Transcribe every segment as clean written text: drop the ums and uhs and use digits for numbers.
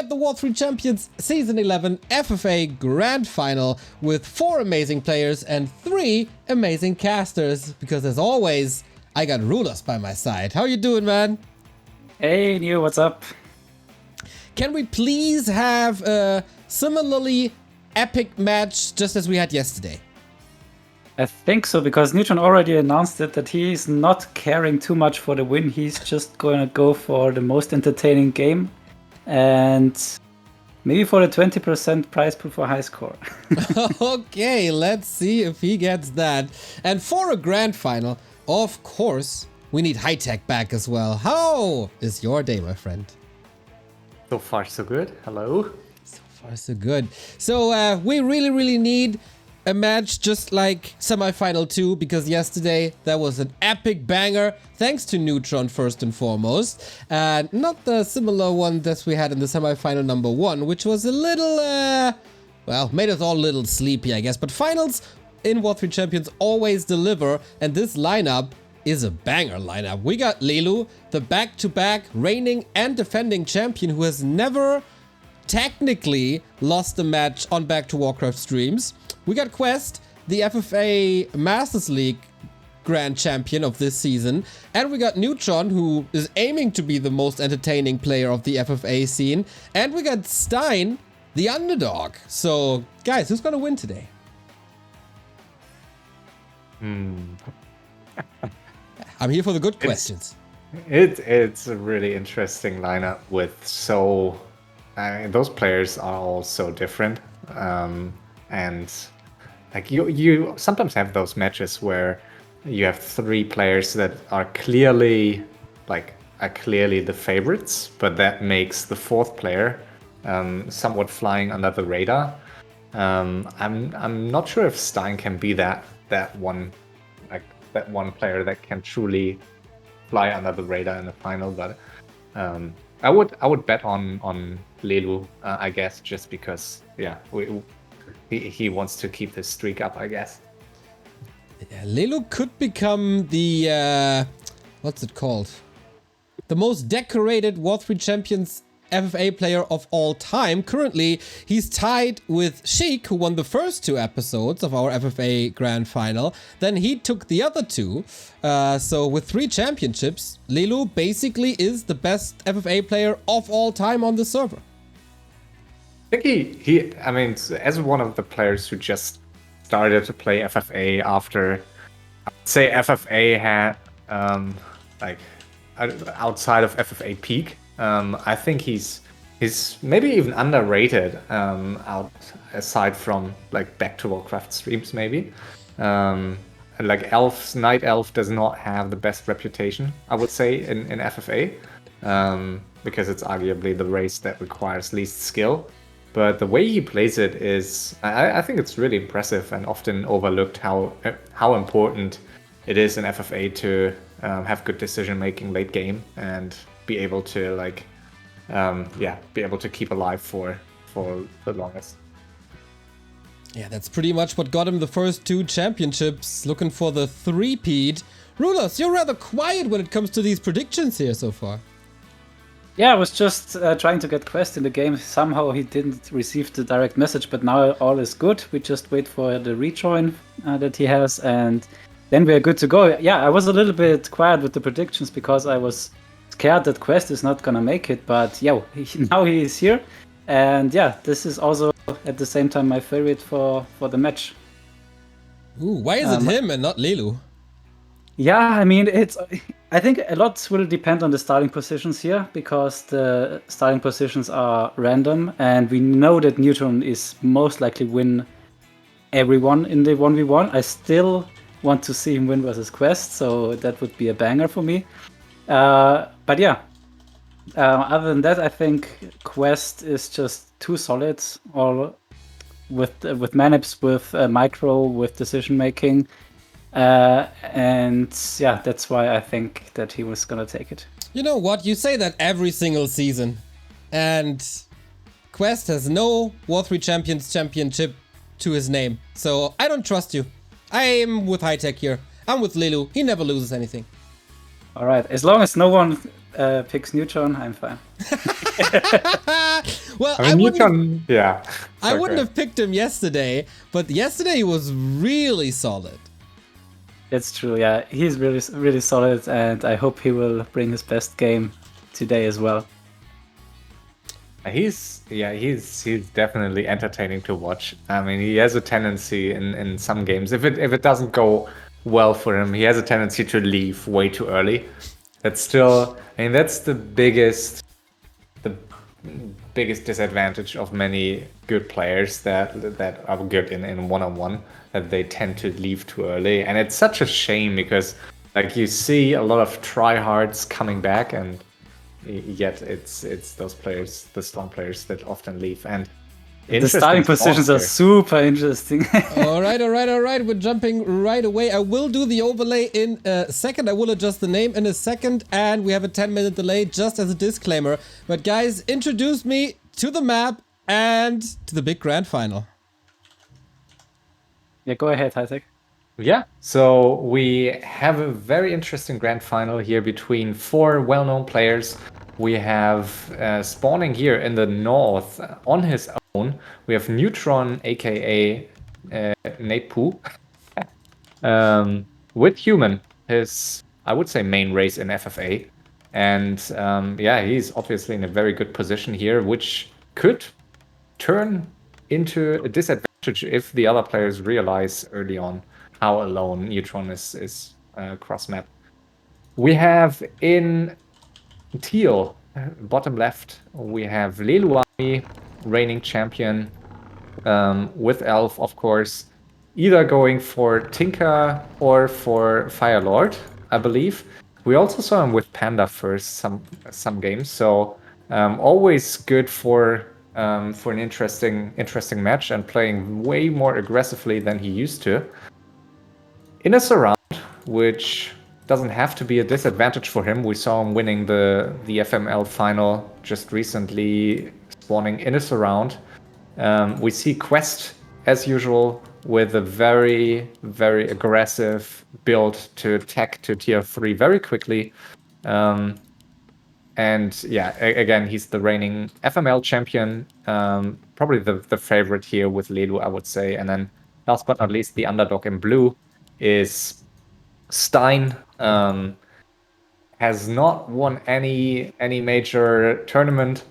got the War3Champions Season 11 FFA Grand Final with 4 amazing players and 3 amazing casters. Because as always, I got RulaZ by my side. How you doing, man? Hey, Neo, what's up? Can we please have a similarly epic match just as we had yesterday? I think so, because Neutron already announced it, that he's not caring too much for the win. He's just going to go for the most entertaining game and maybe for the 20% prize pool for high score. Okay, let's see if he gets that. And for a grand final, of course, we need HighTac back as well. How is your day, my friend? So far, so good. Hello. So far, so good. So we really need a match just like semifinal 2, because yesterday that was an epic banger, thanks to Neutron first and foremost, and not the similar one that we had in the semifinal number 1, which was a little, well, made us all a little sleepy, I guess. But finals in War3Champions always deliver, and this lineup is a banger lineup. We got Lelu, the back-to-back reigning and defending champion who has never technically lost a match on Back to Warcraft streams. We got Qwest, the FFA Masters League Grand Champion of this season. And we got Neutron, who is aiming to be the most entertaining player of the FFA scene. And we got Stein, the underdog. So, guys, who's gonna win today? Hmm. I'm here for the good questions. It's a really interesting lineup with those players are all so different, and like you sometimes have those matches where you have 3 players that are clearly the favorites, but that makes the 4th player somewhat flying under the radar. I'm not sure if Stein can be that one player that can truly fly under the radar in the final, but I would bet on Lelu, I guess, just because he wants to keep this streak up, I guess. Yeah, Lelu could become the what's it called? The most decorated War3Champions FFA player of all time. Currently, he's tied with Sheik, who won the first 2 episodes of our FFA Grand Final. Then he took the other 2. So with 3 championships, Lelu basically is the best FFA player of all time on the server. I think I mean, as one of the players who just started to play FFA after, I'd say FFA had outside of FFA peak. I think he's maybe even underrated aside from like Back to Warcraft streams maybe. Like Night Elf does not have the best reputation, I would say, in FFA, because it's arguably the race that requires least skill. But the way he plays it is, I think it's really impressive and often overlooked how important it is in FFA to have good decision making late game and be able to be able to keep alive for the longest. Yeah, that's pretty much what got him the first 2 championships, looking for the 3-peat. RulaZ, you're rather quiet when it comes to these predictions here so far. Yeah, I was just trying to get Qwest in the game. Somehow he didn't receive the direct message, but now all is good. We just wait for the rejoin that he has, and then we're good to go. Yeah, I was a little bit quiet with the predictions because I was scared that Qwest is not gonna make it, but yeah, now he is here, and yeah, this is also at the same time my favorite for the match. Ooh, why is it him and not Lelu? Yeah, I mean, I think a lot will depend on the starting positions here, because the starting positions are random, and we know that Neutron is most likely win everyone in the 1v1. I still want to see him win versus Qwest, so that would be a banger for me. But yeah, other than that, I think Qwest is just too solid, all with manips, with micro, with decision making, and yeah, that's why I think that he was gonna take it. You know what? You say that every single season, and Qwest has no War3Champions championship to his name, so I don't trust you. I'm with HighTac here. I'm with Lelu. He never loses anything. All right, as long as no one picks Neutron, I'm fine. Well, I mean, Neutron, yeah. I wouldn't have picked him yesterday, but yesterday he was really solid. It's true, yeah. He's really, really solid, and I hope he will bring his best game today as well. He's definitely entertaining to watch. I mean, he has a tendency in some games, if it doesn't go well for him, he has a tendency to leave way too early. That's still, I mean, that's the biggest disadvantage of many good players that are good in one-on-one, that they tend to leave too early. And it's such a shame because like you see a lot of tryhards coming back, and yet it's those players, the strong players, that often leave. And the starting positions are super interesting. All right. We're jumping right away. I will do the overlay in a second. I will adjust the name in a second, and we have a 10-minute delay just as a disclaimer. But guys, introduce me to the map and to the big grand final. Yeah, go ahead, HighTac. Yeah, so we have a very interesting grand final here between 4 well-known players. We have spawning here in the north on his own. We have Neutron, aka Neytpoh, with Human, his, I would say, main race in FFA. And yeah, he's obviously in a very good position here, which could turn into a disadvantage if the other players realize early on how alone Neutron is cross map. We have in teal, bottom left, we have Leluaami, reigning champion, with Elf, of course, either going for Tinker or for Firelord, I believe. We also saw him with Panda first some games, so always good for an interesting match, and playing way more aggressively than he used to. In a surround, which doesn't have to be a disadvantage for him. We saw him winning the FML final just recently, spawning in a surround. We see Qwest, as usual, with a very, very aggressive build to tech to tier 3 very quickly. And yeah, again, he's the reigning FML champion, probably the favorite here with Lelu, I would say. And then last but not least, the underdog in blue is Stein. Has not won any major tournament,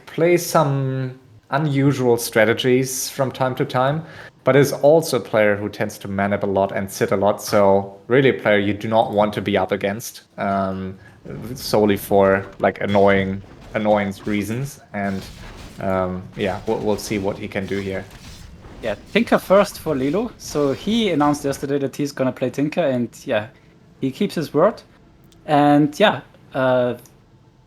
plays some unusual strategies from time to time, but is also a player who tends to man up a lot and sit a lot. So really a player you do not want to be up against, solely for like annoyance reasons. And yeah, we'll see what he can do here. Yeah, Tinker first for Lilo. So he announced yesterday that he's gonna play Tinker, and yeah, he keeps his word. And yeah,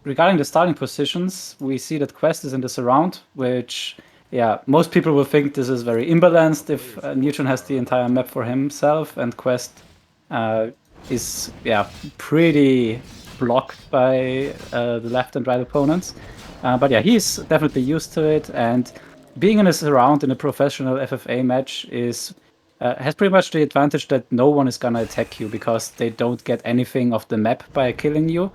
regarding the starting positions, we see that Qwest is in the surround, which, yeah, most people will think this is very imbalanced if Neutron has the entire map for himself, and Qwest is, yeah, pretty blocked by the left and right opponents. But yeah, he's definitely used to it, and being in a surround in a professional FFA match is has pretty much the advantage that no one is gonna attack you because they don't get anything off the map by killing you.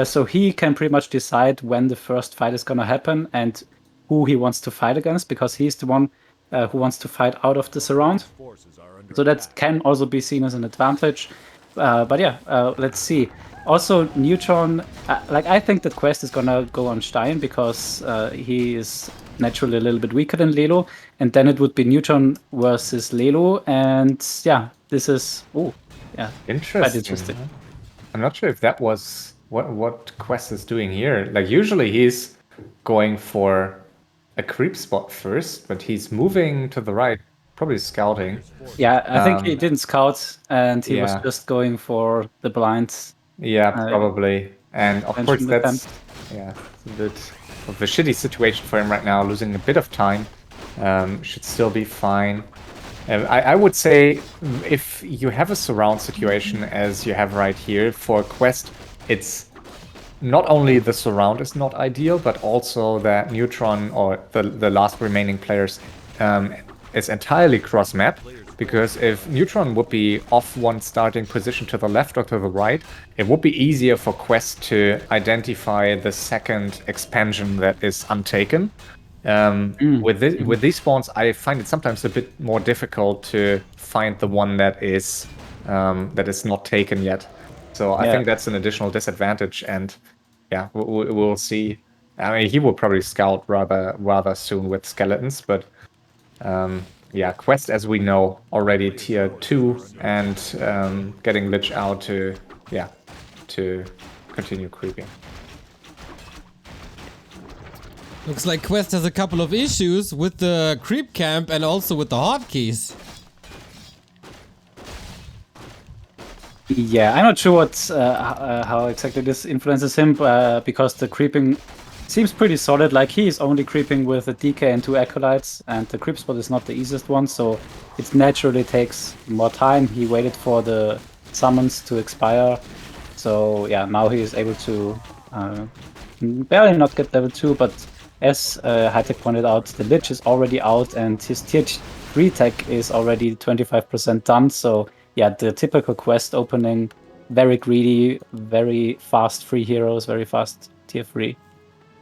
So he can pretty much decide when the first fight is gonna happen and who he wants to fight against, because he's the one who wants to fight out of the surround. So that can also be seen as an advantage. But yeah, let's see. Also, Neutron, I think that Qwest is gonna go on Stein because he is naturally a little bit weaker than Lelo, and then it would be Neutron versus Lelo, and yeah, this is interesting. Quite interesting. I'm not sure if that was what Qwest is doing here. Like usually he's going for a creep spot first, but he's moving to the right, probably scouting. Yeah, I think he didn't scout, and he was just going for the blinds. Yeah, probably. And of course that's a bit of a shitty situation for him right now, losing a bit of time. Should still be fine. I would say if you have a surround situation as you have right here for Qwest, it's not only the surround is not ideal, but also that Neutron or the last remaining players is entirely cross map. because if Neutron would be off one starting position to the left or to the right, it would be easier for Qwest to identify the second expansion that is untaken. With these spawns, I find it sometimes a bit more difficult to find the one that is not taken yet. So I think that's an additional disadvantage, and yeah, we'll see. I mean, he will probably scout rather soon with skeletons, but yeah, Qwest, as we know, already tier 2 and getting Lich out to continue creeping. Looks like Qwest has a couple of issues with the creep camp and also with the hotkeys. Yeah, I'm not sure what's how exactly this influences him, because the creeping seems pretty solid. Like, he is only creeping with a DK and 2 Acolytes, and the creep spot is not the easiest one, so it naturally takes more time. He waited for the summons to expire, so yeah, now he is able to barely not get level 2, but as HighTac pointed out, the Lich is already out and his tier 3 tech is already 25% done, so yeah, the typical Qwest opening, very greedy, very fast free heroes, very fast tier 3.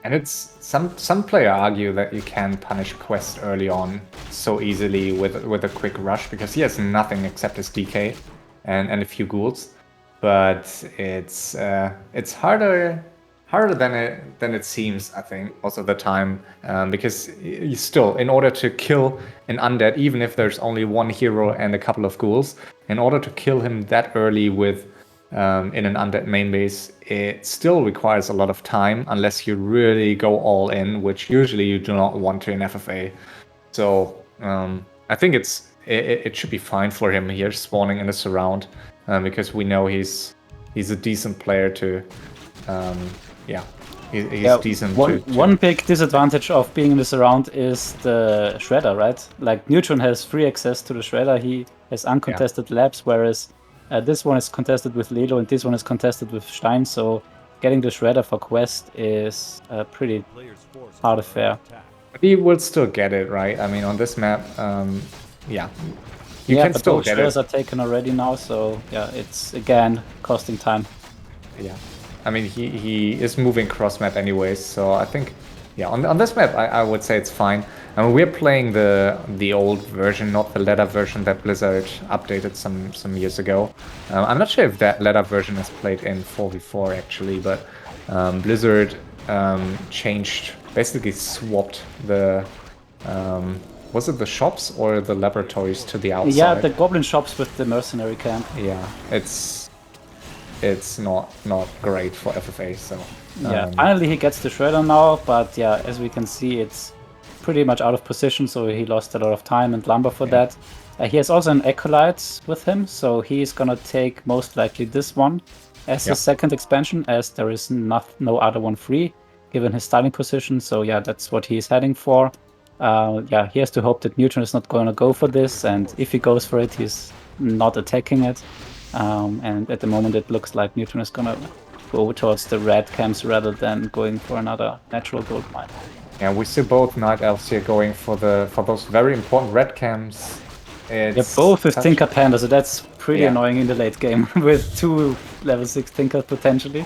And it's some player argue that you can punish Qwest early on so easily with a quick rush because he has nothing except his DK and a few ghouls, but it's harder than it seems, I think, most of the time, because you still, in order to kill an undead, even if there's only one hero and a couple of ghouls, in order to kill him that early with in an undead main base, it still requires a lot of time unless you really go all in, which usually you do not want to in FFA. So I think it should be fine for him here spawning in the surround, because we know he's a decent player to he's decent. One big disadvantage of being in the surround is the Shredder, right? Like, Neutron has free access to the Shredder, he has uncontested labs, whereas this one is contested with Lelo and this one is contested with Stein, so getting the Shredder for Qwest is a pretty hard affair. But he will still get it, right? I mean, on this map, you can still get it. Shredders are taken already now, so yeah, it's again costing time. Yeah, I mean, he is moving cross map anyways, so I think, yeah, on this map I would say it's fine. I mean, we're playing the old version, not the ladder version that Blizzard updated some years ago. I'm not sure if that ladder version is played in 4v4 actually, but Blizzard changed, basically swapped the was it the shops or the laboratories to the outside? Yeah, the goblin shops with the mercenary camp. Yeah, it's not great for FFA, so yeah, finally he gets the Shredder now, but yeah, as we can see, it's pretty much out of position, so he lost a lot of time and lumber for that. He has also an Acolyte with him, so he's gonna take most likely this one as his second expansion, as there is no other one free given his starting position, so yeah, that's what he's heading for. Yeah, he has to hope that Neutron is not going to go for this, and if he goes for it, he's not attacking it. And at the moment it looks like Neutron is going to go towards the red camps rather than going for another natural gold mine. Yeah, we see both Night Elves here going for those very important red camps. It's both with Tinker Panda, so that's pretty annoying in the late game with 2 level 6 Tinkers potentially.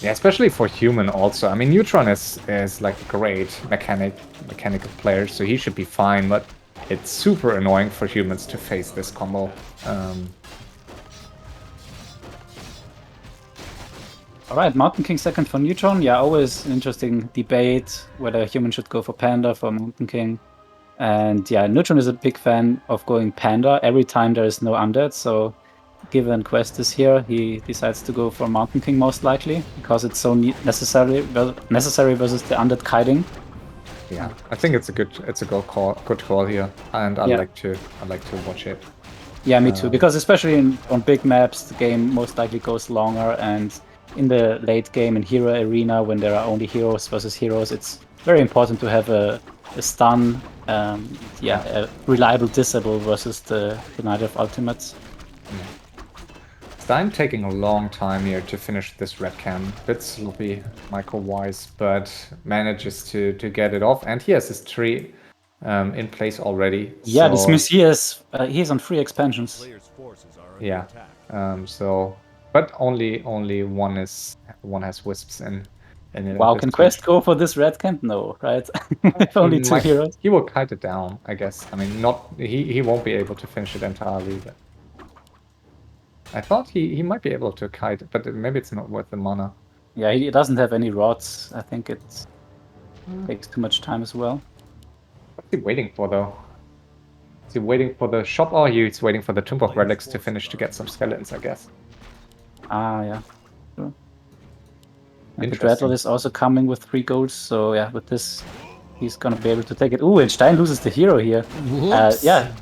Yeah, especially for human also. I mean, Neutron is like a great mechanical player, so he should be fine, but it's super annoying for humans to face this combo. Alright, Mountain King second for Neutron. Yeah, always an interesting debate whether a human should go for Panda, for Mountain King. And yeah, Neutron is a big fan of going Panda every time there is no undead, so given Qwest is here, he decides to go for Mountain King most likely, because it's so necessary versus the undead kiting. Yeah, I think it's a good call here, and I like to watch it. Yeah, me too, because especially on big maps, the game most likely goes longer, and in the late game in Hero Arena, when there are only heroes versus heroes, it's very important to have a stun, a reliable disable versus the Night of Ultimates. Stein taking a long time here to finish this red cam. Bit sloppy, micro-wise, but manages to get it off. And he has his tree in place already. Yeah, so, this Monsieur is he's on 3 expansions. Yeah. So, but only one has wisps in. Wow, can Qwest go for this red camp? No, right? If only 2 heroes. He will kite it down, I guess. I mean, not he won't be able to finish it entirely. But I thought he might be able to kite, but maybe it's not worth the mana. Yeah, he doesn't have any rods. I think it takes too much time as well. What's he waiting for though? Is he waiting for the shop, or he's waiting for the Tomb of Relics to finish to get some skeletons, I guess? Ah, yeah. Sure. And the Interesting. Dreadlord is also coming with 3 golds, so yeah, with this, he's gonna be able to take it. Ooh, and Stein loses the hero here. Whoops. Yeah.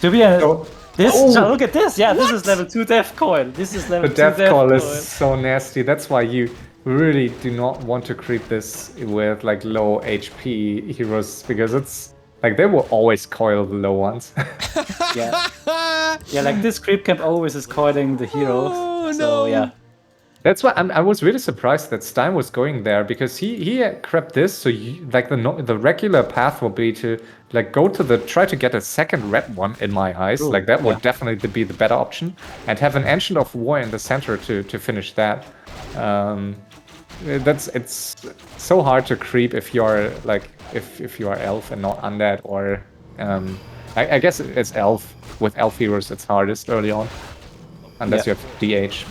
To be a, So- this, Oh! so look at this. Yeah, this is level 2 death coil. This is level The 2 death call coil. is so nasty. That's why you really do not want to creep this with like low HP heroes, because it's like they will always coil the low ones. Yeah. Yeah, like this creep camp always is coiling the hero. Oh, so no. yeah. That's why I was really surprised that Stein was going there, because he crept this. So like the regular path will be to like go to try to get a second red one in my eyes. True, Like that would yeah. definitely be the better option, and have an Ancient of War in the center to finish that. It's so hard to creep if you're like if you are elf and not undead, or I guess it's elf. With elf heroes it's hardest early on, unless Yeah. you have DH.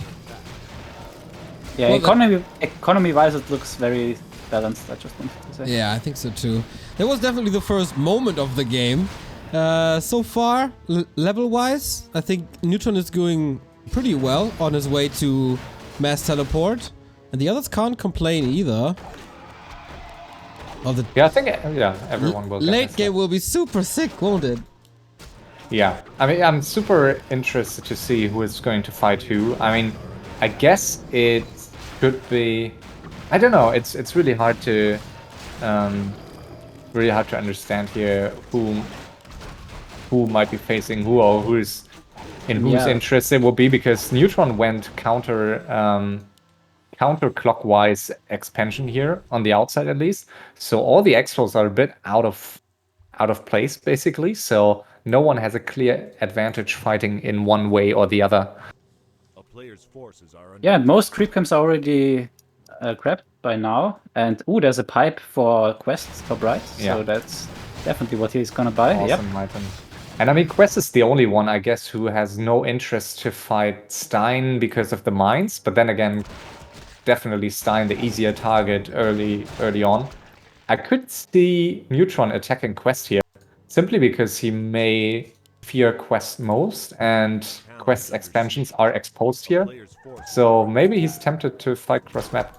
Yeah, Well, economy-wise, it looks very balanced, I just wanted to say. Yeah, I think so too. That was definitely the first moment of the game. So far, level-wise, I think Neutron is going pretty well on his way to mass teleport. And the others can't complain either. Yeah, I think everyone will. Late game will be super sick, won't it? Yeah, I mean, I'm super interested to see who is going to fight who. I mean, I guess it could be. I don't know. It's really hard to, understand here who might be facing who, or who's in whose interest it will be, because Neutron went counterclockwise expansion here on the outside at least. So all the exfils are a bit out of place basically. So no one has a clear advantage fighting in one way or the other. Yeah, and most creep camps are already grabbed by now. And there's a pipe for Qwest for Bright. Yeah. So that's definitely what he's gonna buy. Awesome item. And I mean, Qwest is the only one, I guess, who has no interest to fight Stein because of the mines. But then again, definitely Stein the easier target early on. I could see Neutron attacking Qwest here, simply because he may fear Qwest most, and Qwest's expansions are exposed here. So maybe he's tempted to fight cross map.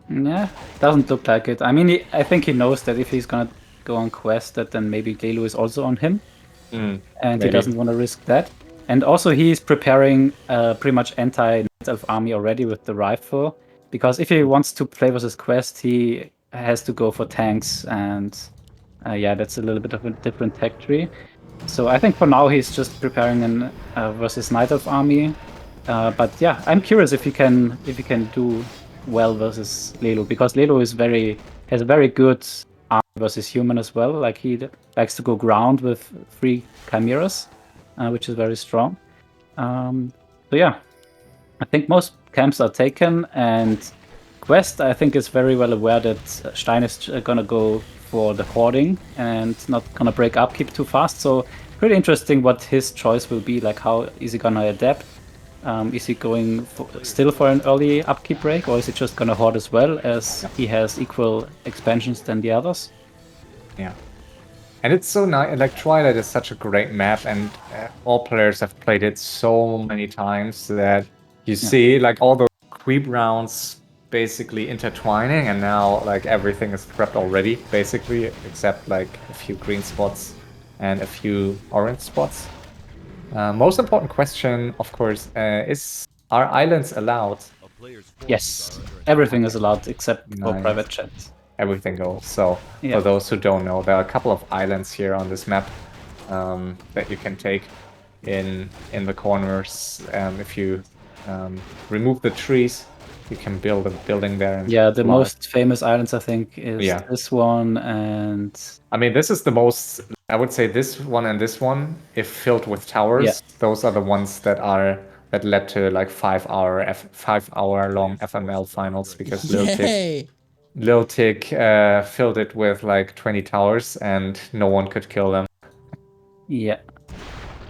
Yeah, doesn't look like it. I mean, I think he knows that if he's gonna go on Qwest, that then maybe Lelu is also on him. And maybe. he doesn't want to risk that. And also he's preparing pretty much anti-Night Elf army already with the rifle. Because if he wants to play versus Qwest, he has to go for tanks, and yeah, that's a little bit of a different tech tree. So I think for now he's just preparing an versus Night Elf army. But yeah, I'm curious if he can do well versus Lelu, because Lelu has a very good army versus human as well. Like he likes to go ground with 3 chimeras, which is very strong. So yeah, I think most camps are taken, and Qwest, I think, is very well aware that Stein is gonna go for the hoarding and not gonna break upkeep too fast. So pretty interesting what his choice will be. Like, how is he gonna adapt? Is he going still for an early upkeep break, or is he just gonna hoard as well, as he has equal expansions than the others? Yeah. And it's so nice. Like, Twilight is such a great map, and all players have played it so many times that you see like all those creep rounds basically intertwining, and now like everything is prepped already, basically, except like a few green spots and a few orange spots. Most important question, of course, is, are islands allowed? Yes, everything is allowed except for Nice. private chat. Everything goes. So Yeah. for those who don't know, there are a couple of islands here on this map that you can take in the corners if you remove the trees. you can build a building there. And Yeah, the fly. most famous islands I think is Yeah. this one, and I mean, this is the most. I would say this one and this one, if filled with towers, those are the ones that led to like 5 hour long FML finals because Yay! Lil Tig filled it with like 20 towers and no one could kill them. Yeah.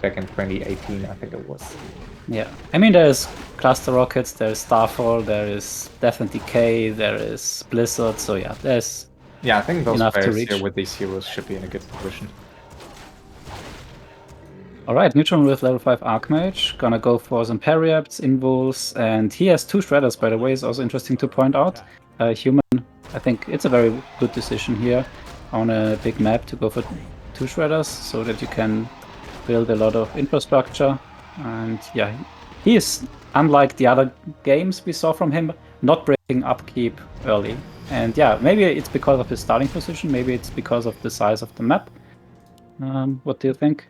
Back in 2018, I think it was. Yeah. I mean, there's cluster rockets, there's Starfall, there is Death and Decay, there is Blizzard. So yeah, there's I think those enough to players reach. here with these heroes should be in a good position. Alright, Neutron with level 5 Archmage, gonna go for some Periapts, Invuls, and he has 2 Shredders, by the way, is also interesting to point out. Human, I think it's a very good decision here on a big map to go for 2 Shredders, so that you can build a lot of infrastructure. And yeah, he is, unlike the other games we saw from him, not breaking upkeep early. And yeah, maybe it's because of his starting position, maybe it's because of the size of the map. What do you think?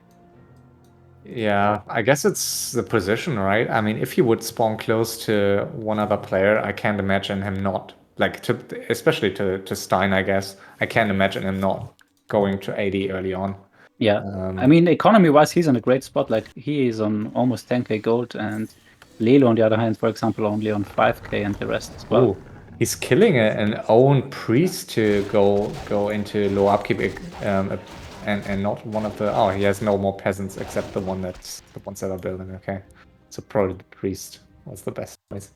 Yeah, I guess it's the position, right? I mean, if he would spawn close to one other player, I can't imagine him not. Like, especially to Stein, I guess. I can't imagine him not going to 80 early on. Yeah, I mean, economy-wise, he's in a great spot. Like, he is on almost 10k gold, and Lelo, on the other hand, for example, only on 5k, and the rest as well. Ooh, he's killing an own priest to go into low upkeep, and not one of the. Oh, he has no more peasants except the ones that are building. Okay, so probably the priest was the best choice.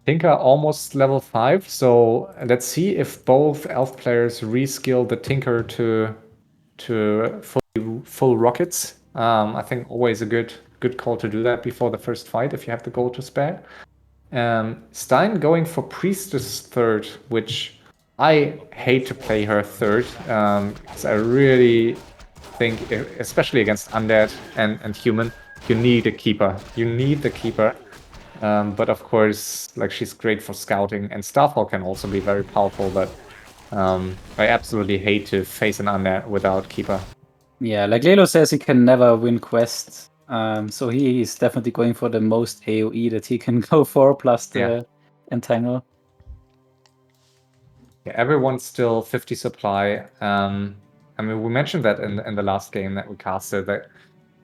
Tinker almost level 5, so let's see if both elf players reskill the Tinker to full rockets. I think always a good call to do that before the first fight if you have the gold to spare. Stein going for Priestess third, which I hate to play her third, because I really think, especially against undead and human, you need a keeper. You need the keeper. But of course, like, she's great for scouting, and Starfall can also be very powerful, but I absolutely hate to face an undead without keeper. Yeah, like Lelo says, he can never win Qwest, so he is definitely going for the most AoE that he can go for, plus the Entangle. Yeah, everyone's still 50 supply. I mean, we mentioned that in the last game that we casted, that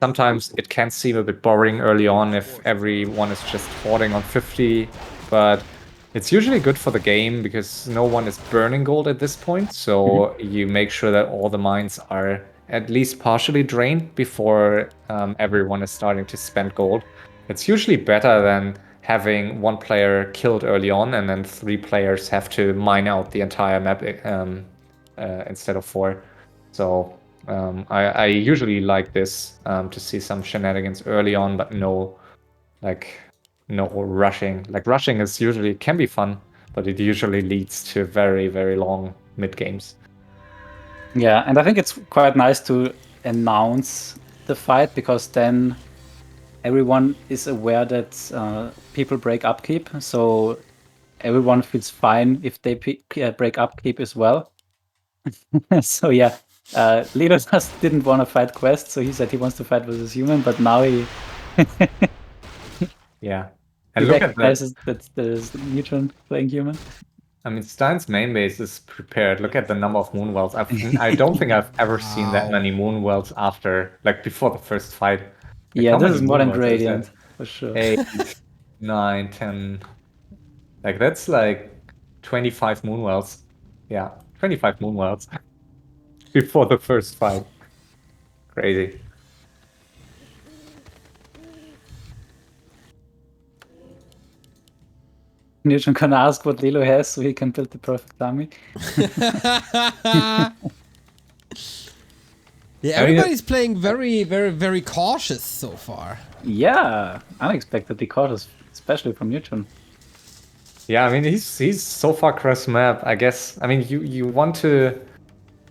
sometimes it can seem a bit boring early on if everyone is just hoarding on 50, but it's usually good for the game because no one is burning gold at this point, so you make sure that all the mines are at least partially drained before everyone is starting to spend gold. It's usually better than having one player killed early on and then 3 players have to mine out the entire map instead of 4. So I usually like this, to see some shenanigans early on, but no rushing. Like, rushing is usually can be fun, but it usually leads to very, very long mid games. Yeah, and I think it's quite nice to announce the fight, because then everyone is aware that people break upkeep, so everyone feels fine if they break upkeep as well. So yeah, Lelo just didn't want to fight Qwest, so he said he wants to fight versus human, but now he Yeah, he and look at recognizes that there's Neutron playing human. I mean, Stein's main base is prepared. Look at the number of moonwells. I don't think I've ever seen that many moonwells after, like, before the first fight. Like, Yeah, how this many is more than moonwells is Gradient, that? for sure. 8, 9, 10. Like, that's like 25 moonwells. Yeah, 25 moonwells before the first fight. Crazy. Neutron can ask what Lelo has so he can build the perfect army. Yeah, everybody's playing very, very, very cautious so far. Yeah, unexpectedly cautious, especially from Neutron. Yeah, I mean, he's so far cross map, I guess. I mean, you want to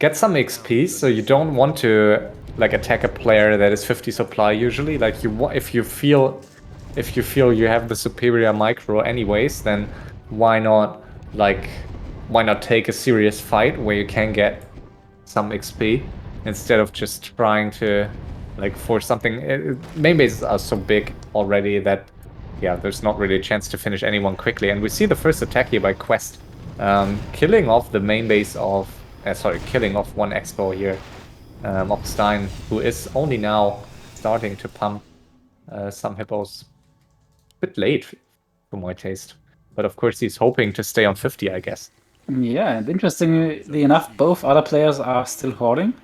get some XP, so you don't want to, like, attack a player that is 50 supply usually. Like, if you feel you have the superior micro anyways, then why not take a serious fight where you can get some XP instead of just trying to, like, force something. Main bases are so big already that yeah, there's not really a chance to finish anyone quickly. And we see the first attack here by Qwest, killing off the main base of, killing off one expo here of Stein, who is only now starting to pump some hippos. A bit late for my taste, but of course he's hoping to stay on 50, I guess. Yeah, and interestingly enough, both other players are still hoarding,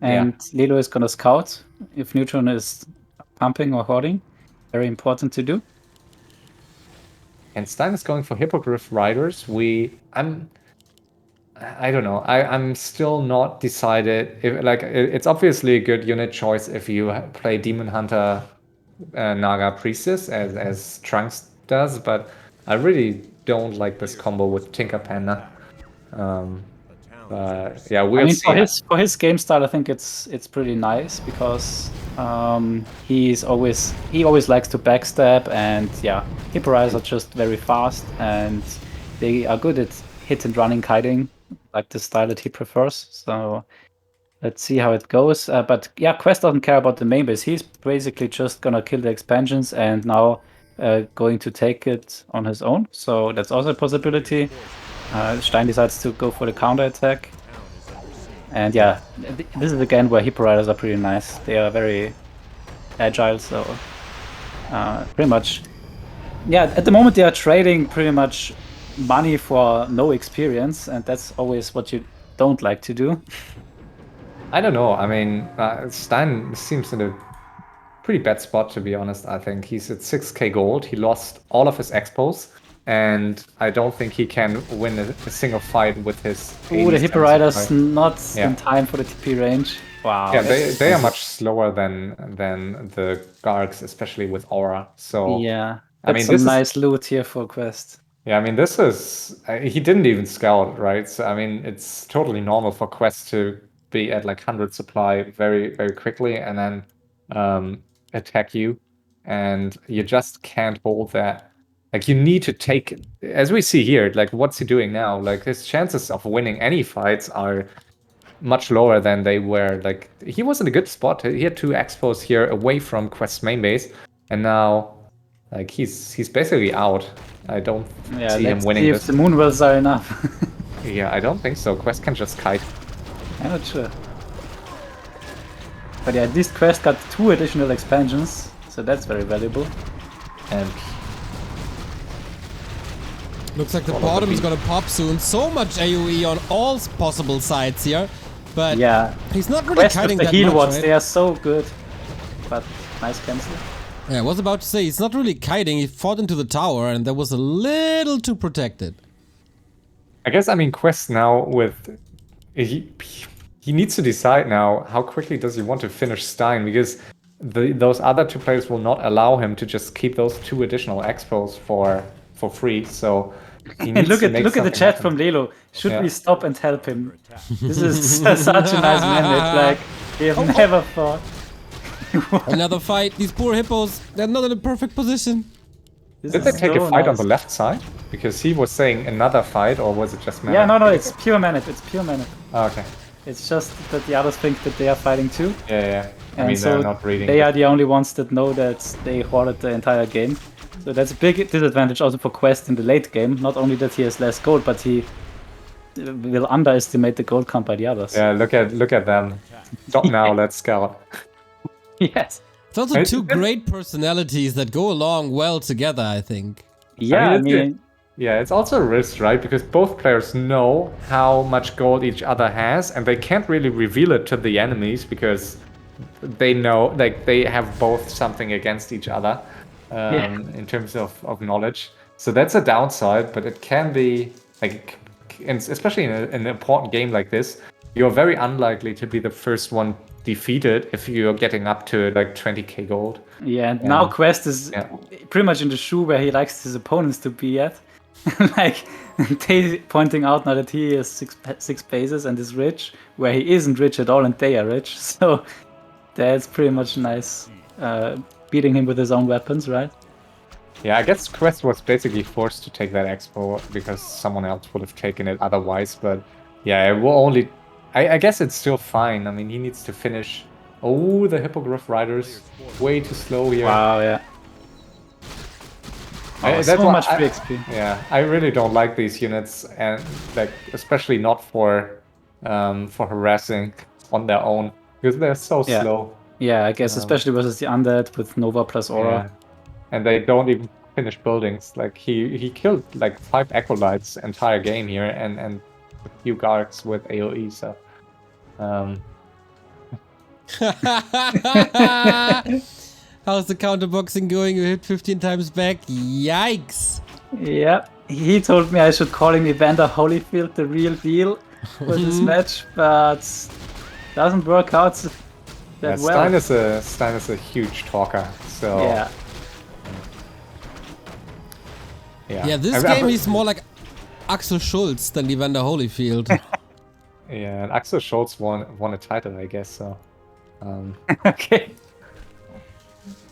and Lelo is gonna scout if Neutron is pumping or hoarding. Very important to do. And Stein is going for Hippogriff Riders. I don't know. I'm still not decided. It's obviously a good unit choice if you play Demon Hunter Naga Priestess as Trunks does, but I really don't like this combo with Tinker Panda. Yeah, we'll see. For his game style, I think it's pretty nice because he always likes to backstab, and yeah, Hippo Riders are just very fast and they are good at hit and running kiting, like the style that he prefers. So let's see how it goes. But yeah, Qwest doesn't care about the main base. He's basically just gonna kill the expansions and now going to take it on his own. So that's also a possibility. Stein decides to go for the counter attack. And yeah, this is again where Hippo Riders are pretty nice. They are very agile, so pretty much, yeah, at the moment they are trading pretty much money for no experience, and that's always what you don't like to do. I don't know. I mean, Stein seems in a pretty bad spot, to be honest. I think he's at 6k gold. He lost all of his expos, and I don't think he can win a single fight with his. Ooh, the Hippo Riders not in time for the TP range. Wow. Yeah, they are much slower than the Gargs, especially with Aura. So yeah, that's some nice loot here for Qwest. Yeah, I mean, this is he didn't even scout, right? So I mean, it's totally normal for Qwest to be at like 100 supply very, very quickly and then attack you, and you just can't hold that. Like, you need to take, as we see here, like, what's he doing now? Like, his chances of winning any fights are much lower than they were. Like, he was in a good spot. He had 2 expos here away from Qwest's main base, and now, like, he's basically out. I don't see him winning this. If the Moonwells are enough. Yeah, I don't think so. Qwest can just kite. I'm not sure. But yeah, at least Qwest got 2 additional expansions, so that's very valuable. And looks like the bottom is gonna pop soon. So much AoE on all possible sides here, but yeah, he's not really Qwest kiting with that the heal much, wards, right? they are so good. But nice cancel. Yeah, I was about to say, he's not really kiting. He fought into the tower, and that was a little too protected. I guess, I mean, Qwest now with... He needs to decide now how quickly does he want to finish Stein, because those other 2 players will not allow him to just keep those 2 additional expos for free. So he needs look to make at the chat happen. From Lelo. Should we stop and help him? This is such a nice mandate. Like, we have never thought. Another fight. These poor hippos, they're not in a perfect position. Did they take a fight on the left side? Because he was saying another fight, or was it just Manip? Yeah, no, it's pure Manip. It's pure Manip. Oh, okay. It's just that the others think that they are fighting too. Yeah. I And mean, so they're not reading. they are the only ones that know that they hoarded the entire game. So that's a big disadvantage also for Qwest in the late game. Not only that he has less gold, but he will underestimate the gold count by the others. Yeah, look at them. Stop now, let's scout. Yes. It's also 2 great personalities that go along well together, I think. Yeah, I mean yeah, it's also a risk, right? Because both players know how much gold each other has, and they can't really reveal it to the enemies because they know, like, they have both something against each other in terms of knowledge. So that's a downside, but it can be, like, and especially in an important game like this, you're very unlikely to be the first one defeated if you're getting up to like 20k gold. Yeah, and now Qwest is pretty much in the shoe where he likes his opponents to be at. Like, they pointing out now that he has six bases and is rich, where he isn't rich at all and they are rich. So that's pretty much nice, beating him with his own weapons, right? Yeah, I guess Qwest was basically forced to take that expo because someone else would have taken it otherwise, but yeah, it will only... I guess it's still fine. I mean, he needs to finish. Oh, the Hippogriff Riders. Way too slow here. Wow, yeah. Oh, so much free XP. Yeah, I really don't like these units, and like especially not for harassing on their own because they're so slow. Yeah, I guess especially versus the undead with Nova plus Aura. Yeah. And they don't even finish buildings. Like he killed like 5 acolytes entire game here, and a few guards with AOE. So. How's the counterboxing going? You hit 15 times back. Yikes! Yeah, he told me I should call him Evander Holyfield, the real deal, for this match, but doesn't work out that well. Stein is a huge talker. So yeah. This game he's more like Axel Schulz than Evander Holyfield. Yeah, and Axel Schulz won a title, I guess. So. Okay.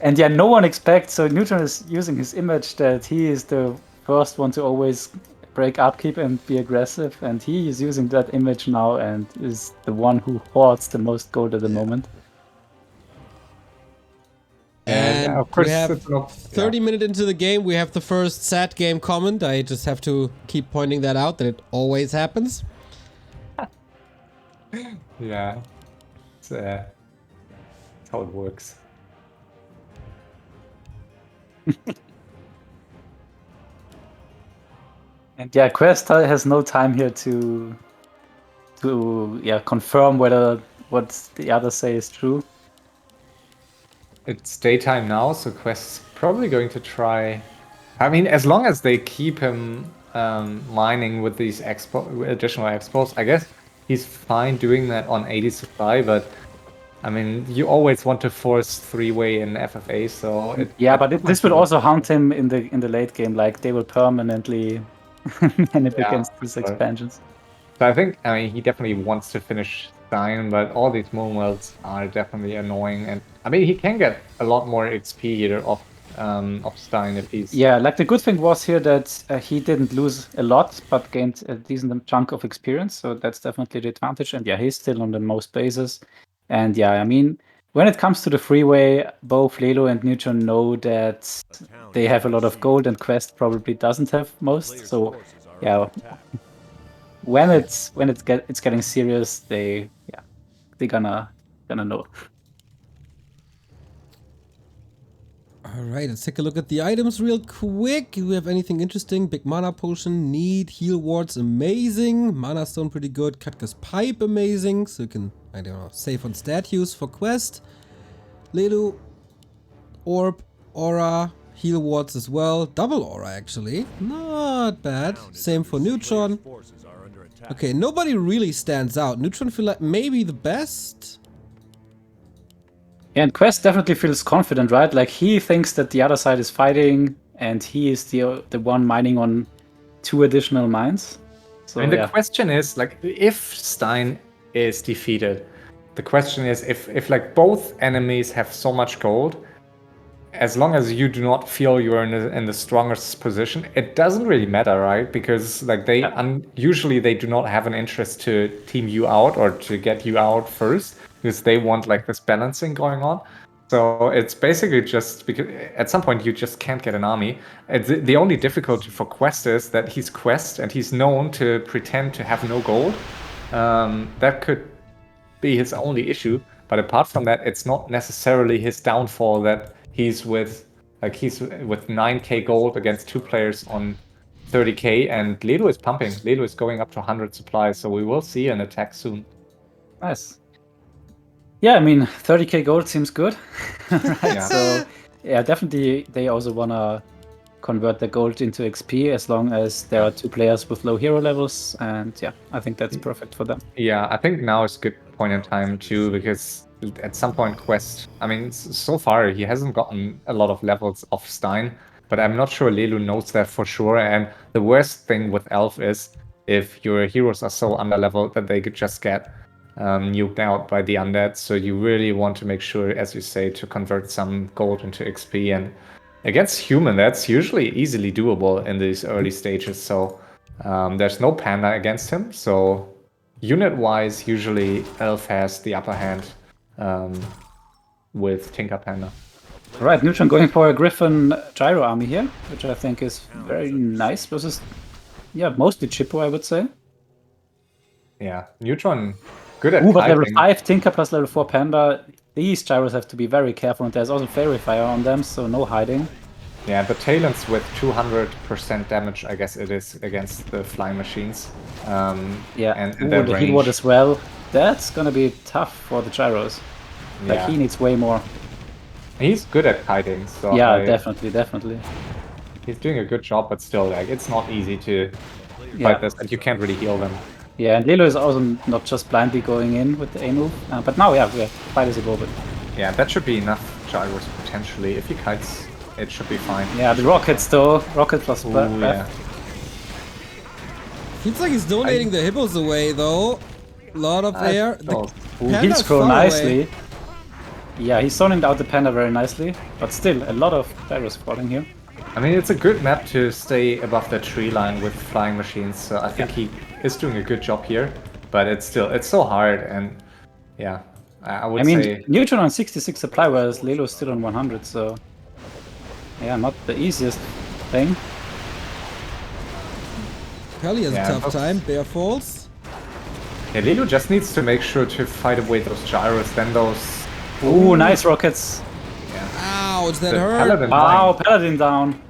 And yeah, no one expects, so Neutron is using his image that he is the first one to always break upkeep and be aggressive, and he is using that image now and is the one who hoards the most gold at the moment. And of course, we have 30 minutes into the game, we have the first sad game comment. I just have to keep pointing that out, that it always happens. Yeah, it's how it works. And yeah, Qwest has no time here to confirm whether what the others say is true. It's daytime now, so Qwest's probably going to try. I mean, as long as they keep him mining with these additional expos, I guess he's fine doing that on 80 supply, but I mean, you always want to force 3-way in FFA, so but this will also haunt him in the late game. Like they will permanently manip against these expansions. So I think he definitely wants to finish Stein, but all these moonwells are definitely annoying, and I mean he can get a lot more XP here off Stein if he's... Yeah, like the good thing was here that he didn't lose a lot, but gained a decent chunk of experience, so that's definitely the advantage. And yeah, he's still on the most bases. And yeah, I mean, when it comes to the freeway, both Lelu and Neutron know that they have a lot of gold, and Qwest probably doesn't have most. So yeah, when it's getting serious, they're gonna know. All right, let's take a look at the items real quick. Do we have anything interesting? Big mana potion, need heal wards, amazing. Mana stone, pretty good. Katka's pipe, amazing. So you can, I don't know, save on stat use for Qwest. Lelu, orb, aura, heal wards as well. Double aura, actually. Not bad. Same for Neutron. Okay, nobody really stands out. Neutron feel like maybe the best. Yeah, and Qwest definitely feels confident, right? Like he thinks that the other side is fighting, and he is the one mining on 2 additional mines. So and the question is, like, if Stein is defeated, the question is if like both enemies have so much gold, as long as you do not feel you're in the strongest position, it doesn't really matter, right? Because like they usually they do not have an interest to team you out or to get you out first, because they want like this balancing going on. So it's basically just because at some point you just can't get an army. The only difficulty for Qwest is that he's Qwest and he's known to pretend to have no gold. That could be his only issue. But apart from that, it's not necessarily his downfall that he's with 9k gold against 2 players on 30k, and Lelu is pumping. Lelu is going up to 100 supplies, so we will see an attack soon. Nice. Yeah, I mean, 30k gold seems good. Right? Yeah. So, yeah, definitely they also want to convert the gold into XP as long as there are 2 players with low hero levels. And yeah, I think that's perfect for them. Yeah, I think now is a good point in time too, because at some point Qwest, I mean, so far he hasn't gotten a lot of levels of Stein, but I'm not sure Lelu knows that for sure. And the worst thing with Elf is if your heroes are so underleveled that they could just get nuked out by the undead. So you really want to make sure, as you say, to convert some gold into XP. And against human, that's usually easily doable in these early stages. So there's no panda against him. So unit-wise, usually Elf has the upper hand with Tinker Panda. Right, Neutron going for a Griffin Gyro army here, which I think is very nice versus, yeah, mostly Chippo, I would say. Yeah, Neutron, good at Ooh, but level kiting. 5 Tinker plus level 4 Panda, these gyros have to be very careful, and there's also Fairy Fire on them, so no hiding. Yeah, the Talons with 200% damage, I guess it is, against the flying machines. Yeah, and ooh, the heat ward as well. That's gonna be tough for the gyros. Like, Yeah. he needs way more. He's good at kiting, so Yeah, definitely. he's doing a good job, but still, like, it's not easy to Yeah. fight this, and you can't really heal them. Yeah, and Lelo is also not just blindly going in with the A move. But now, yeah, fight is evolved. Yeah, that should be enough gyros, potentially. If he kites, it should be fine. Yeah, the rockets though. Rocket plus Ooh, breath. yeah. Feels like he's donating the hippos away, though. A lot of air. The Oh, Ooh, panda's he'll scroll far away. nicely. Yeah, he's zoning out the panda very nicely. But still, a lot of gyros falling here. I mean, it's a good map to stay above the tree line with flying machines, so I think he is doing a good job here. But it's so hard, and yeah, I would I mean, say... Neutron on 66 supply, whereas Lelo's still on 100, so... Yeah, not the easiest thing. Pelly has Yeah, a tough but- time. Bear falls. Yeah, Lelu just needs to make sure to fight away those gyros, then those... Ooh, nice rockets. Ouch, that The hurt. Paladin Wow, line. Paladin down.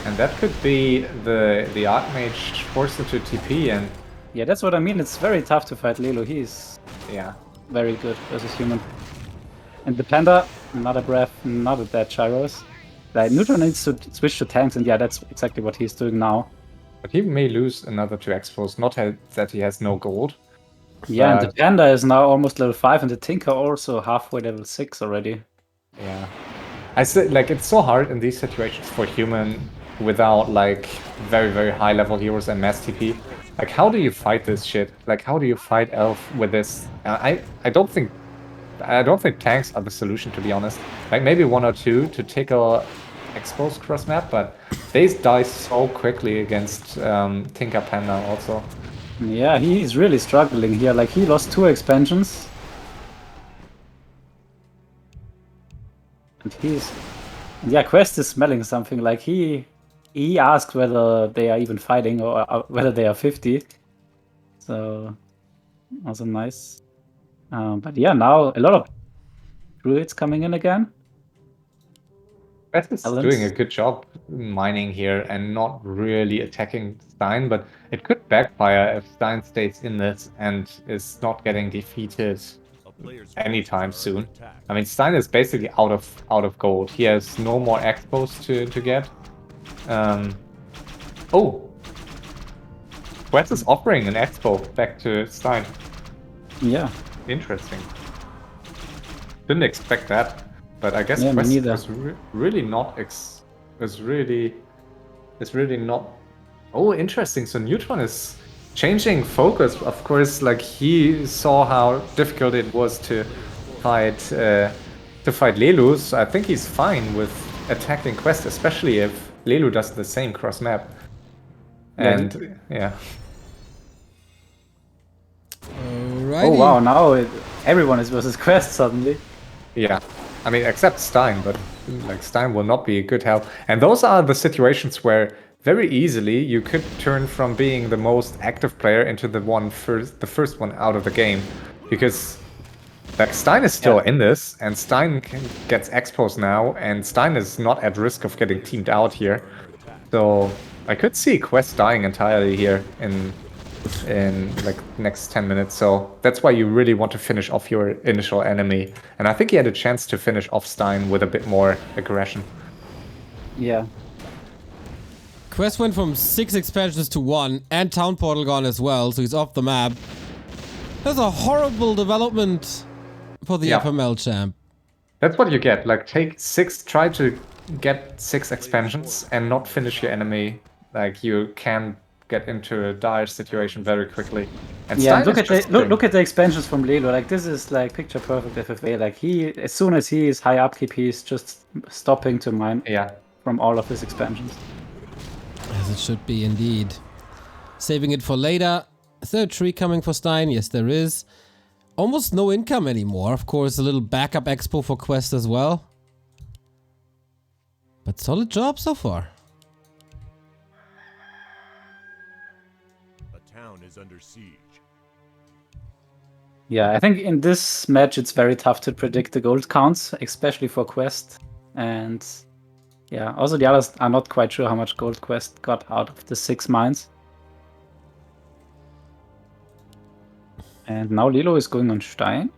And that could be the Archmage forced into TP, and Yeah, that's what I mean. It's very tough to fight Lelo. He's yeah. very good versus human. And the panda, not a breath, not a dead gyros. Like, Neutron needs to switch to tanks, and yeah, that's exactly what he's doing now. But he may lose another 2 expos, not that he has no gold. Yeah, and the But- panda is now almost level 5, and the Tinker also halfway level 6 already. Yeah. I said, like, it's so hard in these situations for human without, like, very, very high level heroes and mass TP. Like, how do you fight this shit? Like, how do you fight Elf with this? I don't think tanks are the solution, to be honest. Like, maybe 1 or 2 to take a exposed cross map, but they die so quickly against Tinker Panda also. Yeah, he's really struggling here. Like, he lost 2 expansions. And yeah, Qwest is smelling something. Like, he asked whether they are even fighting or whether they are 50. So, also nice. But yeah, now a lot of druids coming in again. Qwest is Talents. doing a good job mining here and not really attacking Stein, but it could backfire if Stein stays in this and is not getting defeated anytime soon. I mean, Stein is basically out of gold. He has no more expos to get. Oh, Qwest is offering an expo back to Stein. Yeah. Interesting. Didn't expect that, but I guess Yeah, me Qwest neither. is really not is really not. Oh, interesting. So Neutron is changing focus. Of course, like he saw how difficult it was to fight Lelu. So I think he's fine with attacking Qwest, especially if Lelu does the same cross map. And yeah. Alrighty. Oh wow, now everyone is versus Qwest suddenly. Yeah, I mean, except Stein, but like Stein will not be a good help. And those are the situations where very easily you could turn from being the most active player into the first one out of the game, because like Stein is still in this, and Stein gets exposed now, and Stein is not at risk of getting teamed out here. So I could see Qwest dying entirely here in like next 10 minutes. So that's why you really want to finish off your initial enemy. And I think he had a chance to finish off Stein with a bit more aggression. Yeah. Qwest went from 6 expansions to 1, and Town Portal gone as well, so he's off the map. That's a horrible development for the Yeah. FML champ. That's what you get. Like try to get 6 expansions and not finish your enemy. Like you can get into a dire situation very quickly. And Yeah, Stein look is at the just doing- look at the expansions from Lelo. Like this is like picture perfect FFA. Like as soon as he is high upkeep, he's just stopping to mine Yeah. from all of his expansions. As it should be indeed. Saving it for later. Third tree coming for Stein. Yes, there is. Almost no income anymore. Of course, a little backup expo for Qwest as well. But solid job so far. A town is under siege. Yeah, I think in this match it's very tough to predict the gold counts, especially for Qwest. And yeah, also the others are not quite sure how much gold Qwest got out of the 6 mines. And now Lelo is going on Stein.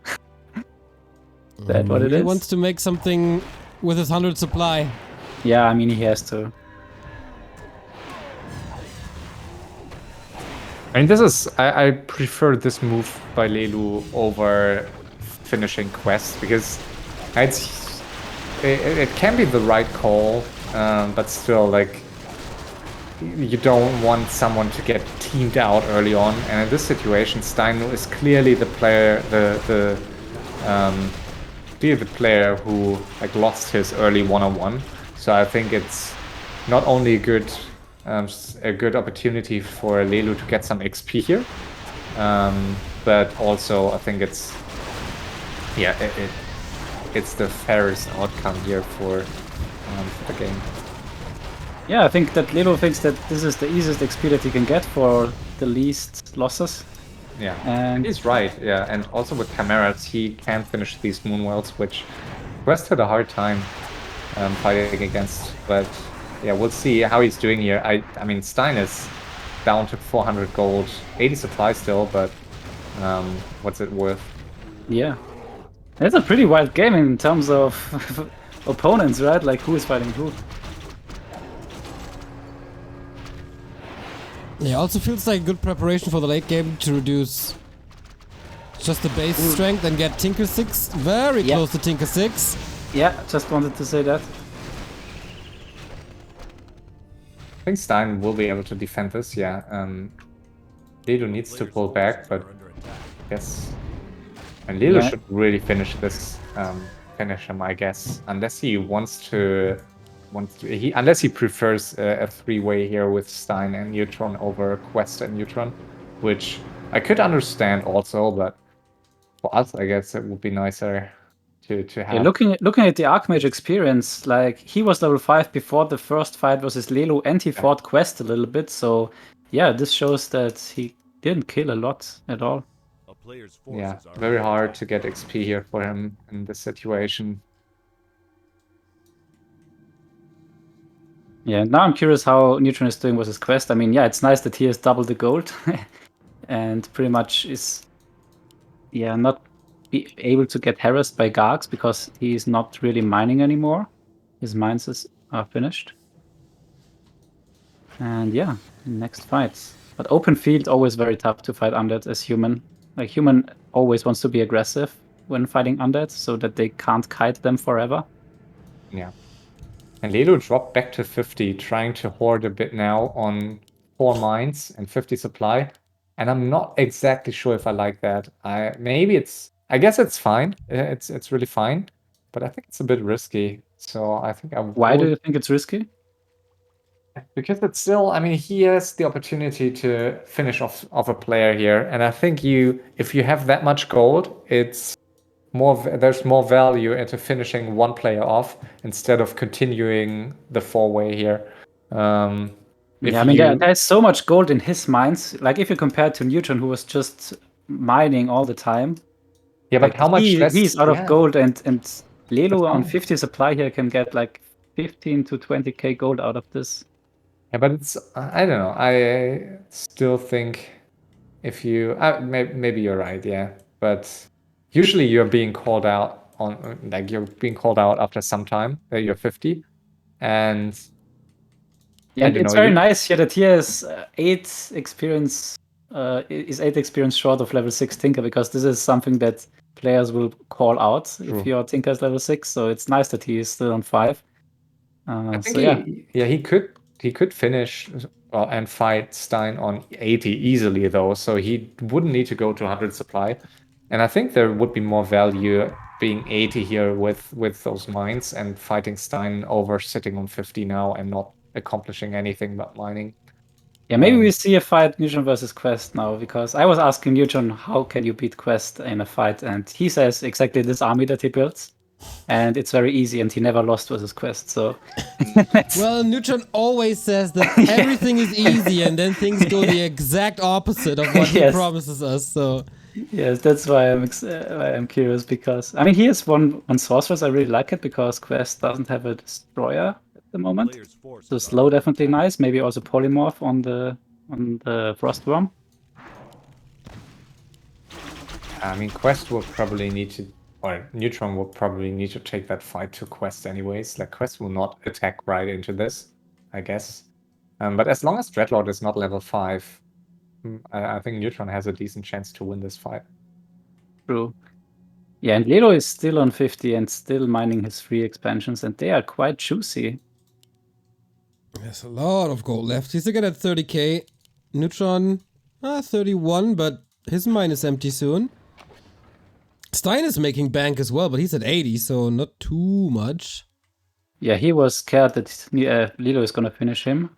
Is that what it He is? wants to make something with his 100 supply. Yeah, I mean, he has to. I mean, this is I prefer this move by Lelu over finishing Qwest because it can be the right call, but still, like, you don't want someone to get teamed out early on. And in this situation, Stein is clearly the player, the player who like lost his early one-on-one. So I think it's not only a good opportunity for Lelu to get some XP here, but also I think it's it's the fairest outcome here for the game. Yeah, I think that Lelo thinks that this is the easiest XP that he can get for the least losses. Yeah, And he's right. Yeah, and also with Chimeras, he can finish these Moonwells, which Qwest had a hard time fighting against. But yeah, we'll see how he's doing here. I mean, Stein is down to 400 gold, 80 supply still, but what's it worth? yeah, it's a pretty wild game in terms of opponents, right? Like who is fighting who. Yeah, also feels like good preparation for the late game to reduce just the base strength and get Tinker 6 very close to Tinker 6. Yeah, just wanted to say that. I think Stein will be able to defend this. Yeah, Lelu needs to pull back, but yes, and Lelu should really finish this. Finish him, I guess, unless he wants to. Unless he prefers a three-way here with Stein and Neutron over Qwest and Neutron, which I could understand also, but for us, I guess it would be nicer to have. Yeah, looking at the Archmage experience, like he was level 5 before the first fight versus Lelu, and he fought Qwest a little bit. So yeah, this shows that he didn't kill a lot at all. Yeah, very hard to get XP here for him in this situation. Yeah, now I'm curious how Neutron is doing versus Qwest. I mean, yeah, it's nice that he has doubled the gold and pretty much is, yeah, not be able to get harassed by Gargs because he's not really mining anymore. His mines are finished. And yeah, next fights. But open field, always very tough to fight undead as human. Like, human always wants to be aggressive when fighting undead so that they can't kite them forever. Yeah. And Lelu dropped back to 50, trying to hoard a bit now on 4 mines and 50 supply. And I'm not exactly sure if I like that. I guess it's fine. It's really fine. But I think it's a bit risky. So I think I would... Why do you think it's risky? Because it's still, I mean, he has the opportunity to finish off a player here. And I think if you have that much gold, there's more value into finishing one player off instead of continuing the 4-way here. Yeah, I mean, there's so much gold in his mines. Like, if you compare to Neutron, who was just mining all the time. Yeah, but like, how much less... He's out of gold, and Lelu on 50 supply here can get like 15 to 20k gold out of this. Yeah, but it's, I don't know. I still think if you, maybe you're right, yeah. But usually you're being called out after some time that you're 50. And yeah, and it's very nice here that he has 8 experience, is 8 experience short of level 6 Tinker, because this is something that players will call out if your Tinker is level 6. So it's nice that he is still on 5. I think he could finish and fight Stein on 80 easily, though, so he wouldn't need to go to 100 supply. And I think there would be more value being 80 here with those mines and fighting Stein over sitting on 50 now and not accomplishing anything but mining. Yeah, maybe we see a fight Neutron versus Qwest now, because I was asking Neutron how can you beat Qwest in a fight, and he says exactly this army that he builds. and it's very easy, and he never lost versus Qwest. So, Well, Neutron always says that everything is easy, and then things go the exact opposite of what he Yes. promises us. So yes, that's why I'm curious, because I mean he has one on Sorcerers. I really like it because Qwest doesn't have a Destroyer at the moment. Player's forces So are slow definitely nice. Maybe also Polymorph on the Frostworm. I mean, Qwest will probably need to, or Neutron will probably need to take that fight to Qwest anyways. Like, Qwest will not attack right into this, I guess. But as long as Dreadlord is not level 5, I think Neutron has a decent chance to win this fight. True. Yeah, and Lelo is still on 50 and still mining his free expansions, and they are quite juicy. there's a lot of gold left. He's again at 30k. Neutron, 31, but his mine is empty soon. Stein is making bank as well, but he's at 80, so not too much. Yeah, he was scared that Lelo is gonna finish him,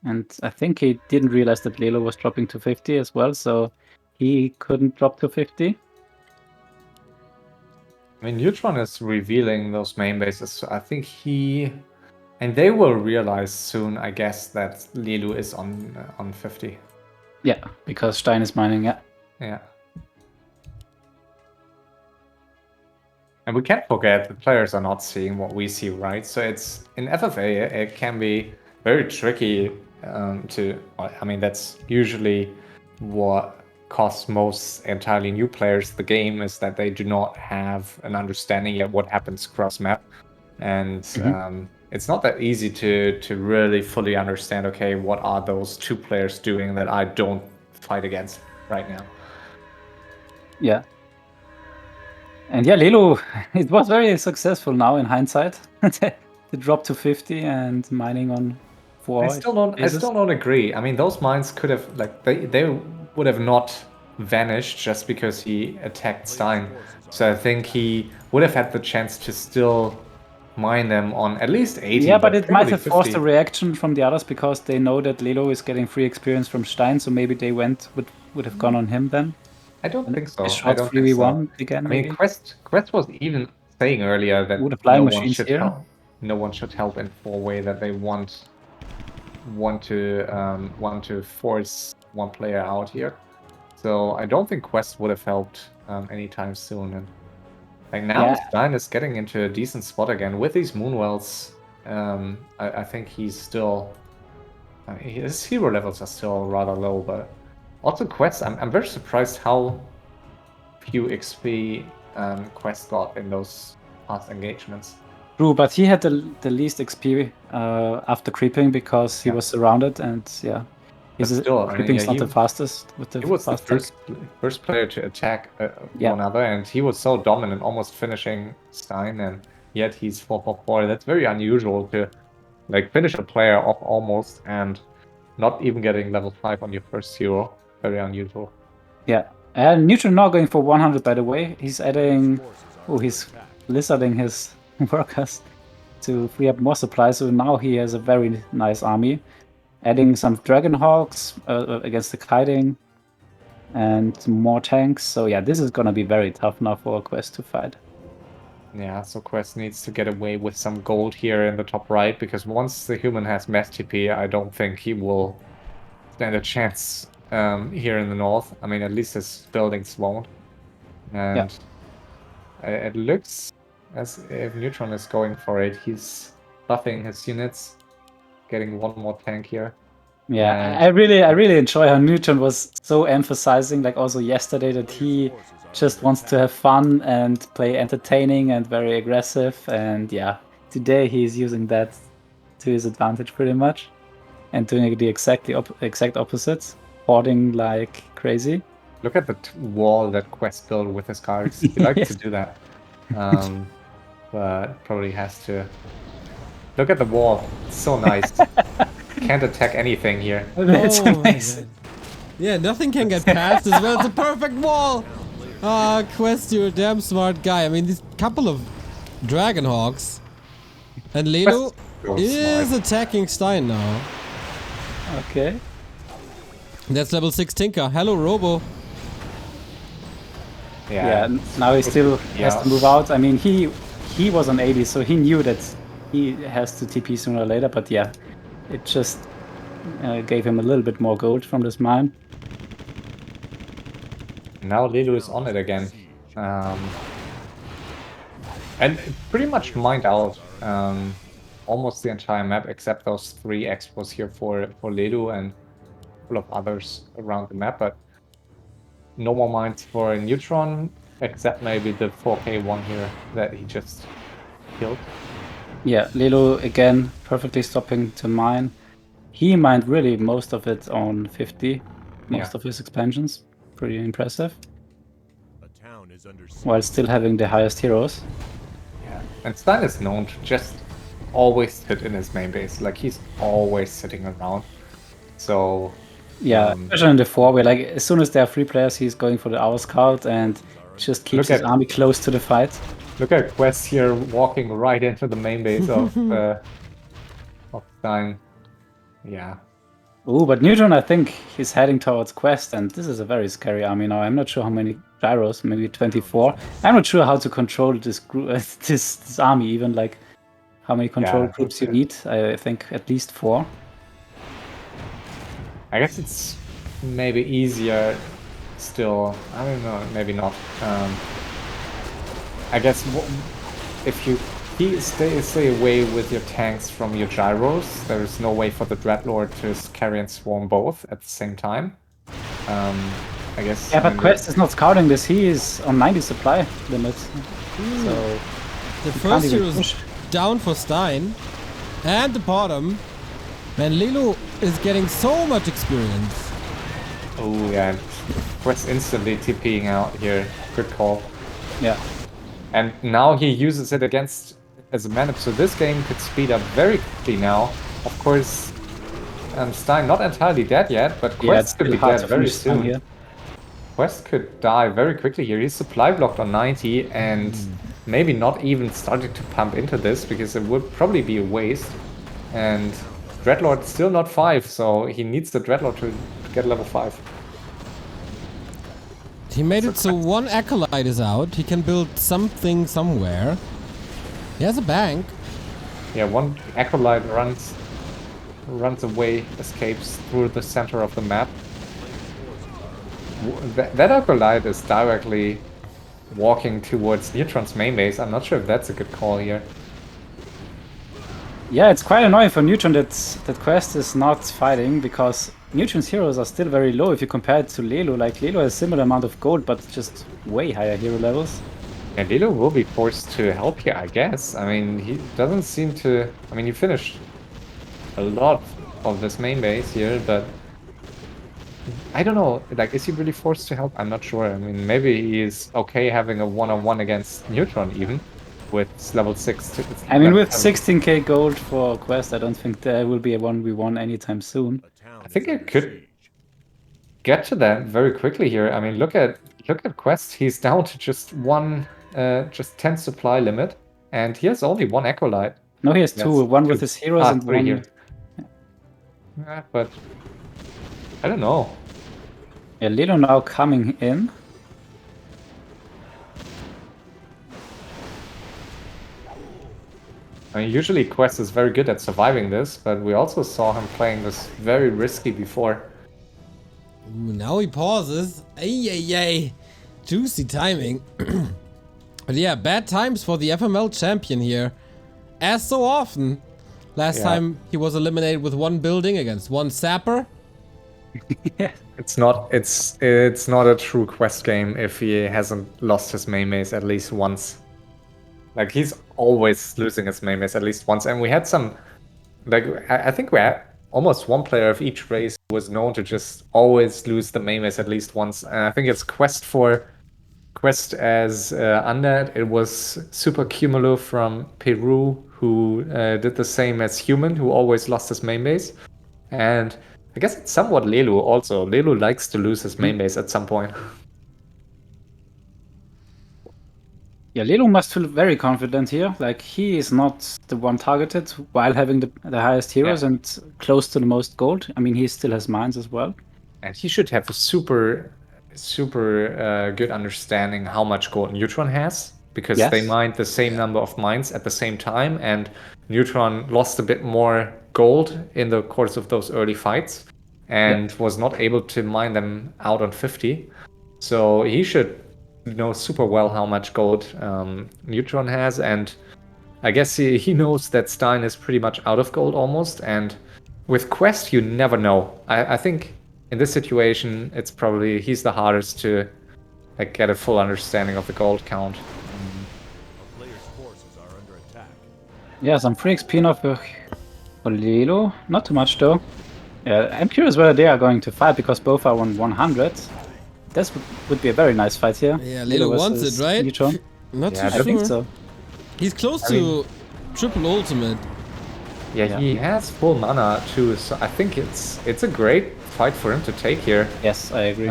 and I think he didn't realize that Lelo was dropping to 50 as well, so he couldn't drop to 50. I mean, Neutron is revealing those main bases, so I think and they will realize soon, I guess, that Lelu is on 50. Yeah, because Stein is mining, yeah. Yeah. And we can't forget the players are not seeing what we see, right? So it's in FFA, it can be very tricky I mean, that's usually what costs most entirely new players the game, is that they do not have an understanding yet what happens cross map. And it's not that easy to really fully understand, okay, what are those two players doing that I don't fight against right now? Yeah. And yeah, Lelo, it was very successful now in hindsight. The drop to 50 and mining on 4. I still don't agree. I mean, those mines could have, like, they would have not vanished just because he attacked Stein. So I think he would have had the chance to still mine them on at least 80. Yeah, but it might probably have forced 50. a reaction from the others because they know that Lelo is getting free experience from Stein, so maybe they would have gone on him then. I don't think so. A I short don't think so. 3v1 again, I mean, maybe. Qwest was even saying earlier that Ooh, the flying no one machines should here. help. No one should help in 4-way. That they want to force one player out here. So I don't think Qwest would have helped anytime soon. And like now, Yeah. Stein is getting into a decent spot again with these Moonwells. I think he's still. His hero levels are still rather low, but also Qwest. I'm very surprised how few XP Qwest got in those past engagements. True, but he had the least XP after creeping because he was surrounded, and yeah, his still, I mean, creeping is yeah, not the fastest with the He was the fast tech. first player to attack Yeah. one other, and he was so dominant, almost finishing Stein, and yet he's 4-4-4. That's very unusual to like finish a player off almost and not even getting level 5 on your first hero. Very unusual. Yeah, and Neutron now going for 100. By the way, he's adding. Oh, he's lizarding his workers to free up more supply. So now he has a very nice army, adding some Dragonhawks against the kiting, and more tanks. So yeah, this is gonna be very tough now for Qwest to fight. Yeah, so Qwest needs to get away with some gold here in the top right, because once the human has mass TP, I don't think he will stand a chance here in the north. I mean, at least his buildings won't. And it looks as if Neutron is going for it. He's buffing his units, getting one more tank here. Yeah, I really enjoy how Neutron was so emphasizing, like also yesterday, that he just wants to have fun and play entertaining and very aggressive. And yeah, today he's using that to his advantage pretty much, and doing the exact opposite, hoarding like crazy. Look at the wall that Qwest built with his cards. He likes to do that. But probably has to. Look at the wall. It's so nice. Can't attack anything here. It's Oh my amazing. God. Yeah, nothing can get past as well. It's a perfect wall. Ah, Qwest, you're a damn smart guy. I mean, these couple of Dragonhawks. And Lelo so is smart. attacking Stein now. Okay. That's level 6 Tinker. Hello, Robo. Yeah, now he still has Yeah. to move out. I mean, he he was on 80, so he knew that he has to TP sooner or later. But yeah, it just gave him a little bit more gold from this mine. Now Lelu is on it again. And pretty much mined out almost the entire map except those 3 expos here for Lelu and a couple of others around the map, but no more mines for Neutron except maybe the 4K one here that he just killed. Yeah, Lelu again perfectly stopping to mine. He mined really most of it on 50, most of his expansions. Pretty impressive. A town is under siege. While still having the highest heroes. Yeah, and Stein is known to just always sit in his main base. Like, he's always sitting around. So yeah, especially in the 4, where like as soon as there are 3 players, he's going for the hour scout and just keeps his army close to the fight. Look at Qwest here walking right into the main base of Stein. Yeah. Ooh, but Neutron, I think he's heading towards Qwest, and this is a very scary army now. I'm not sure how many gyros, maybe 24. I'm not sure how to control this group, this army even, like how many control groups you need. I think at least 4. I guess it's maybe easier still. I don't know, maybe not. I guess if you stay away with your tanks from your gyros, there is no way for the Dreadlord to carry and swarm both at the same time. I guess. Yeah, but Qwest is not scouting this. He is on 90 supply limit. So the first hero is down for Stein, and the bottom. Man, Lelu is getting so much experience. Oh yeah, Qwest instantly TPing out here. Good call. Yeah. And now he uses it against as a mana, so this game could speed up very quickly now. Of course, Stein not entirely dead yet, but Qwest could be dead very soon. Here. Qwest could die very quickly here. He's supply blocked on 90 and maybe not even starting to pump into this because it would probably be a waste. And Dreadlord still not 5, so he needs the Dreadlord to get level 5. He made it so one Acolyte is out. He can build something somewhere. He has a bank. Yeah, one Acolyte runs away, escapes through the center of the map. That Acolyte is directly walking towards Neutron's main base. I'm not sure if that's a good call here. Yeah, it's quite annoying for Neutron that Qwest is not fighting, because Neutron's heroes are still very low if you compare it to Lelu. Like, Lelu has a similar amount of gold, but just way higher hero levels. And Lelu will be forced to help here, I guess. I mean, he doesn't seem to... I mean, he finished a lot of this main base here, but... I don't know, like, is he really forced to help? I'm not sure. I mean, maybe he is okay having a one-on-one against Neutron, even, with level 6. I mean, with 16k gold for Qwest, I don't think there will be a 1v1 anytime soon. I think it could get to that very quickly here. I mean, look at Qwest. He's down to just 10 supply limit, and he has only 1 Acolyte. No, he has 2. One with his heroes and 3 one here. Yeah, but I don't know. Yeah, Lelu now coming in. I mean, usually Qwest is very good at surviving this, but we also saw him playing this very risky before. Ooh, now he pauses. Ay. Juicy timing. But yeah, bad times for the FML champion here. As so often. Last time he was eliminated with 1 building against 1 sapper. Yeah. It's not a true Qwest game if he hasn't lost his main base at least once. Like, he's always losing his main base at least once, and we had some, like, I think we had almost 1 player of each race who was known to just always lose the main base at least once, and I think it's Qwest as Undead. It was Super Cumulo from Peru who did the same as Human, who always lost his main base, and I guess it's somewhat Lelu also. Lelu likes to lose his main base at some point. Yeah, Lelu must feel very confident here. Like, he is not the one targeted while having the highest heroes and close to the most gold. I mean, he still has mines as well. And he should have a super good understanding how much gold Neutron has. because Yes. they mined the same number of mines at the same time, and Neutron lost a bit more gold in the course of those early fights and was not able to mine them out on 50. So he should know super well how much gold Neutron has, and I guess he knows that Stein is pretty much out of gold almost, and with Qwest you never know. I think in this situation it's probably he's the hardest to like get a full understanding of the gold count. A player's forces are under attack. Yeah, some free XP now for Lelo. Not too much though. Yeah, I'm curious whether they are going to fight because both are on 100. This would be a very nice fight here. Yeah, Lelo wants it, right? Neutron. Not Yeah, too I sure. think so. He's close to triple ultimate. Yeah, he has full mana too, so I think it's a great fight for him to take here. Yes, I agree.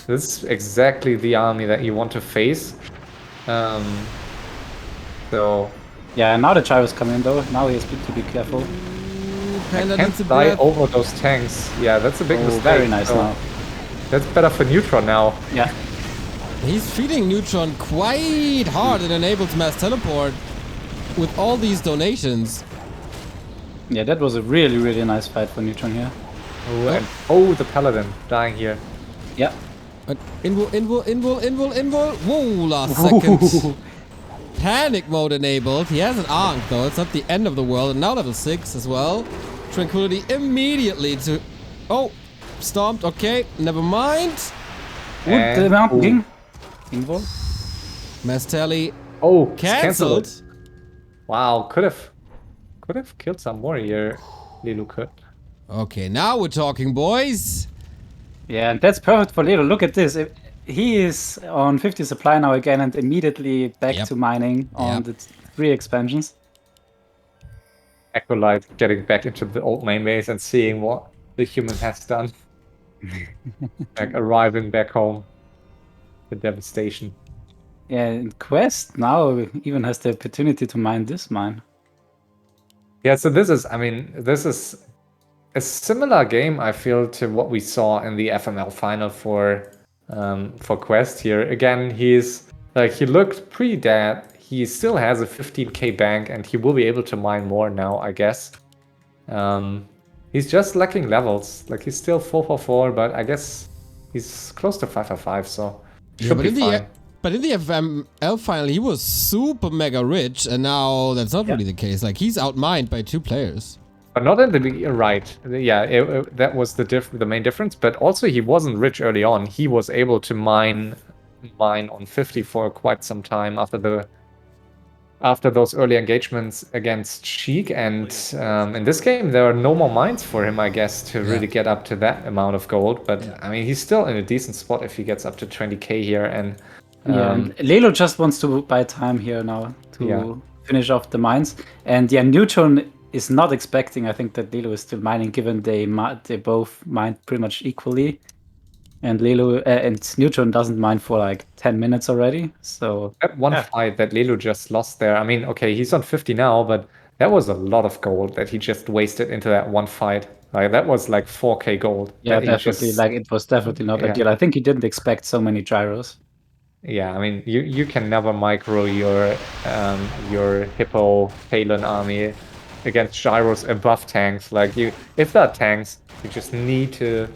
This is exactly the army that you want to face. So Yeah, now the gyros come in though. Now he has to be careful. Panda can't needs a fly breath. over those tanks. Yeah, that's a big mistake. Very nice So now. That's better for Neutron now. Yeah. He's feeding Neutron quite hard and enables mass teleport with all these donations. Yeah, that was a really, really nice fight for Neutron here. Oh, the Paladin dying here. Yeah. But invul. Whoa, last second. Panic mode enabled. He has an Ankh though. It's not the end of the world. And now level 6 as well. Tranquility immediately to... Oh, stomped. Okay, never mind. Would the Mountain King invul? Mass tally Oh, it's cancelled. Wow, could have killed some more here. Lelu could. Okay, now we're talking, boys. Yeah, and that's perfect for Lelo. Look at this. He is on 50 supply now again and immediately back Yep. to mining on the 3 expansions. Acolyte getting back into the old main base and seeing what the human has done. Like arriving back home. The devastation. Yeah, and Qwest now even has the opportunity to mine this mine. Yeah, so this is a similar game, I feel, to what we saw in the FML final for Qwest here. Again, he looked pretty dead. He still has a 15k bank and he will be able to mine more now, I guess. He's just lacking levels. Like he's still 444, but I guess he's close to 555, so should be fine. But in the FML final, he was super mega rich, and now that's not really the case. Like, he's outmined by 2 players. But not in the beginning, right? Yeah, that was the main difference. But also, he wasn't rich early on. He was able to mine on 50 for quite some time after those early engagements against Sheik. And in this game, there are no more mines for him, I guess, to really get up to that amount of gold. But I mean, he's still in a decent spot if he gets up to 20k here. And and Lelo just wants to buy time here now to finish off the mines. And yeah, Neutron is not expecting, I think, that Lelo is still mining, given they both mine pretty much equally. And Lelo and Neutron doesn't mine for like 10 minutes already. So that one fight that Lelu just lost there, I mean, okay, he's on 50 now, but that was a lot of gold that he just wasted into that one fight. Like that was like 4k gold. Yeah, definitely. Like it was definitely not ideal. I think he didn't expect so many gyros. Yeah, I mean, you can never micro your Hippo Phalan army against gyros above tanks. Like if there are tanks, you just need to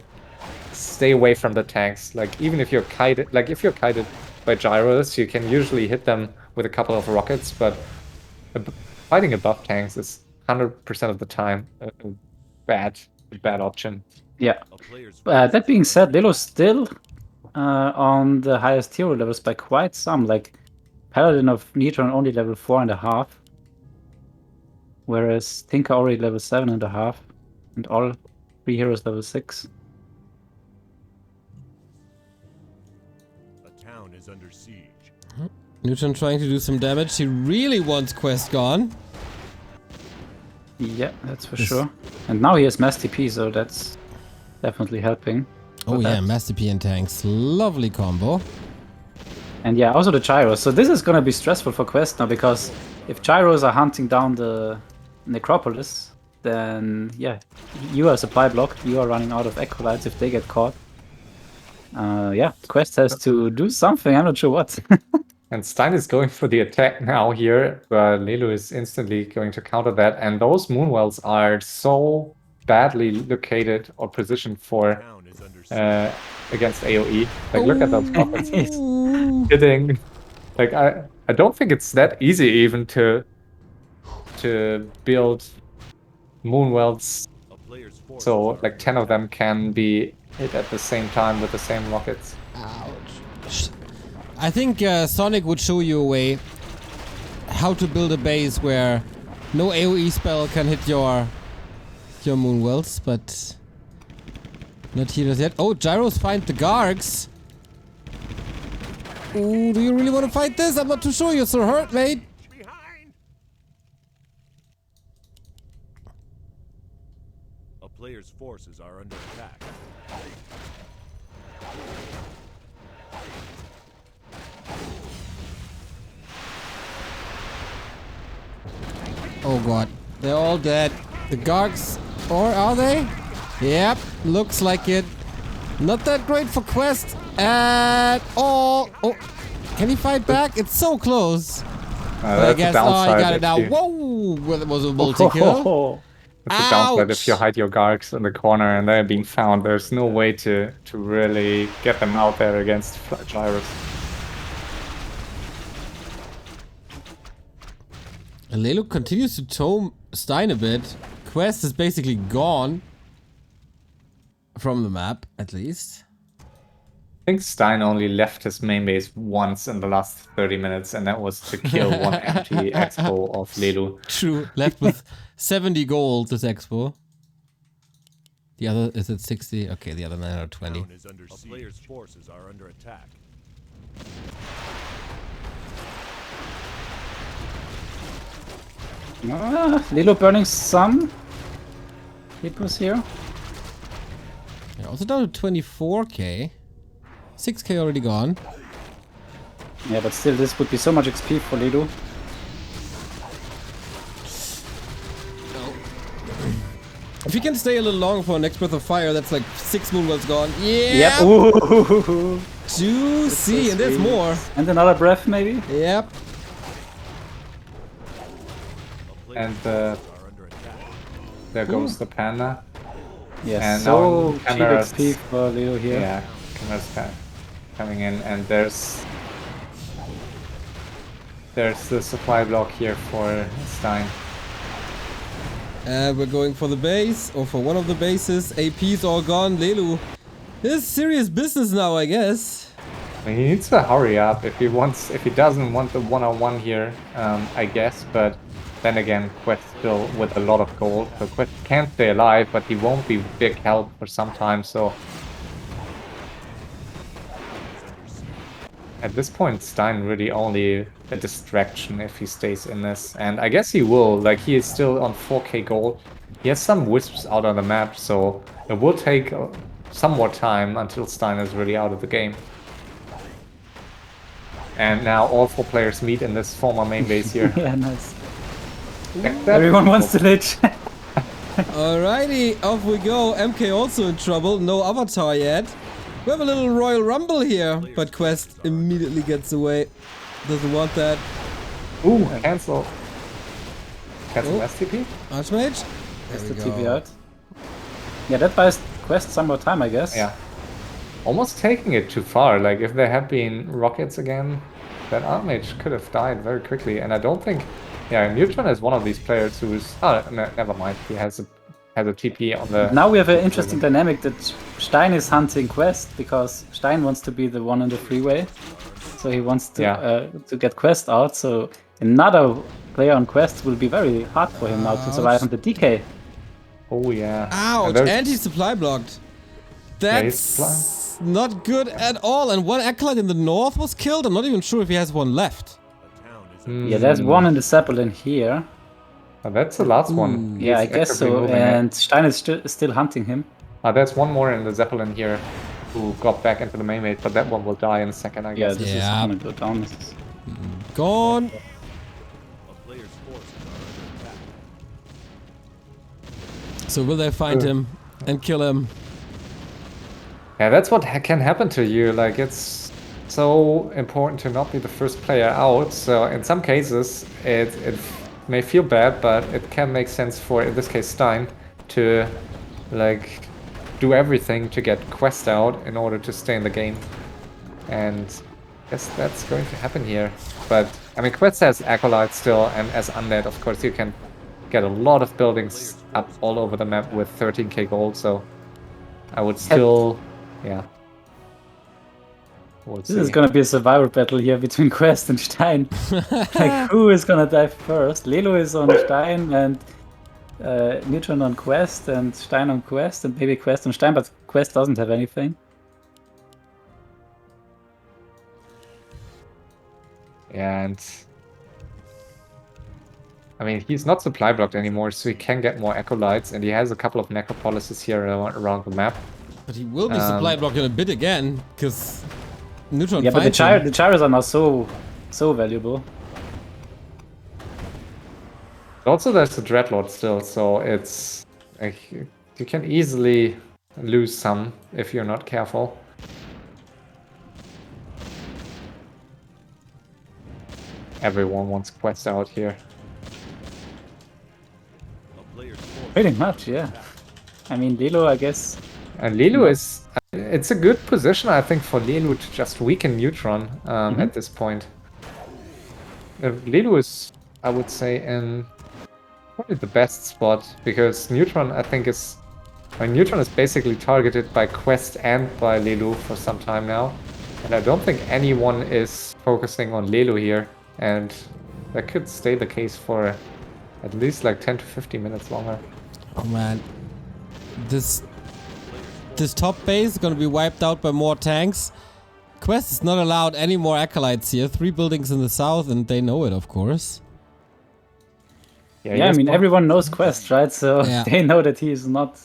stay away from the tanks. Like even if you're kited, by gyros, you can usually hit them with a couple of rockets. But fighting above tanks is 100% of the time a bad option. Yeah. That being said, Lelo's still on the highest hero levels by quite some. Like Paladin of Neutron only level 4.5, whereas Tinker already level 7.5, and all 3 heroes level 6. A town is under siege. Neutron trying to do some damage. He really wants Qwest gone. Yeah, that's for sure. And now he has Mass TP, so that's definitely helping. Oh yeah, Master P and tanks. Lovely combo. And yeah, also the gyros. So this is gonna be stressful for Qwest now, because if gyros are hunting down the necropolis, then yeah, you are supply blocked. You are running out of acolytes if they get caught. Yeah, Qwest has to do something. I'm not sure what. And Stein is going for the attack now here, but Lelu is instantly going to counter that. And those Moonwells are so badly located or positioned for Town is under siege. against AoE. Like, look at those rockets Ooh. hitting. Like, I don't think it's that easy even to build Moonwells A player's force so is like 10 of them can be hit at the same time with the same rockets. Ouch. I think Sonic would show you a way how to build a base where no AoE spell can hit your Moonwells, but not here as yet. Oh, Gyros find the Gargs. Ooh, do you really want to fight this? I'm not too sure. You're so hurt, mate. behind. A player's forces are under attack. Oh god, they're all dead. The Gargs, or are they? Yep, looks like it. Not that great for Qwest at all. Oh, can he fight back? It's so close. But I That's guess, a downside he got it if now. you- Whoa, well, that was a multi-kill. That's a downside if you Ouch. hide your Gargs in the corner and they're being found. There's no way to really get them out there against Gyros. And Lelu continues to tow Stein a bit. Qwest is basically gone. From the map, at least. I think Stein only left his main base once in the last 30 minutes, and that was to kill one empty expo of Lelu. True. Left with 70 gold this expo. The other is at 60. Okay, the other 920. Town is under siege. A player's forces are under attack. Lilo burning some Neytpohs here. Yeah, also down to 24k. 6k already gone. Yeah, but still, this would be so much XP for Lilo. If you can stay a little long for next breath of fire, that's like 6 Moonwells gone. Yeah! Yep. Ooh. Juicy! And there's more. And another breath, maybe. Yep. A player's And forces are under attack. there goes the Panda. Yes. And So now cheap cameras- XP for Lilo here. Yeah, Camera's coming in, and there's the supply block here for Stein. We're going for the base, or for one of the bases. AP's all gone. Lelu. This is serious business now, I guess. I mean, he needs to hurry up if he doesn't want the one-on-one here, I guess. But then again, Qwest still with a lot of gold, so Qwest can stay alive, but he won't be big help for some time. So at this point, Stein really only a distraction if he stays in this, and I guess he will. Like, he is still on 4k gold. He has some wisps out on the map, so it will take some more time until Stein is really out of the game. And now all 4 players meet in this former main base here. Yeah, nice. Like that. Everyone wants to lich. Alrighty, off we go. MK also in trouble. No avatar yet. We have a little Royal Rumble here, but Qwest immediately gets away. Doesn't want that. Ooh, cancel. Cancel Oh. STP? Archmage? That's There the we TP go. out. Yeah, that buys Qwest some more time, I guess. Yeah. Almost taking it too far. Like, if there had been rockets again, that Archmage could have died very quickly. And I don't think... Yeah, Neutron is one of these players who's... Oh, never mind. He has a TP on the... Now we have an interesting dynamic that Stein is hunting Qwest because Stein wants to be the one in the freeway. So he wants to get Qwest out. So another player on Qwest will be very hard for him now to survive on the DK. Oh, yeah. Ouch! And there's- And he's supply blocked. he's That's not good at all. And one acolyte in the north was killed. I'm not even sure if he has one left. A town is under Yeah, there's one in the Zeppelin here. Oh, that's the last one. Yeah, I He's guess actively so. moving it. And Stein is still hunting him. There's one more in the Zeppelin here who got back into the main base, but that one will die in a second, I Yeah, guess. this is Yeah. gonna go down. This is... Gone. a player's forces are under attack. So will they find him and kill him? Yeah, that's what can happen to you. Like, it's so important to not be the first player out. So in some cases, it may feel bad, but it can make sense for, in this case, Stein, to like do everything to get Qwest out in order to stay in the game. And I guess that's going to happen here. But I mean, Qwest has Acolyte still, and as Undead, of course, you can get a lot of buildings up all over the map with 13k gold. So I would still, yeah. We'll This is gonna be a survival battle here between Qwest and Stein. Like, who is gonna die first? Lelu is on Stein, and Neutron on Qwest, and Stein on Qwest, and maybe Qwest on Stein, but Qwest doesn't have anything. And I mean, he's not supply blocked anymore, so he can get more Acolytes, and he has a couple of Necropolises here around the map. But he will be supply blocked in a bit again, because Neutron Yeah, but finds him. the Gyros are now so valuable. Also, there's the Dreadlord still, so it's like you can easily lose some if you're not careful. Everyone wants Qwest out here. A player's force. Pretty much, yeah. I mean, Lelu, I guess. And Lelu is... It's a good position, I think, for Lelu to just weaken Neutron at this point. Lelu is, I would say, in probably the best spot, because Neutron, I think, is... I mean, Neutron is basically targeted by Qwest and by Lelu for some time now. And I don't think anyone is focusing on Lelu here. And that could stay the case for at least like 10 to 15 minutes longer. Oh man. This top base is gonna be wiped out by more tanks. Qwest is not allowed any more Acolytes here. 3 buildings in the south, and they know it, of course. Yeah, I mean, everyone knows Qwest, right? So Yeah. they know that he is not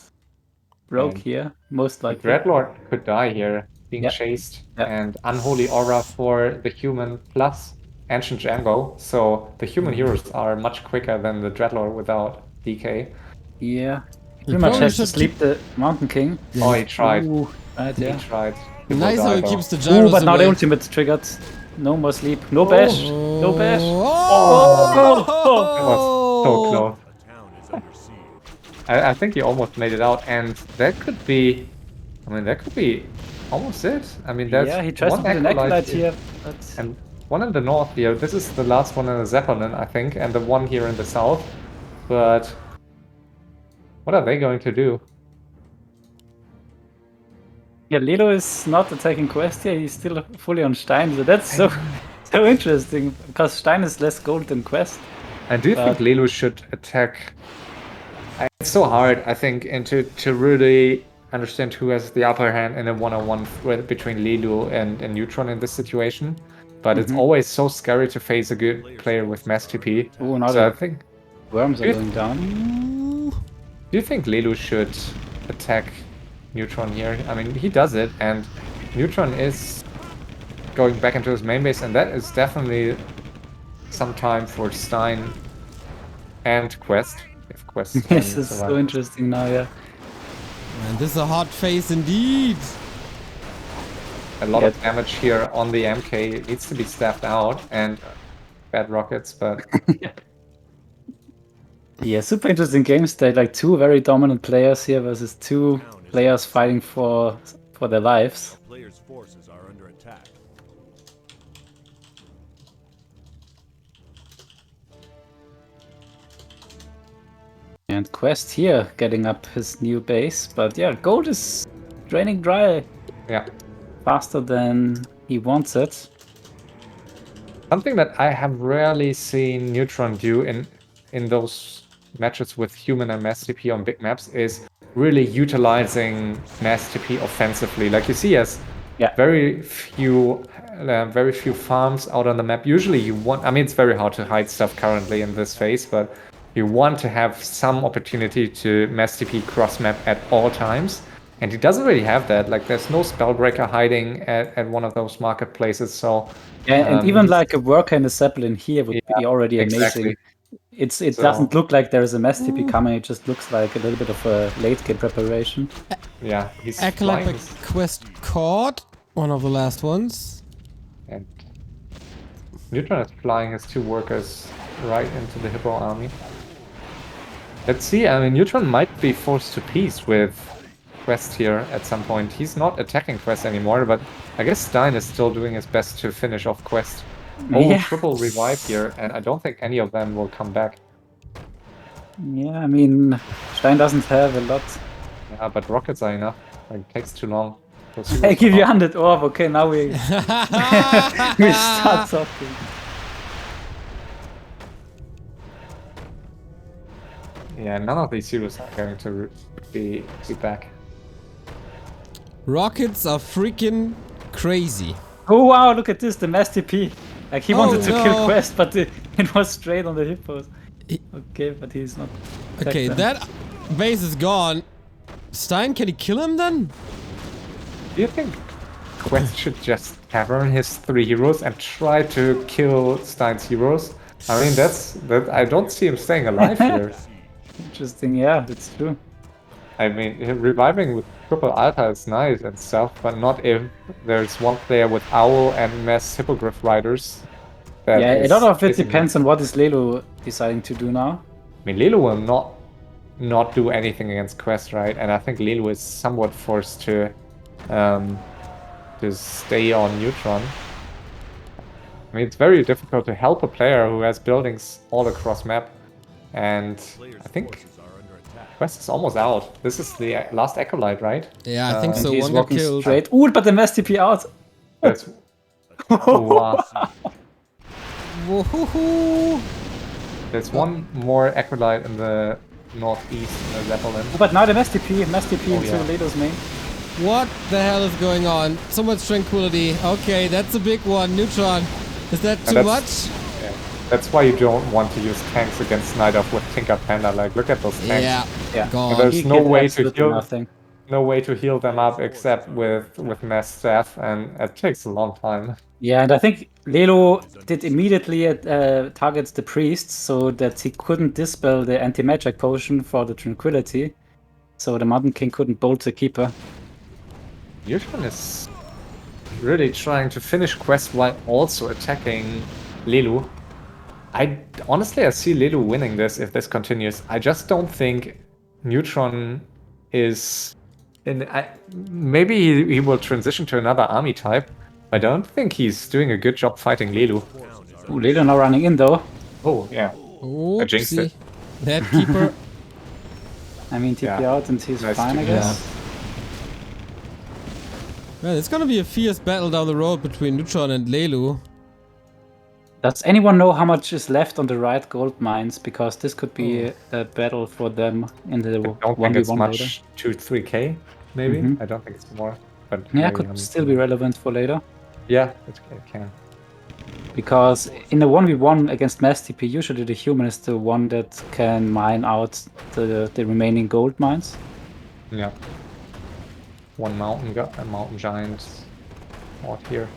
broke And here, most likely. Dreadlord could die here, being Yeah. chased, Yeah. and Unholy Aura for the human plus Ancient Django. So the human heroes are much quicker than the Dreadlord without DK. Yeah. You Pretty much probably has to should sleep the Mountain King. Oh, he tried. Ooh, right, He yeah. tried. He will Nice die, how he though. keeps the gyros Ooh, but now the away. ultimate triggered. No more sleep. No bash. No bash. Oh! That was so close. A town is under siege. I think he almost made it out, and that could be... I mean, that could be almost it. I mean, there's Yeah, he tries to one put an Acolyte Acolyte here, but and one in the north here. This is the last one in the Zeppelin, I think, and the one here in the south. But what are they going to do? yeah, Lelo is not attacking Qwest here. He's still fully on Stein, so that's so interesting because Stein is less gold than Qwest. I do think Lelu should attack. It's so hard, I think, and to really understand who has the upper hand in a one-on-one between Lelu and Neutron in this situation. But it's always so scary to face a good player with mass TP. Oh, now So I the think. worms are Good. going down. Do you think Lelu should attack Neutron here? I mean, he does it, and Neutron is going back into his main base, and that is definitely some time for Stein and Qwest. If Qwest can This is survive. so interesting now, yeah. Man, this is a hot face indeed. A lot of damage here on the MK. It needs to be staffed out, and bad rockets, but Yeah, super interesting game state. Like 2 very dominant players here versus 2 players fighting for their lives. A player's forces are under attack. And Qwest here getting up his new base, but yeah, gold is draining dry yeah. faster than he wants it. Something that I have rarely seen Neutron do in those matches with human and mass TP on big maps is really utilizing mass TP offensively. Like you see, as Yeah. very few farms out on the map. Usually, you want. I mean, it's very hard to hide stuff currently in this phase, but you want to have some opportunity to mass TP cross map at all times. And he doesn't really have that. Like, there's no Spellbreaker hiding at one of those marketplaces. So Yeah, and even like a worker in the Zeppelin here would be already exactly. amazing. It doesn't look like there's a mass TP coming, it just looks like a little bit of a late game preparation. yeah, he's Acolyte by flying. Qwest caught. One of the last ones. And Neutron is flying his 2 workers right into the Hippo army. Let's see, I mean, Neutron might be forced to peace with Qwest here at some point. He's not attacking Qwest anymore, but I guess Stein is still doing his best to finish off Qwest. Oh, Yeah. triple revive here, and I don't think any of them will come back. Yeah, I mean, Stein doesn't have a lot. Yeah, but rockets are enough. Like, it takes too long. I give you 100 orb. Okay, now we we start talking. Yeah, none of these heroes are going to be back. Rockets are freaking crazy. Oh wow, look at this, the Mass TP. Like he wanted to no. kill Qwest, but it was straight on the hippos. Okay, but he's not. Okay, that base is gone. Stein, can he kill him then? Do you think Qwest should just cavern his 3 heroes and try to kill Stein's heroes? I mean, that. I don't see him staying alive here. Interesting, yeah, that's true. I mean, reviving with triple alpha is nice and stuff, but not if there's one player with Owl and mass Hippogriff riders. That Yeah, a is lot of it hitting depends him. on what is Lelu deciding to do now. I mean, Lelu will not do anything against Qwest, right? And I think Lelu is somewhat forced to stay on Neutron. I mean, it's very difficult to help a player who has buildings all across map. And Players' I think forces are under attack. Qwest is almost out. This is the last Acolyte, right? Yeah, I think And so. he's One got walking killed. straight. Ooh, but the Mass TP out. That's wow. Woohoo! There's one more Acolyte in the northeast in the Zeppelin. But now the Mass TP into yeah. Lelu's main. What the hell is going on? So much tranquility. Okay, that's a big one. Neutron. Is that too that's- much? Yeah. That's why you don't want to use tanks against Neytpoh with Tinker Panda. Like, look at those tanks. Yeah. Yeah. Gone. There's He no gets way to absolutely heal. nothing. No way to heal them up except with mass staff, and it takes a long time. Yeah, and I think Lelu did immediately targets the priests so that he couldn't dispel the anti-magic potion for the tranquility. So the Mountain King couldn't bolt the keeper. Neutron is really trying to finish Qwest while also attacking Lelu. Honestly, I see Lelu winning this if this continues. I just don't think Neutron is... maybe he will transition to another army type. I don't think he's doing a good job fighting Lelu. Ooh, Lelu now running in though. Oh, yeah. I jinxed Oopsie. it. That keeper. I mean, TP Yeah. out and he's Nice fine, I TP. guess. Well, it's gonna be a fierce battle down the road between Neutron and Lelu. Does anyone know how much is left on the right gold mines? Because this could be a battle for them in the I don't think it's 1v1 much. later. 2-3k, maybe? Mhm. I don't think it's more. But Yeah, maybe could I'm- still be relevant for later. Yeah, it can. Because in a 1v1 against Mass TP, usually the human is the one that can mine out the remaining gold mines. Yeah. One mountain giant out here.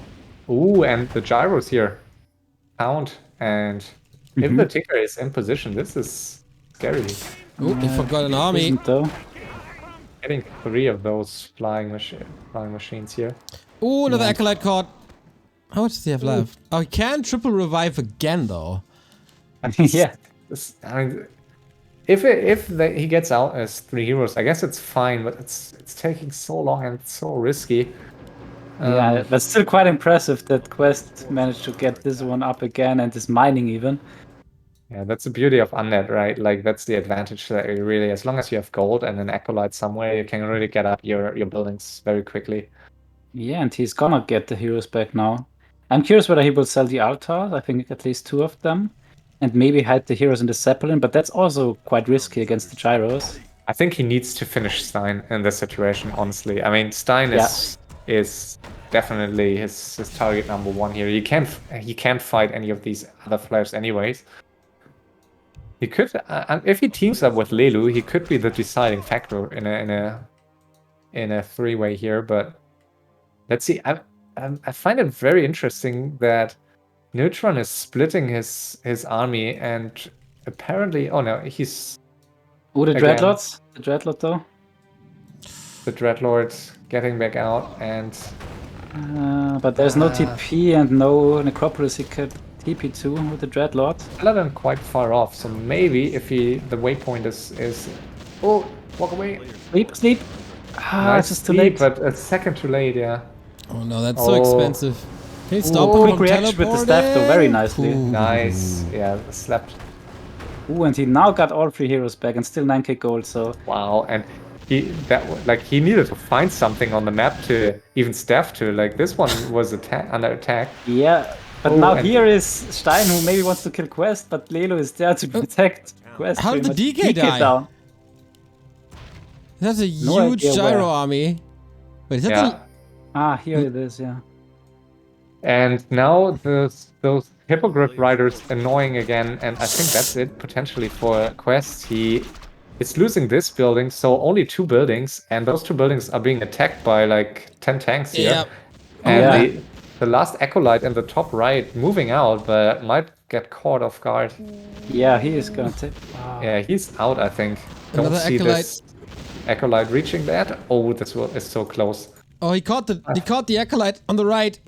Ooh, and the gyros here. Count. And if the Tinker is in position, this is scary. Oh, they forgot an army. Isn't though. Getting 3 of those flying machines here. Oh, another Acolyte caught. How much does he have left? Oh, he can triple revive again, though. Yeah. I mean, if he gets out as 3 heroes, I guess it's fine, but it's taking so long and it's so risky. Yeah, but still quite impressive that Qwest managed to get this one up again and is mining even. Yeah, that's the beauty of Undead, right? Like, that's the advantage that you really, as long as you have gold and an Acolyte somewhere, you can really get up your buildings very quickly. Yeah, and he's gonna get the heroes back now. I'm curious whether he will sell the altars. I think at least 2 of them. And maybe hide the heroes in the Zeppelin, but that's also quite risky against the gyros. I think he needs to finish Stein in this situation, honestly. I mean, Stein is definitely his target number 1 here. He can't fight any of these other flares anyways. He could, if he teams up with Lelu, he could be the deciding factor in a 3-way here. But let's see. I find it very interesting that Neutron is splitting his army, and apparently, oh no, he's Oh, the Again. Dreadlords? The Dreadlord though? the Dreadlord getting back out, and But there's no TP and no necropolis he could TP to with the Dreadlord. 11 quite far off, so maybe if the waypoint is oh, walk away. Sleep. Ah, Nice it's just too speed, late. but a second too late, yeah. Oh no, that's so Oh. expensive. Can you stop Quick him from reaction with the staff though, very nicely. teleporting? Nice, yeah, slept. Ooh, and he now got all 3 heroes back and still 9k gold, so... Wow, and he needed to find something on the map to even staff to. Like this one was under attack. Yeah, but Oh, now and- here is Stein, who maybe wants to kill Qwest, but Lelo is there to protect Qwest. How did pretty the much. DK die? down. That's a No huge idea gyro where. army. Wait, is that Yeah. Ah, here it is, yeah. And now those Hippogriff riders annoying again, and I think that's it potentially for Qwest. He is losing this building, so only 2 buildings, and those 2 buildings are being attacked by like 10 tanks here. Yep. And Yeah. the last acolyte in the top right moving out, but might get caught off guard. Yeah, he is gonna take... Wow. Yeah, he's out, I think. Don't Another see acolyte. this acolyte reaching that. Oh, this is so close. Oh, he caught the acolyte on the right,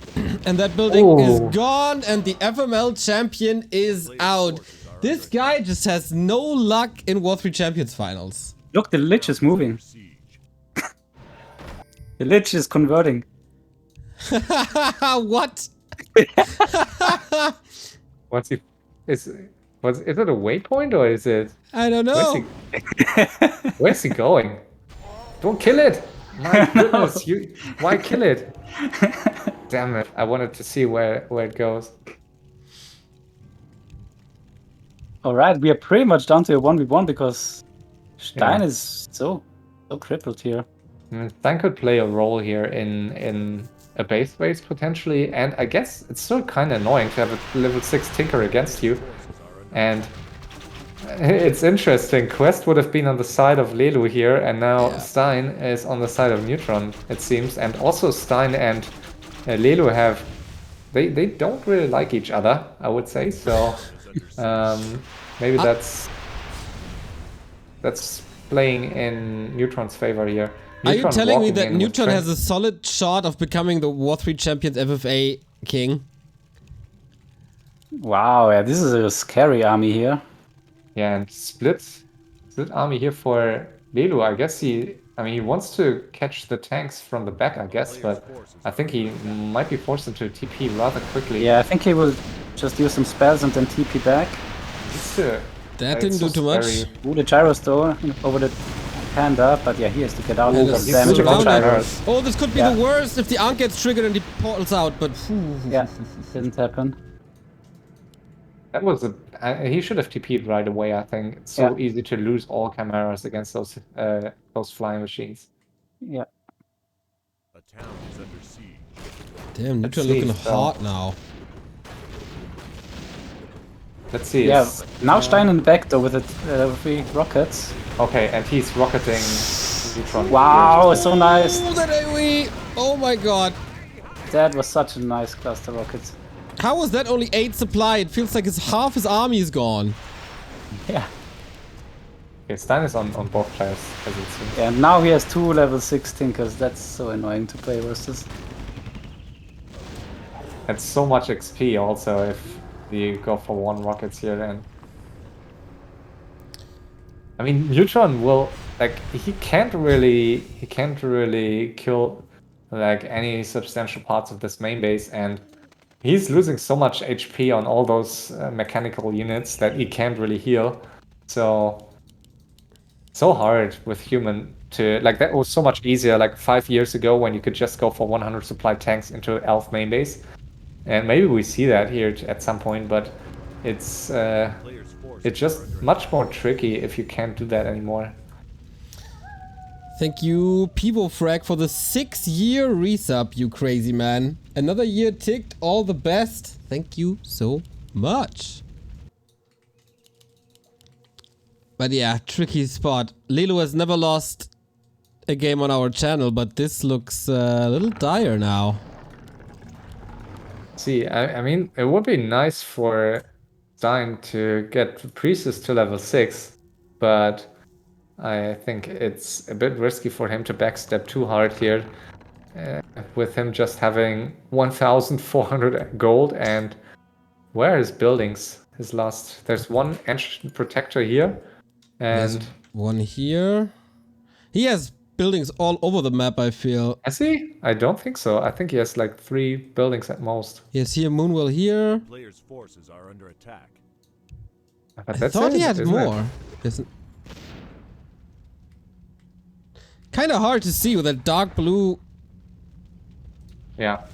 and that building is Oh. gone, and the FML champion is out. This guy just has no luck in W3Champions finals. Look, the Lich is moving. Siege. The Lich is converting. What? What's he? Is it a waypoint or is it? I don't Where's know. he? Where's he going? Don't kill it! My goodness, why kill it? Damn it! I wanted to see where it goes. Alright, we are pretty much down to a 1v1 because Stein Yeah. is so crippled here. Stein could play a role here in a base race potentially, and I guess it's still kind of annoying to have a level 6 Tinker against you. And it's interesting, Qwest would have been on the side of Lelu here, and now Yeah. Stein is on the side of Neutron, it seems. And also Stein and Lelu have... They don't really like each other, I would say, so... maybe that's playing in Neutron's favor here. Are you Neutron telling me walking that in with Neutron has strength. a solid shot of becoming the W3Champions FFA king? Wow, yeah, this is a scary army here. Yeah, and split army here for Lelu. I guess he wants to catch the tanks from the back, I guess, but I think he might be forced into TP rather quickly. Yeah, I think he will just use some spells and then TP back. Needs to- That it's didn't do so too much. scary. Ooh, the gyros though, over the panda, but yeah, he has to get out Yeah, of this the is damage of the surrounded. gyros. Oh, this could be Yeah. the worst if the Ankh gets triggered and he portals out, but phew. Yeah, didn't happen. That was he should have TP'd right away, I think. It's so easy to lose all chimeras against those flying machines. Yeah. A town is under siege. Damn, Let's Neutron see, looking so- hot now. Let's see. Yeah, it's- now Stein in the back though with the 3 rockets. Okay, and he's rocketing Neutron. Wow, so nice. Oh, that AoE! Oh my god. That was such a nice cluster rocket. How was that only 8 supply? It feels like half his army is gone. Yeah. Okay, Stein is on both players, as it seems. Yeah, and now he has 2 level 6 Tinkers. That's so annoying to play versus. That's so much XP also if you go for 1 rockets here then. I mean, Neutron will like he can't really kill like any substantial parts of this main base, and he's losing so much HP on all those mechanical units that he can't really heal. So hard with human to like that was so much easier like 5 years ago when you could just go for 100 supply tanks into elf main base. And maybe we see that here at some point, but it's Player's force just much more tricky if you can't do that anymore. Thank you, PivoFrag, for the 6-year resub, you crazy man. Another year ticked, all the best. Thank you so much. But yeah, tricky spot. Lelu has never lost a game on our channel, but this looks a little dire now. See, I mean, it would be nice for Stein to get Priestess to level 6, but I think it's a bit risky for him to backstep too hard here. with him just having 1,400 gold. And where are his buildings? His last. There's one ancient protector here, There's and one here. He has buildings all over the map, I feel. has he? I don't think so. I think he has like 3 buildings at most. He has here, Moonwell here. Players' forces are under attack. But I that's thought it, he had isn't it? more. Kind of hard to see with that dark blue. Yeah.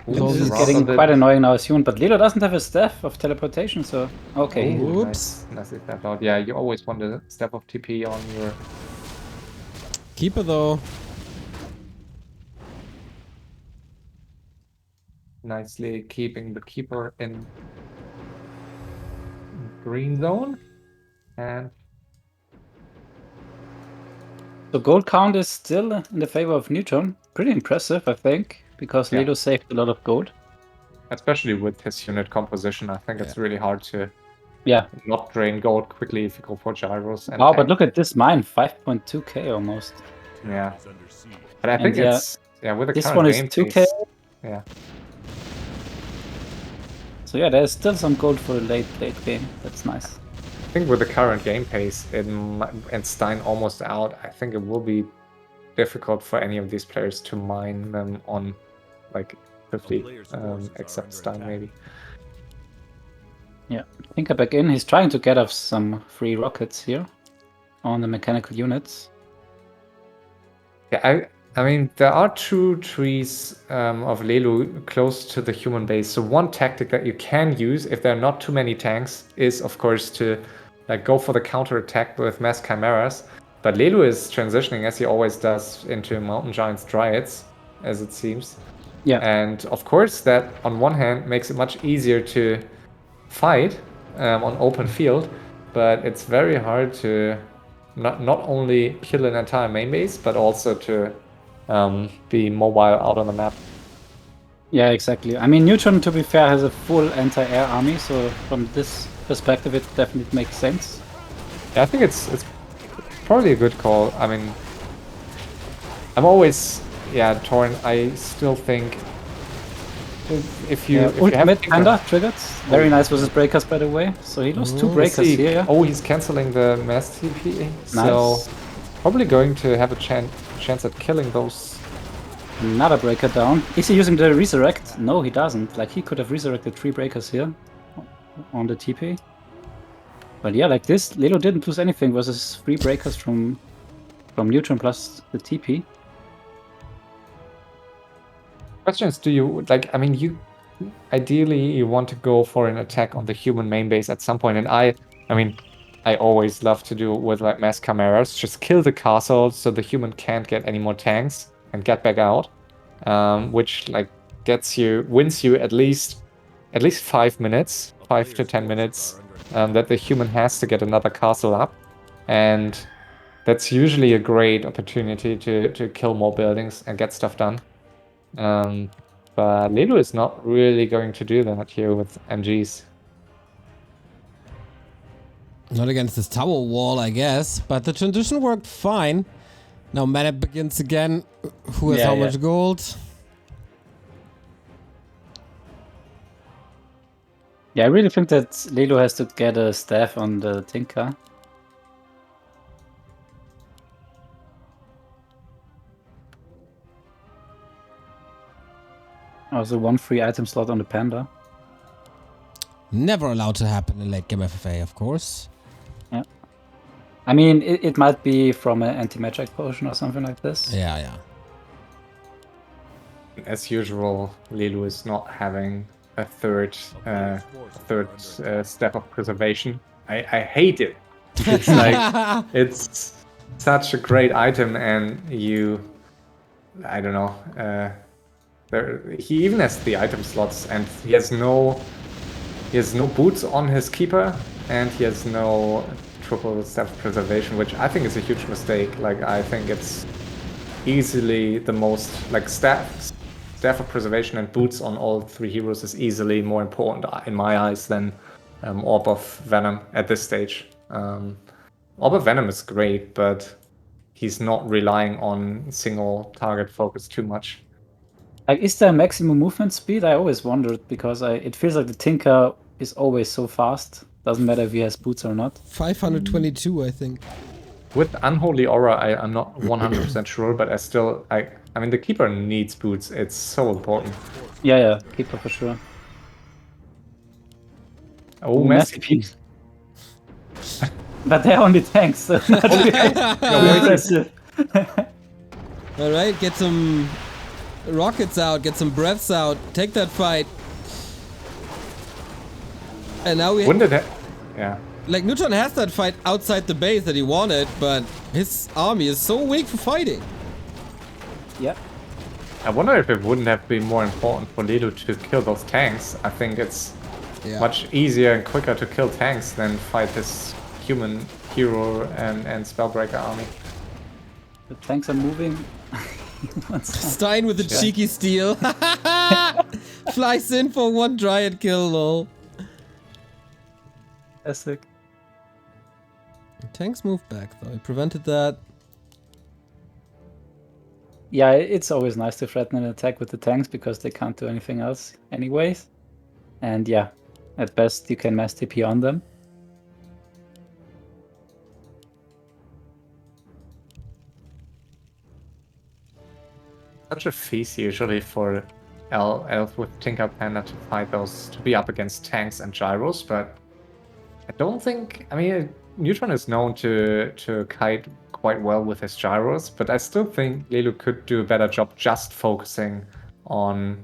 With all This is these- getting quite annoying now soon, but Lelo doesn't have a staff of teleportation, so okay. Ooh, Oops. Nice step out. Yeah, you always want a step of TP on your. Keeper though. Nicely keeping the keeper in green zone. And So gold count is still in the favor of Neutron. Pretty impressive, I think, because Yeah. Lelo saved a lot of gold. especially with his unit composition, I think it's really hard to Yeah. not drain gold quickly if you go for gyros. And Wow, but tank. look at this mine, 5.2k almost. Yeah. Is under siege. But I think yeah, it's with the This current one is game 2k. pace, yeah. So yeah, there's still some gold for the late game. That's nice. I think with the current game pace and Stein almost out, I think it will be difficult for any of these players to mine them on like 50, player's forces are except under Stein attack. maybe. Yeah, Tinker back in. He's trying to get us some free rockets here on the mechanical units. Yeah, I mean there are 2 trees of Lelu close to the human base. So one tactic that you can use if there are not too many tanks is of course to like go for the counter attack with mass chimeras. But Lelu is transitioning as he always does into Mountain Giants Dryads, as it seems. Yeah. And of course that on one hand makes it much easier to fight on open field, but it's very hard to not only kill an entire main base, but also to be mobile out on the map. Yeah, exactly. I mean, Neutron, to be fair, has a full anti-air army, so from this perspective, it definitely makes sense. Yeah, I think it's probably a good call. I mean, I'm always torn. I still think if you have Ultimate Tinker- Panda triggered. Very nice versus breakers, by the way. So he lost 2 breakers See, here. Yeah. oh, he's canceling the mass TP. So Nice. probably going to have a chance at killing those. Another breaker down. Is he using the resurrect? No, he doesn't. Like, he could have resurrected 3 breakers here on the TP. But yeah, like this, Lelo didn't lose anything versus 3 breakers from Neutron plus the TP. Question is, do you like? I mean, you ideally you want to go for an attack on the human main base at some point, and I mean, I always love to do with like mass chimeras, just kill the castle so the human can't get any more tanks and get back out, which like wins you at least 5 minutes, 5 to 10 minutes, that the human has to get another castle up, and that's usually a great opportunity to kill more buildings and get stuff done. But Lelu is not really going to do that here with MGs. Not against this tower wall, I guess. But the transition worked fine. Now mana begins again. Who has how much gold? Yeah, I really think that Lelo has to get a staff on the Tinker. Also 1 free item slot on the Panda. Never allowed to happen in late game FFA, of course. Yeah. I mean, it might be from an anti-magic potion or something like this. Yeah. As usual, Lelu is not having a third step of preservation. I hate it. It's like it's such a great item, and I don't know. He even has the item slots, and he has no boots on his keeper, and he has no triple step of preservation, which I think is a huge mistake. Like, I think it's easily the most like staff of preservation and boots on all 3 heroes is easily more important in my eyes than Orb of Venom at this stage. Orb of Venom is great, but he's not relying on single target focus too much. Like, is there a maximum movement speed? I always wondered because it feels like the Tinker is always so fast. Doesn't matter if he has boots or not. 522, I think. With Unholy Aura, I'm not 100% sure, but I mean, the Keeper needs boots. It's so important. Yeah, Keeper for sure. Oh, Massive Messi. Peaks. But they're only tanks, so not really impressive. All right, get some rockets out, get some breaths out, take that fight. And now we... Wouldn't it yeah. Like, Neutron has that fight outside the base that he wanted, but his army is so weak for fighting. Yeah. I wonder if it wouldn't have been more important for Lelu to kill those tanks. I think it's much easier and quicker to kill tanks than fight his human hero and Spellbreaker army. The tanks are moving. Stein with the cheeky steal. Flies in for one Dryad kill, lol. Classic. Tanks move back, though. He prevented that. Yeah, it's always nice to threaten an attack with the tanks because they can't do anything else anyways. And yeah, at best you can mass TP on them. Such a feast usually for elf with Tinker Panda to fight those, to be up against tanks and gyros, but I don't think, I mean, Neutron is known to kite quite well with his gyros, but I still think Lelu could do a better job just focusing on,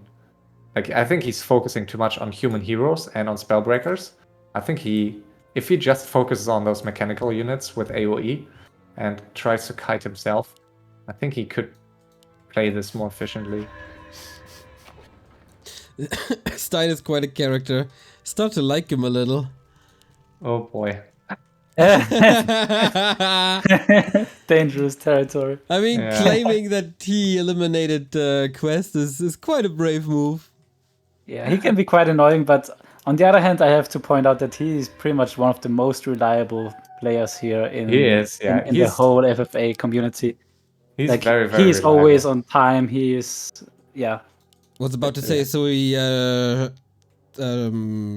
like, I think he's focusing too much on human heroes and on Spellbreakers. I think if he just focuses on those mechanical units with AoE and tries to kite himself, I think he could play this more efficiently. Stein is quite a character. Start to like him a little. Oh boy. Dangerous territory. I mean, claiming that he eliminated Qwest is quite a brave move. Yeah, he can be quite annoying, but on the other hand, I have to point out that he is pretty much one of the most reliable players here in the whole FFA community. He's like, very, very he's reliable. always on time. He is, Was about to say, so he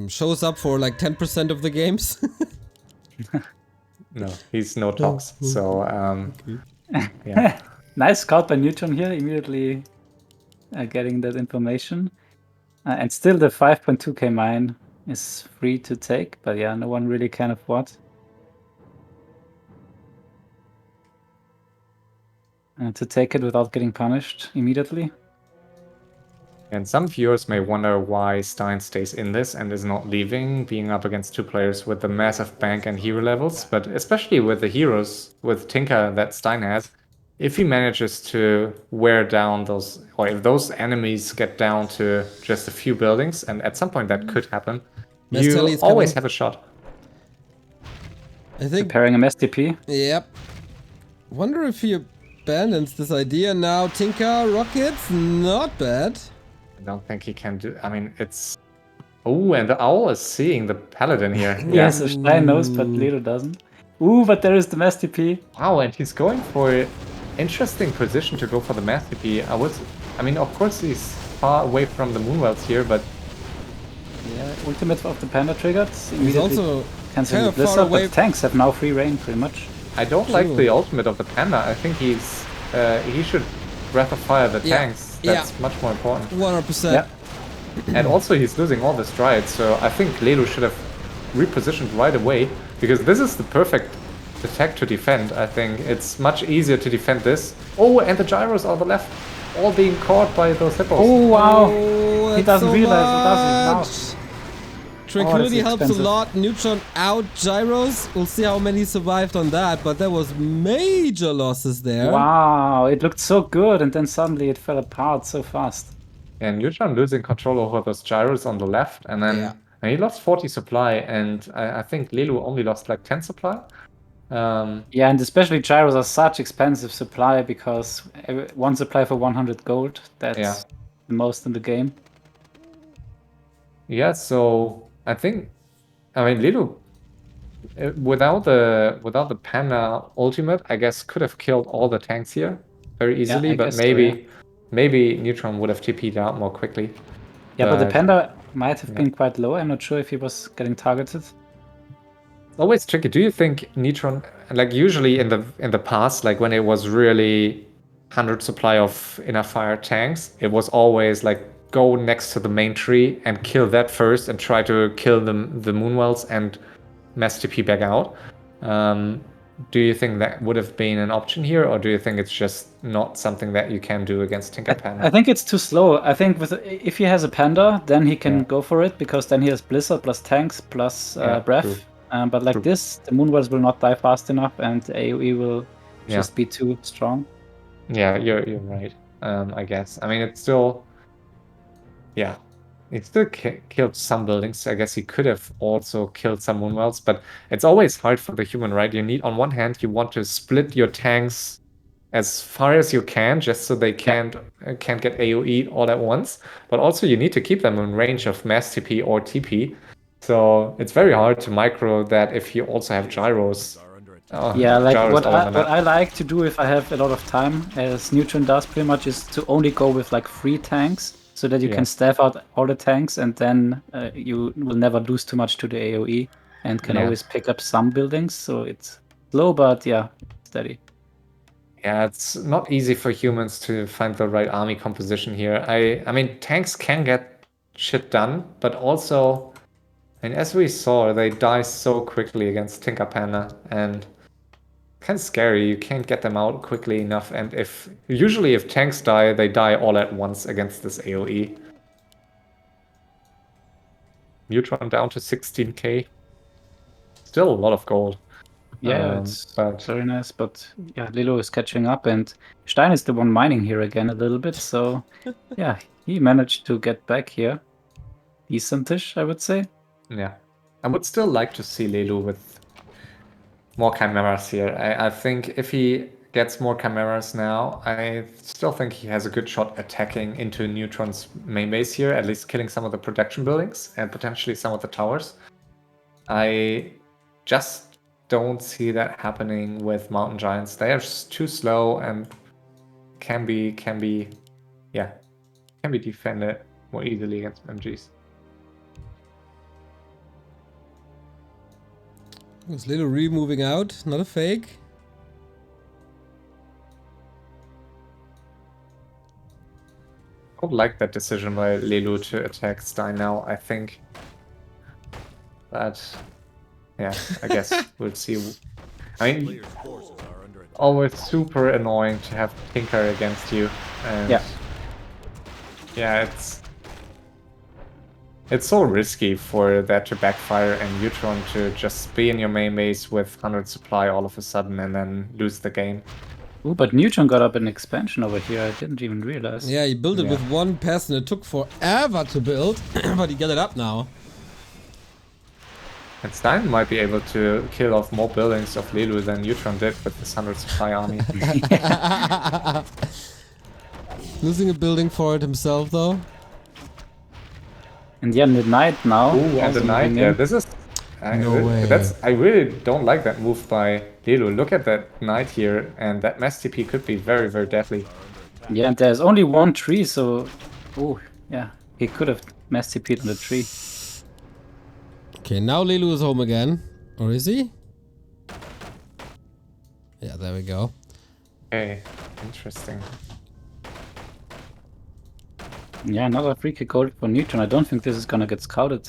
shows up for like 10% of the games. No, he's no tops. So, yeah. Nice scout by Neutron here, immediately getting that information. And still the 5.2k mine is free to take, but yeah, no one really can afford. To take it without getting punished immediately. And some viewers may wonder why Stein stays in this and is not leaving, being up against two players with the massive bank and hero levels, but especially with the heroes, with Tinker that Stein has, if he manages to wear down those, or if those enemies get down to just a few buildings, and at some point that could happen, you always have a shot. I think preparing a STP. Yep. Wonder if he abandons this idea now. Tinker rockets, not bad. I don't think he can do. I mean, it's. Oh, and the owl is seeing the paladin here. Yeah, so Stein knows, but Lelu doesn't. Ooh, but there is the mass TP. Wow, and he's going for interesting position to go for the mass TP. I mean, of course he's far away from the Moonwells here, but yeah, ultimate of the Panda triggered. He's also canceling the Blizzard, but tanks have now free reign pretty much. I don't like the ultimate of the Panda. I think he should Breath of Fire the tanks. That's much more important. 100%. Yeah. And also he's losing all the strides, so I think Lelu should have repositioned right away, because this is the perfect attack to defend. I think it's much easier to defend this. Oh, and the gyros on the left, all being caught by those hippos. Oh wow! Oh, he doesn't realize it, does he? Tranquility helps a lot. Neutron out gyros. We'll see how many survived on that, but there was major losses there. Wow, it looked so good, and then suddenly it fell apart so fast. And Neutron losing control over those gyros on the left, and then and he lost 40 supply, and I think Lelu only lost like 10 supply. Yeah, and especially gyros are such expensive supply, because one supply for 100 gold, that's the most in the game. Yeah, so I think, I mean, Lelu without the Panda ultimate, I guess could have killed all the tanks here very easily, I but guess so, yeah. maybe Neutron would have TP'd out more quickly. Yeah, but the But- Panda might have yeah. been quite low. I'm not sure if he was getting targeted. Always tricky. Do you think Neutron, like usually in the past, like when it was really 100 supply of inner fire tanks, it was always like go next to the main tree and kill that first and try to kill the Moonwells and mass TP back out. Do you think that would have been an option here, or do you think it's just not something that you can do against Tinker Panda? I think it's too slow. I think if he has a Panda, then he can Yeah. go for it, because then he has Blizzard plus tanks plus Yeah, breath. true. But like True. this, the Moonwells will not die fast enough, and AoE will Yeah. just be too strong. Yeah, you're right. I guess. I mean, it's still. Yeah, he still killed some buildings. I guess he could have also killed some Moonwells, but it's always hard for the human, right? You need, on one hand, you want to split your tanks as far as you can, just so they can't get AoE all at once. But also, you need to keep them in range of mass TP or TP. So it's very hard to micro that if you also have gyros. Yeah, like gyros what all on the what map. I like to do if I have a lot of time, as Neutron does pretty much, is to only go with like 3 tanks, so that you Yeah. can staff out all the tanks, and then you will never lose too much to the AoE, and can Yeah. always pick up some buildings. So it's slow, but yeah, steady. Yeah, it's not easy for humans to find the right army composition here. I mean, tanks can get shit done, but also, I mean, as we saw, they die so quickly against Tinker Panda, and kind of scary. You can't get them out quickly enough, and usually if tanks die, they die all at once against this AoE. Neutron down to 16k. Still a lot of gold. Yeah, it's but very nice, but yeah, Lilo is catching up, and Stein is the one mining here again a little bit, so yeah, he managed to get back here. Decentish, I would say. yeah, I would still like to see Lelu with more chimeras here. I think if he gets more chimeras now, I still think he has a good shot attacking into Neutron's main base here, at least killing some of the production buildings and potentially some of the towers. I just don't see that happening with Mountain Giants. They are just too slow and can be defended more easily against MGs. Was Little Re moving out? Not a fake? I would like that decision by Lelu to attack Stein now, I think. But, yeah, I guess we'll see. I mean, Player's forces are under attack. always super annoying to have Tinker against you. And Yeah. Yeah, it's so risky for that to backfire and Neutron to just be in your main base with 100 supply all of a sudden and then lose the game. Ooh, but Neutron got up an expansion over here. I didn't even realize. Yeah, he built it Yeah. with one pass and it took forever to build, but he got it up now. And Stein might be able to kill off more buildings of Lelu than Neutron did with this 100 supply army. Losing a building for it himself, though. And yeah, Midnight now. Ooh, and also the knight, moving yeah, in. this is... No way. I really don't like that move by Lelu. Look at that knight here, and that mass TP could be very, very deadly. Yeah, and there's only one tree, so... Oh, yeah. He could have mass TP'd on the tree. Okay, now Lelu is home again. Or is he? Yeah, there we go. Okay, interesting. Yeah, another free kick gold for Neutron. I don't think this is gonna get scouted.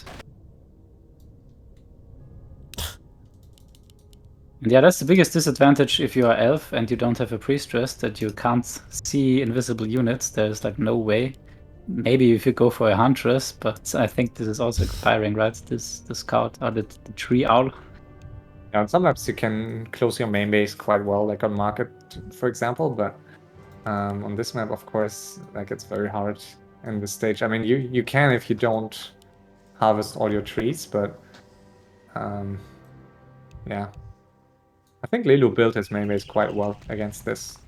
And yeah, that's the biggest disadvantage if you are elf and you don't have a priestess, that you can't see invisible units. There's like no way. Maybe if you go for a huntress, but I think this is also expiring, right? The scout or the tree owl. Yeah, and sometimes you can close your main base quite well, like on Market, for example, but on this map, of course, like it's very hard in this stage. I mean, you can if you don't harvest all your trees, but yeah. I think Lelu built his main base quite well against this.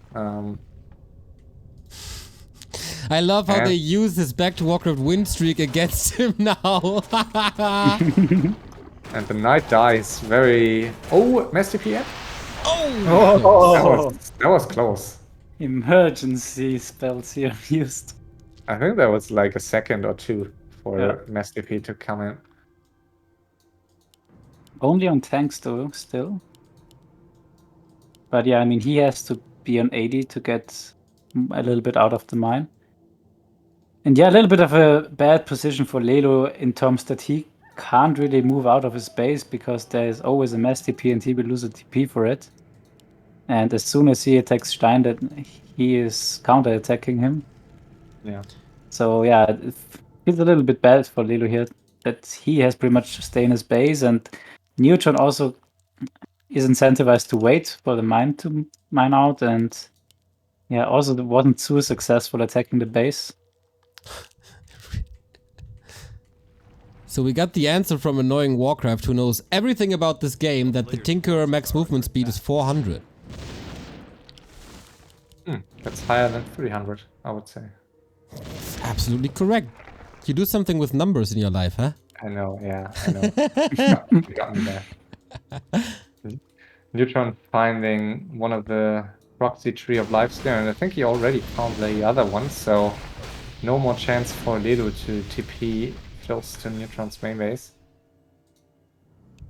I love how Yeah. they use his back to Warcraft win streak against him now. And the knight dies very... Oh, Mass TP. Oh! That was close. Emergency spells here used. I think that was like a second or two for Yeah. Mass TP to come in. Only on tanks though, still. But yeah, I mean, he has to be on 80 to get a little bit out of the mine. And yeah, a little bit of a bad position for Lelo in terms that he can't really move out of his base because there's always a mass TP and he will lose a TP for it. And as soon as he attacks Stein, that he is counter-attacking him. Yeah. So yeah, it feels a little bit bad for Lelo here that he has pretty much to stay in his base, and Neutron also is incentivized to wait for the mine to mine out, and yeah, also wasn't too successful attacking the base. So we got the answer from annoying Warcraft, who knows everything about this game, that the Tinkerer max movement speed is 400. That's higher than 300, I would say. Absolutely correct. You do something with numbers in your life, huh? I know, yeah, I know. You got me there. Neutron finding one of the proxy tree of lives there, and I think he already found the other one, so no more chance for Lelo to TP close to Neutron's main base.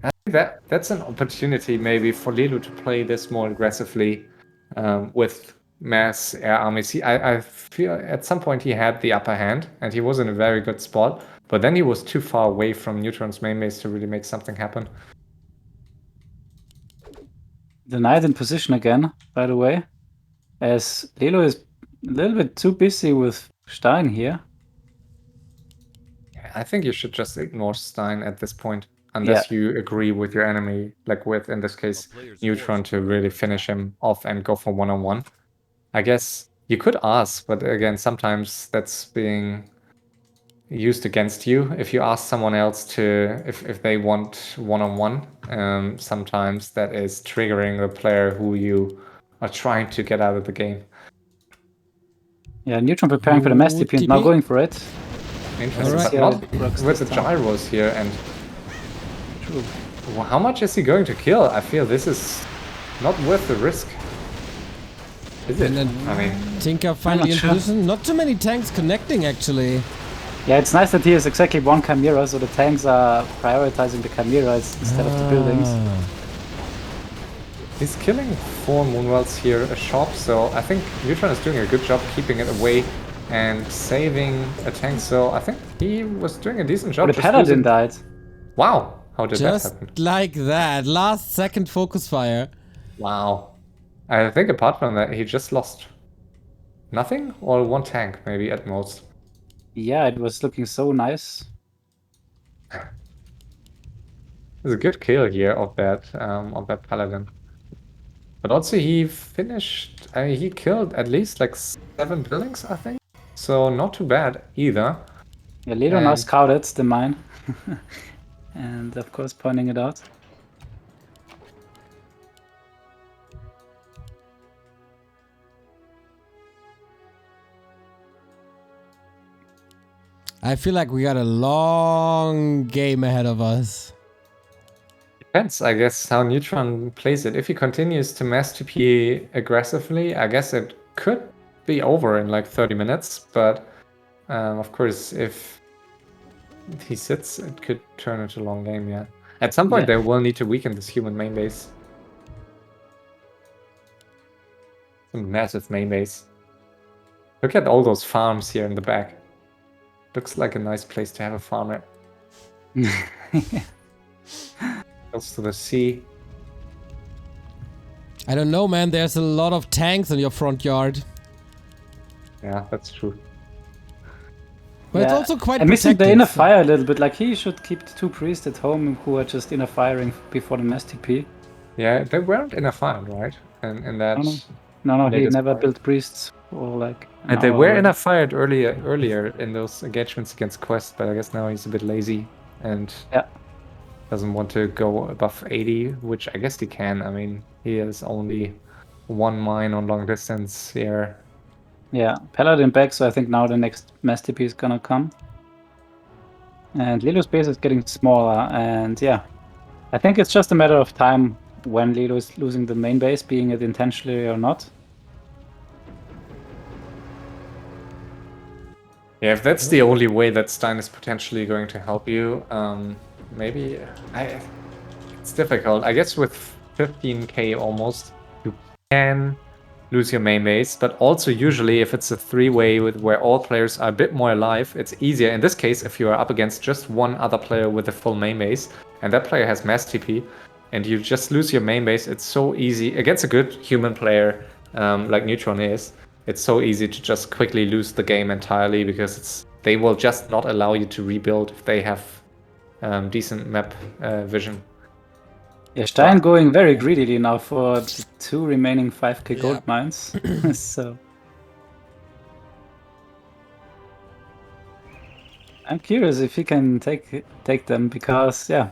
I think that's an opportunity maybe for Lelo to play this more aggressively with mass air armies. I feel at some point he had the upper hand and he was in a very good spot, but then he was too far away from Neutron's main base to really make something happen. The knight in position again, by the way, as Lelo is a little bit too busy with Stein here. I think you should just ignore Stein at this point, unless you agree with your enemy, like with, in this case, Neutron, to really finish him off and go for one-on-one. I guess you could ask, but again, sometimes that's being used against you. If you ask someone else to, if they want one-on-one, sometimes that is triggering the player who you are trying to get out of the game. Yeah, Neutron preparing for the mass TP and now going for it. Interesting, Alright. but not with the gyros here. And how much is he going to kill? I feel this is not worth the risk. Is it? And then I mean, Tinker finally in position. Not too many tanks connecting, actually. Yeah, it's nice that he has exactly one Chimera, so the tanks are prioritizing the Chimeras instead of the buildings. he's killing 4 Moonwells here, a shop, so I think Neutron is doing a good job keeping it away and saving a tank, so I think he was doing a decent job. But the Paladin died. Wow, how did that Just happen? like that. Last second focus fire. Wow. I think apart from that, he just lost nothing, or 1 tank maybe at most. Yeah, it was looking so nice. It's a good kill here of that Paladin. But also he finished, he killed at least like 7 buildings, I think. So not too bad either. Yeah, Lelo now scouted the mine. And of course pointing it out. I feel like we got a long game ahead of us. Depends, I guess, how Neutron plays it. If he continues to mass TP aggressively, I guess it could be over in like 30 minutes. But of course, if he sits, it could turn into a long game, yeah. At some point, they will need to weaken this human main base. A massive main base. Look at all those farms here in the back. Looks like a nice place to have a farm at. Close to the sea. I don't know, man. There's a lot of tanks in your front yard. Yeah, that's true. But it's also quite I'm missing the protected, inner so- fire a little bit. Like, he should keep the 2 priests at home who are just inner firing before the mass TP. Yeah, they weren't in a fight, right? And that. No, he latest never fight. built priests or like. And they were in a fight earlier in those engagements against Qwest, but I guess now he's a bit lazy and doesn't want to go above 80, which I guess he can. I mean, he has only 1 mine on long distance here. Yeah, Paladin back, so I think now the next mass TP is gonna come. And Lelo's base is getting smaller, and yeah, I think it's just a matter of time when Lelo is losing the main base, being it intentionally or not. Yeah, if that's the only way that Stein is potentially going to help you, maybe it's difficult. I guess with 15k almost, you can lose your main base, but also usually if it's a three-way with where all players are a bit more alive, it's easier. In this case, if you are up against just one other player with a full main base, and that player has mass TP, and you just lose your main base, it's so easy against a good human player like Neutron is. It's so easy to just quickly lose the game entirely because they will just not allow you to rebuild if they have decent map vision. Yeah, Stein going very greedily now for the 2 remaining 5k gold mines. So I'm curious if he can take them, because yeah,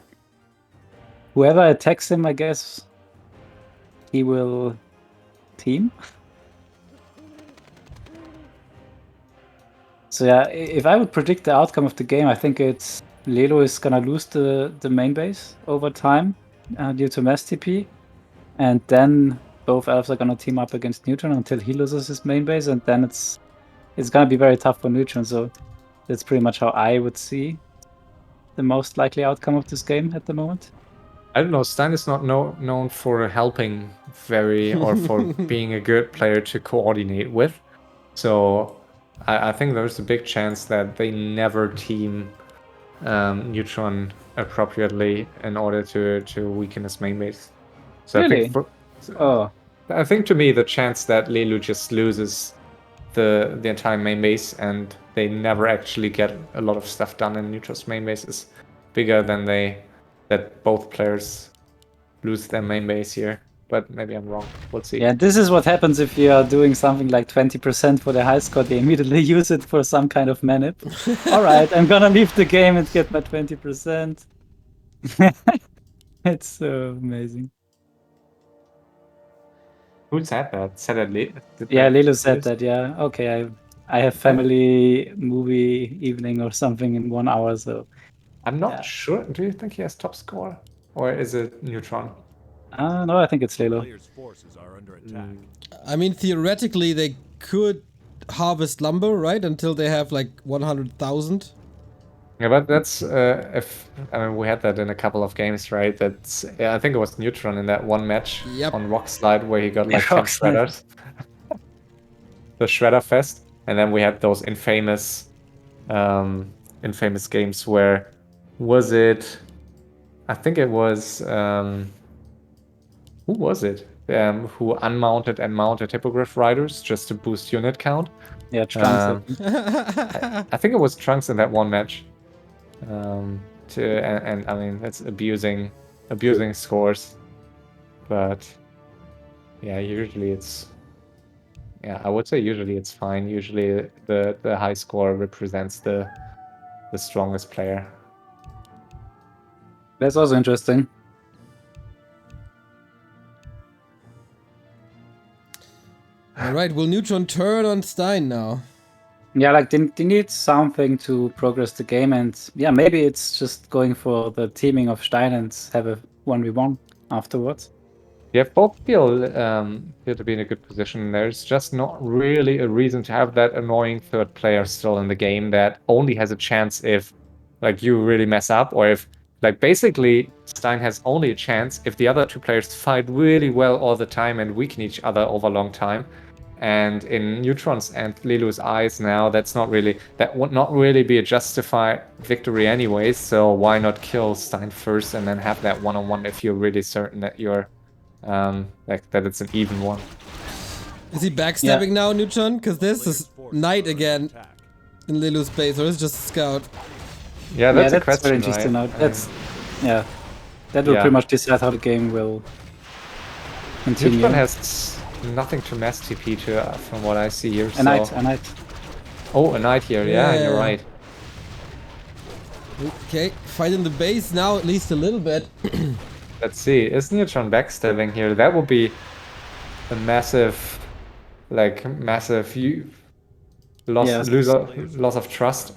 whoever attacks him, I guess he will team. So yeah, if I would predict the outcome of the game, I think it's Lelo is gonna lose the main base over time due to mass TP, and then both elves are gonna team up against Neutron until he loses his main base, and then it's gonna be very tough for Neutron. So that's pretty much how I would see the most likely outcome of this game at the moment. I don't know, Stein is not known for helping or for being a good player to coordinate with. So I think there's a big chance that they never team Neutron appropriately in order to weaken his main base. So Really? I think to me the chance that Lelu just loses the entire main base and they never actually get a lot of stuff done in Neutron's main base is bigger than that both players lose their main base here. But maybe I'm wrong. We'll see. Yeah, this is what happens if you are doing something like 20% for the high score. They immediately use it for some kind of manip. All right, I'm gonna leave the game and get my 20%. It's so amazing. Who said that? Said it Yeah, Lelo said that. Yeah, okay. I have family movie evening or something in 1 hour, so I'm not sure. Do you think he has top score, or is it Neutron? no, I think it's Lelo. Players' forces are under attack. I mean, theoretically, they could harvest lumber, right? Until they have like 100,000. Yeah, but that's we had that in a couple of games, right? I think it was Neutron in that one match on Rock Slide where he got like 10 shredders. The Shredder Fest, and then we had those infamous games where I think it was who was it? Who unmounted and mounted Hippogriff Riders just to boost unit count. Yeah, Trunks. I think it was Trunks in that one match. And I mean that's abusing scores, but yeah, I would say usually it's fine. Usually the high score represents the strongest player. That's also interesting. All right, will Neutron turn on Stein now? Yeah, like they need something to progress the game, and yeah, maybe it's just going for the teaming of Stein and have a 1v1 afterwards. Yeah, both feel to be in a good position. There's just not really a reason to have that annoying third player still in the game that only has a chance if like you really mess up, or if like basically Stein has only a chance if the other two players fight really well all the time and weaken each other over a long time. And in Neutron's and Lelu's eyes now, that would not really be a justified victory anyways. So why not kill Stein first and then have that one-on-one if you're really certain that you're that it's an even one. Is he backstabbing now, Neutron? Because this is Knight again in Lelu's base, or is it just a scout? Yeah, that's a question, very interesting. right? That will pretty much decide how the game will continue. Neutron has nothing to mass TP to, from what I see here. A knight. Oh, a knight here. Yeah, you're right. Okay, fighting the base now, at least a little bit. Let's see. Is Neutron backstabbing here? That would be a massive loss of trust.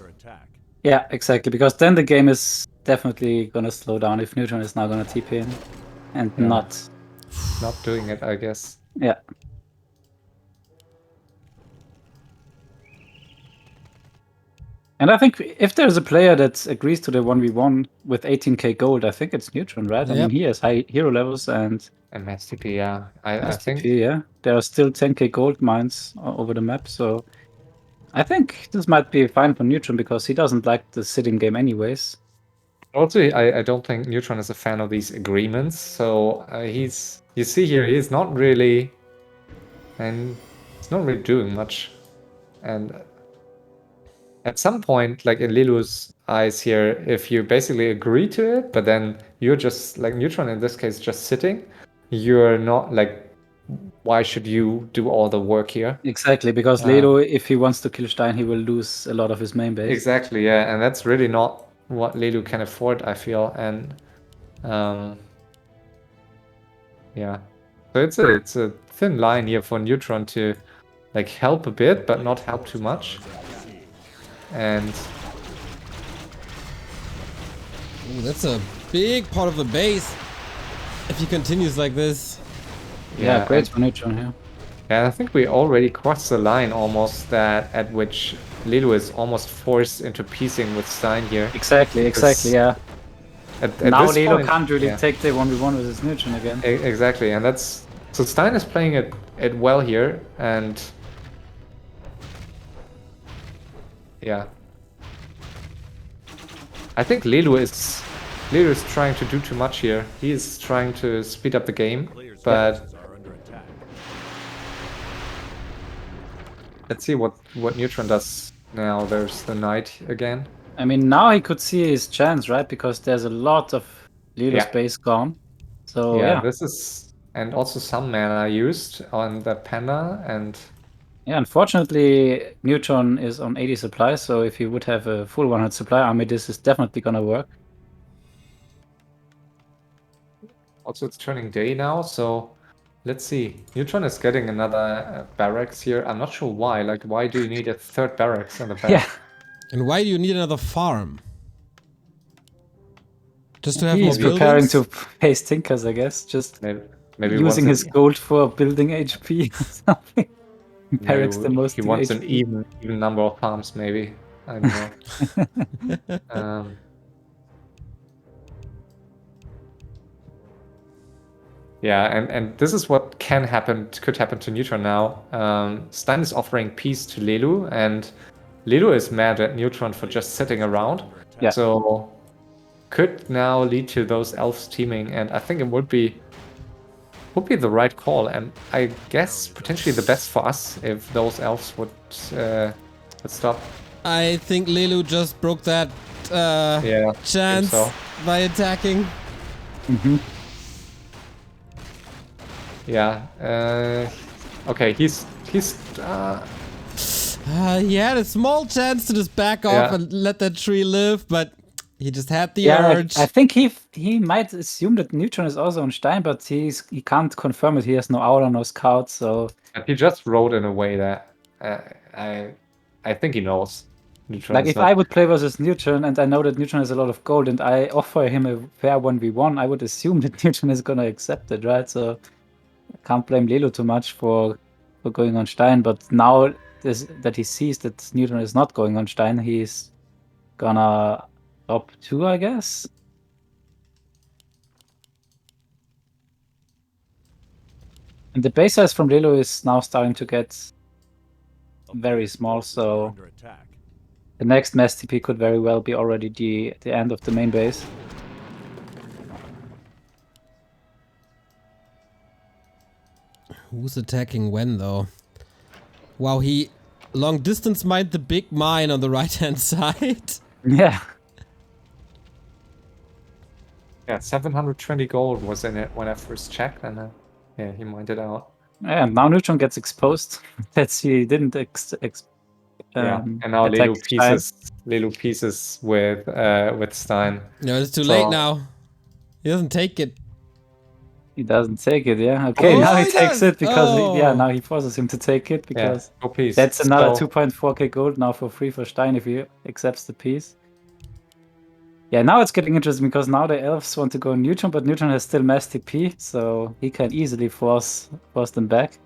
Yeah, exactly. Because then the game is definitely gonna slow down if Neutron is now gonna TP in and Yeah. not. Not doing it, I guess. Yeah. And I think if there's a player that agrees to the 1v1 with 18k gold, I think it's Neutron, right? I mean, Yep. he has high hero levels and And MSTP, yeah. I think STP, yeah. There are still 10k gold mines over the map, so I think this might be fine for Neutron because he doesn't like the sitting game anyways. also I don't think Neutron is a fan of these agreements. So you see here he's not really doing much. And at some point, like in Lelu's eyes here, if you basically agree to it, but then you're just like Neutron in this case just sitting, you're not like, why should you do all the work here? Exactly, because Lelu, if he wants to kill Stein, he will lose a lot of his main base. Exactly, yeah, and that's really not what Lelu can afford, I feel, and yeah, so it's a thin line here for Neutron to like help a bit, but not help too much, and Ooh, that's a big part of the base. If he continues like this. Yeah, great and- for Neutron here. Yeah, I think we already crossed the line almost that at which Lelu is almost forced into piecing with Stein here. Exactly, yeah. At Now this Lelu point, can't really yeah. take the 1v1 with his Neutron again. Exactly, and that's so Stein is playing it well here, and yeah, I think Lelu is trying to do too much here. He is trying to speed up the game, Players' but forces are under attack. let's see what Neutron does now. There's the knight again. I mean, now he could see his chance, right? Because there's a lot of Lelu's Yeah. base gone. So, Yeah, yeah. this is, and also some mana used on the panda, and Yeah, unfortunately, Neutron is on 80 supply, so if he would have a full 100 supply army, this is definitely gonna work. also it's turning day now, so let's see. Neutron is getting another barracks here. I'm not sure why. Like, why do you need a third barracks in the back? Yeah, And why do you need another farm? Just to have he's more preparing buildings? to face Tinkers, I guess. Just Maybe he using wants his gold for building HP or something. Barracks the most he to wants an HP. even number of farms, maybe. I don't know. Yeah, and this is what could happen to Neutron now. Stein is offering peace to Lelu, and Lelu is mad at Neutron for just sitting around. Yeah. So could now lead to those elves teaming, and I think it would be the right call, and I guess potentially the best for us if those elves would stop. I think Lelu just broke that Yeah, chance so. by attacking. Yeah. Okay, he's He had a small chance to just back off Yeah. and let that tree live, but he just had the Yeah, urge. I think he might assume that Neutron is also on Stein, but he can't confirm it. He has no aura, no scout, so he just wrote in a way that I think he knows. Neutron like is if not- I would play versus Neutron and I know that Neutron has a lot of gold and I offer him a fair 1v1, I would assume that Neutron is gonna accept it, right? So I can't blame Lelu too much for going on Stein, but now that he sees that Neutron is not going on Stein, he's gonna top 2, I guess. And the base size from Lelu is now starting to get very small, so Under attack. the next mass TP could very well be already the end of the main base. Who's attacking when, though? Wow, he long distance mined the big mine on the right-hand side. Yeah. Yeah, 720 gold was in it when I first checked, and yeah, he mined it out. Yeah, and now Neutron gets exposed. That he didn't Yeah, and now attack Lelu pieces with Stein. No, it's too So- late now. He doesn't take it. He doesn't take it, yeah. Okay, Oh, now he he takes does! it because Oh. now he forces him to take it Yeah, because go piece. that's another So- 2.4k gold now for free for Stein if he accepts the piece. Yeah, now it's getting interesting because now the elves want to go Neutron, but Neutron has still mass TP, so he can easily force them back.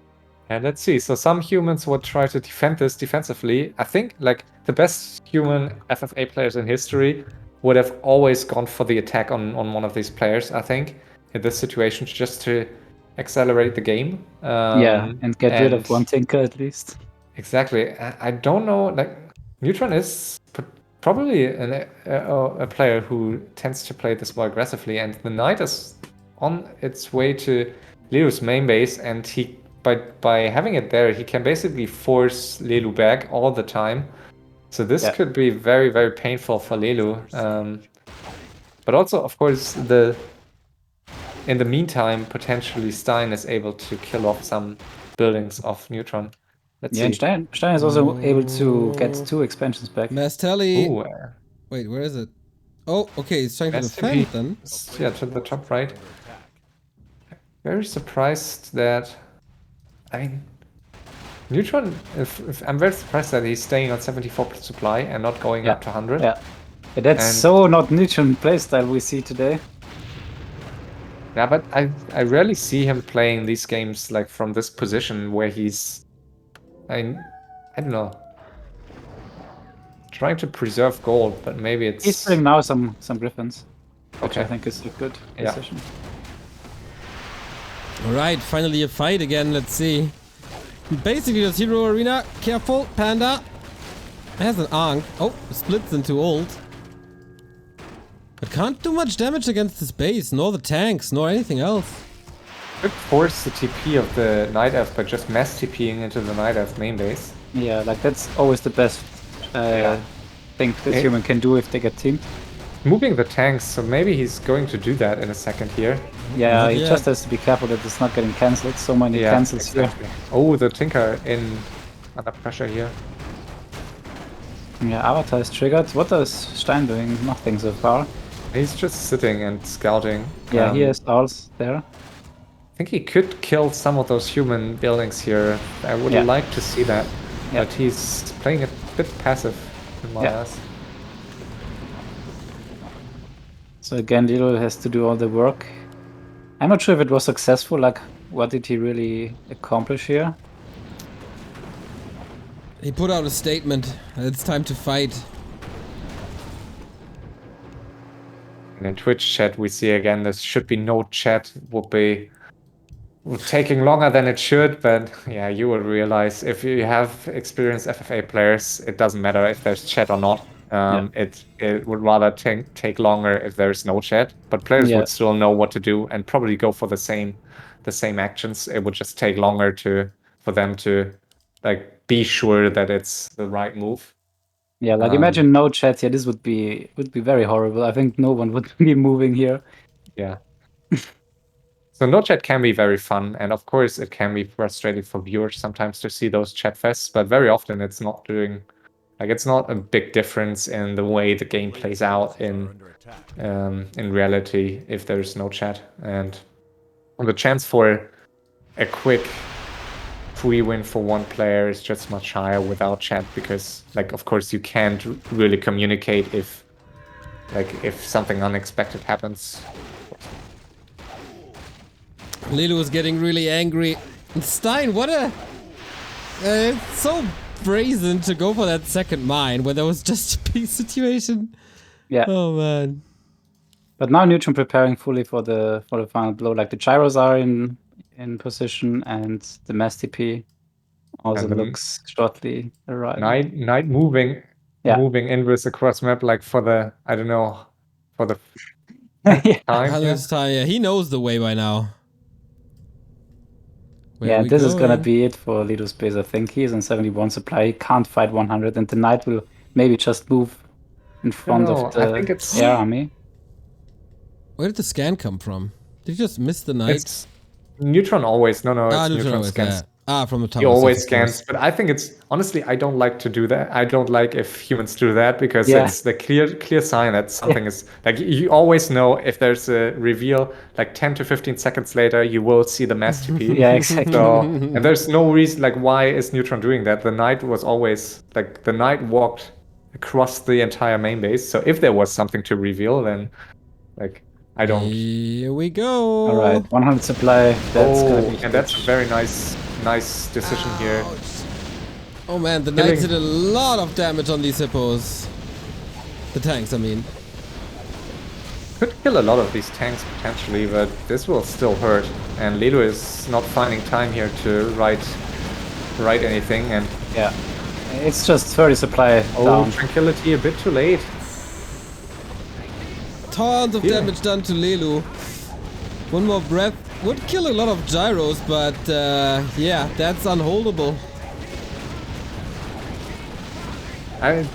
And let's see. So some humans would try to defend this defensively. I think like the best human FFA players in history would have always gone for the attack on one of these players, I think, in this situation, just to accelerate the game. Yeah, and get rid of one Tinker at least. Exactly. I don't know, like, Neutron is probably a player who tends to play this more aggressively, and the Knight is on its way to Lelu's main base, and he by having it there, he can basically force Lelu back all the time. So this could be very, very painful for Lelu. But also, of course, in the meantime, potentially Stein is able to kill off some buildings of Neutron. Let's see. And Stein is also able to get 2 expansions back. Mastelli. Ooh, Wait, where is it? Oh, okay, he's trying to defend then. Yeah, to the top right. Very surprised that... I mean, Neutron, if I'm very surprised that he's staying on 74% supply and not going up to 100. Yeah, that's so not Neutron playstyle we see today. Yeah, but I rarely see him playing these games like from this position where he's... I don't know. Trying to preserve gold, but maybe it's... He's playing now some Griffins, which Okay. I think is a good decision. Alright, finally a fight again, let's see. Basically the Zero Arena, careful, Panda. Has an Ankh. Oh, splits into ult. But can't do much damage against this base, nor the tanks, nor anything else. Could force the TP of the Night Elf by just mass TPing into the Night Elf main base. Yeah, like that's always the best thing this human can do if they get teamed. Moving the tanks, so maybe he's going to do that in a second here. Yeah, he just has to be careful that it's not getting cancelled. So many cancels here. Oh, the Tinker under pressure here. Yeah, Avatar is triggered. What is Stein doing? Nothing so far. He's just sitting and scouting. Yeah, he has owls there. I think he could kill some of those human buildings here. I would like to see that. Yeah. But he's playing a bit passive in my eyes. So again, Lelu has to do all the work. I'm not sure if it was successful, like what did he really accomplish here? He put out a statement. It's time to fight. In Twitch chat we see again there should be no chat, would be taking longer than it should, but yeah, you will realize if you have experienced FFA players, it doesn't matter if there's chat or not. It would rather take longer if there's no chat, but players would still know what to do and probably go for the same actions. It would just take longer for them to like be sure that it's the right move. Yeah, like imagine no chat here. This would be very horrible. I think no one would be moving here. Yeah. So no chat can be very fun, and of course it can be frustrating for viewers sometimes to see those chat fests, but very often it's not it's not a big difference in the way the game plays out in reality if there's no chat, and the chance for a quick free win for one player is just much higher without chat, because like of course you can't really communicate if something unexpected happens. Lelu is getting really angry. And Stein, what a... it's so brazen to go for that second mine when there was just a peace situation. Yeah. Oh man. But now Neutron preparing fully for the final blow. Like the gyros are in position, and the mass TP also looks shortly arriving. Knight moving in with the cross map, like for the time. He knows the way by now. This is gonna be it for Lelu's base. I think he's on 71 supply. He can't fight 100, and the Knight will maybe just move in front of the air army. Where did the scan come from? Did you just miss the Knight? Neutron always. No, it's Neutron always, scans. From the top. He always scans, but I think it's honestly I don't like to do that. I don't like if humans do that, because it's the clear sign that something is like, you always know if there's a reveal like 10 to 15 seconds later you will see the mass TP. Yeah, exactly. So, and there's no reason like why is Neutron doing that. The Knight was always like the Knight walked across the entire main base. So if there was something to reveal, then like I don't. Here we go. All right, 100 supply. That's gonna be and that's a huge. very nice decision here. Oh man, the Killing- Knights did a lot of damage on these hippos. The tanks, I mean. Could kill a lot of these tanks potentially, but this will still hurt. And Lelu is not finding time here to write anything. And Yeah, it's just 30 supply oh, down. tranquility a bit too late. Tons of Yeah. damage done to Lelu. One more breath would kill a lot of gyros, but yeah, that's unholdable.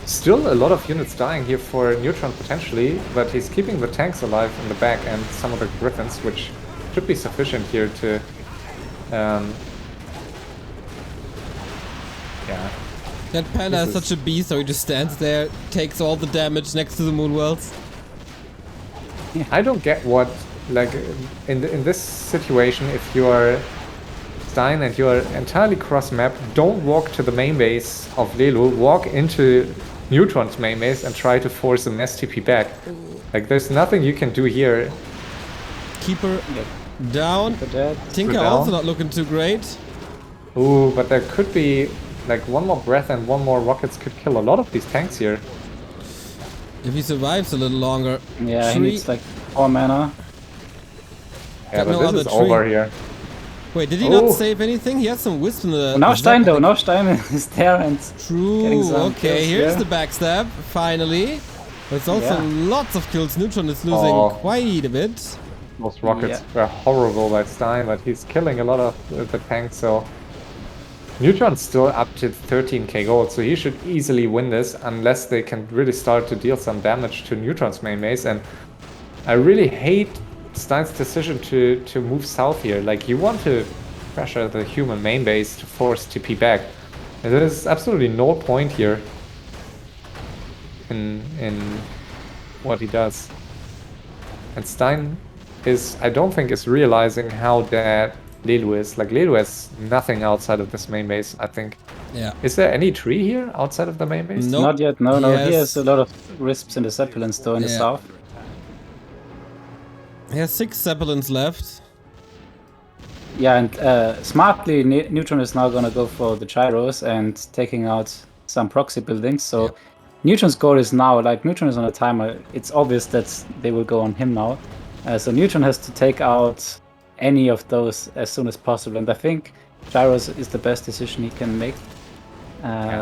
Still a lot of units dying here for Neutron potentially, but he's keeping the tanks alive in the back and some of the Griffins, which should be sufficient here to... yeah. That panda This is is- such a beast, so he just stands there, takes all the damage next to the Moonwells. I don't get what, like, in this situation, if you are Stein and you are entirely cross-map, don't walk to the main base of Lelu, walk into Neutron's main base and try to force an STP back. Like, there's nothing you can do here. Keeper down. For that. Tinker down. also not looking too great. Ooh, but there could be, like, one more breath and one more rockets could kill a lot of these tanks here. If he survives a little longer. Yeah, he Tree- needs like 4 mana. Yeah, Got no but other this is tree. over here. Wait, did he Oh. not save anything? He had some wisp in the... Now the Stein zap- though, now Stein is there and True. Getting some Okay, kills here's here. the backstab. Finally. But it's also Yeah. lots of kills. Neutron is losing Oh. quite a bit. Those rockets were horrible by Stein, but he's killing a lot of the tanks, so... Neutron's still up to 13k gold, so he should easily win this, unless they can really start to deal some damage to Neutron's main base, and I really hate Stein's decision to move south here. Like, you want to pressure the human main base to force TP back. And there is absolutely no point here in what he does. And Stein is, I don't think, is realizing how dead Lelu is. Like, Lelu has nothing outside of this main base, I think. Yeah. Is there any tree here outside of the main base? Nope. not yet. No, He he has- has a lot of wisps in the Zeppelins though in the Yeah. south. He has 6 Zeppelins left. Yeah, and smartly, Neutron is now gonna go for the gyros and taking out some proxy buildings. So Yeah. Neutron's goal is now, like Neutron is on a timer. It's obvious that they will go on him now. So Neutron has to take out any of those as soon as possible. And I think gyros is the best decision he can make.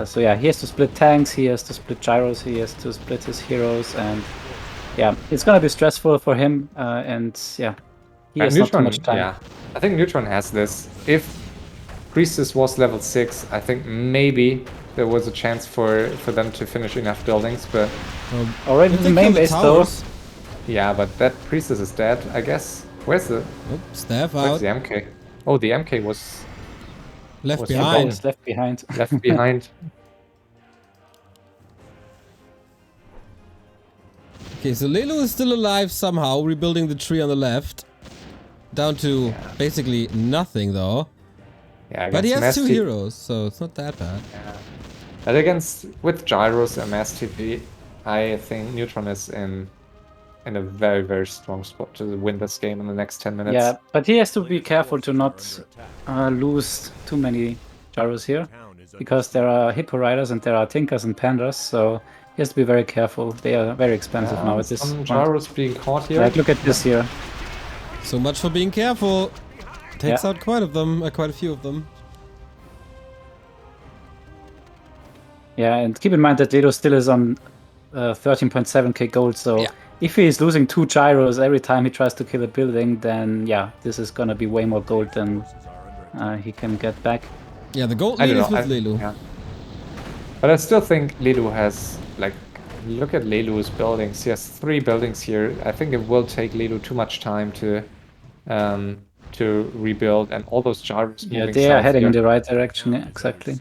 So yeah, he has to split tanks, he has to split gyros, he has to split his heroes, and yeah, it's gonna be stressful for him. And yeah, he has not too much time. Yeah, I think Neutron has this. If Priestess was level 6, I think maybe there was a chance for them to finish enough buildings, but Already the main base though. yeah, but that Priestess is dead, I guess. Where's the Staff where's out. the MK? Oh, the MK was Left was behind. Is left behind. left behind. Okay, so Lelu is still alive somehow, rebuilding the tree on the left. Down to basically nothing though. Yeah, But he has against 2 Mass T- heroes, so it's not that bad. But against with gyros and Mass TP, I think Neutron is in a very, very strong spot to win this game in the next 10 minutes. Yeah, but he has to be careful to not lose too many gyros here, because there are Hippo Riders and there are Tinkers and Pandas, so he has to be very careful. They are very expensive now at this Some point. gyros being caught here. Like, look at this here. So much for being careful. Takes Yeah. out quite a few of them. Yeah, and keep in mind that Ledo still is on 13.7k gold, so Yeah. if he is losing 2 gyros every time he tries to kill a building, then yeah, this is gonna be way more gold than he can get back. Yeah, the gold I lead don't is know. with Lelu. Yeah. But I still think Lelu has, like, look at Lelu's buildings. He has 3 buildings here. I think it will take Lelu too much time to rebuild, and all those gyros Yeah, moving they are south heading here. in the right direction, yeah, exactly.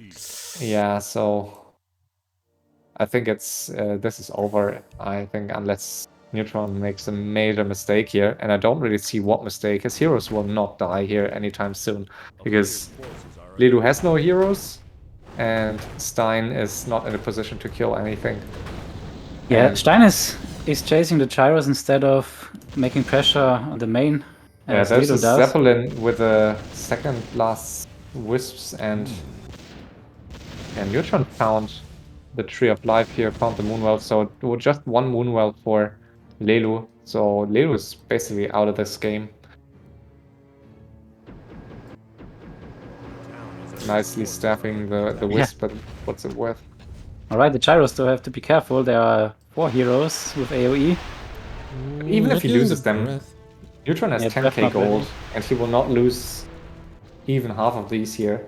Yeah, so I think it's this is over. I think unless Neutron makes a major mistake here, and I don't really see what mistake. His heroes will not die here anytime soon, because Lelu has no heroes. and Stein is not in a position to kill anything. Yeah, And- Stein is chasing the gyros instead of making pressure on the main. Yeah, as there's Lelu a does. Zeppelin with a second last wisps and Neutron found the Tree of Life here, found the Moonwell, so it was just one Moonwell for Lelu. So Lelu is basically out of this game. Nicely staffing the wisp, but what's it worth? Alright, the gyros though have to be careful. There are 4 heroes with AoE. Even Not if he doing loses the them, breath. Neutron has Yeah, 10k breath not gold, ready. and he will not lose even half of these here.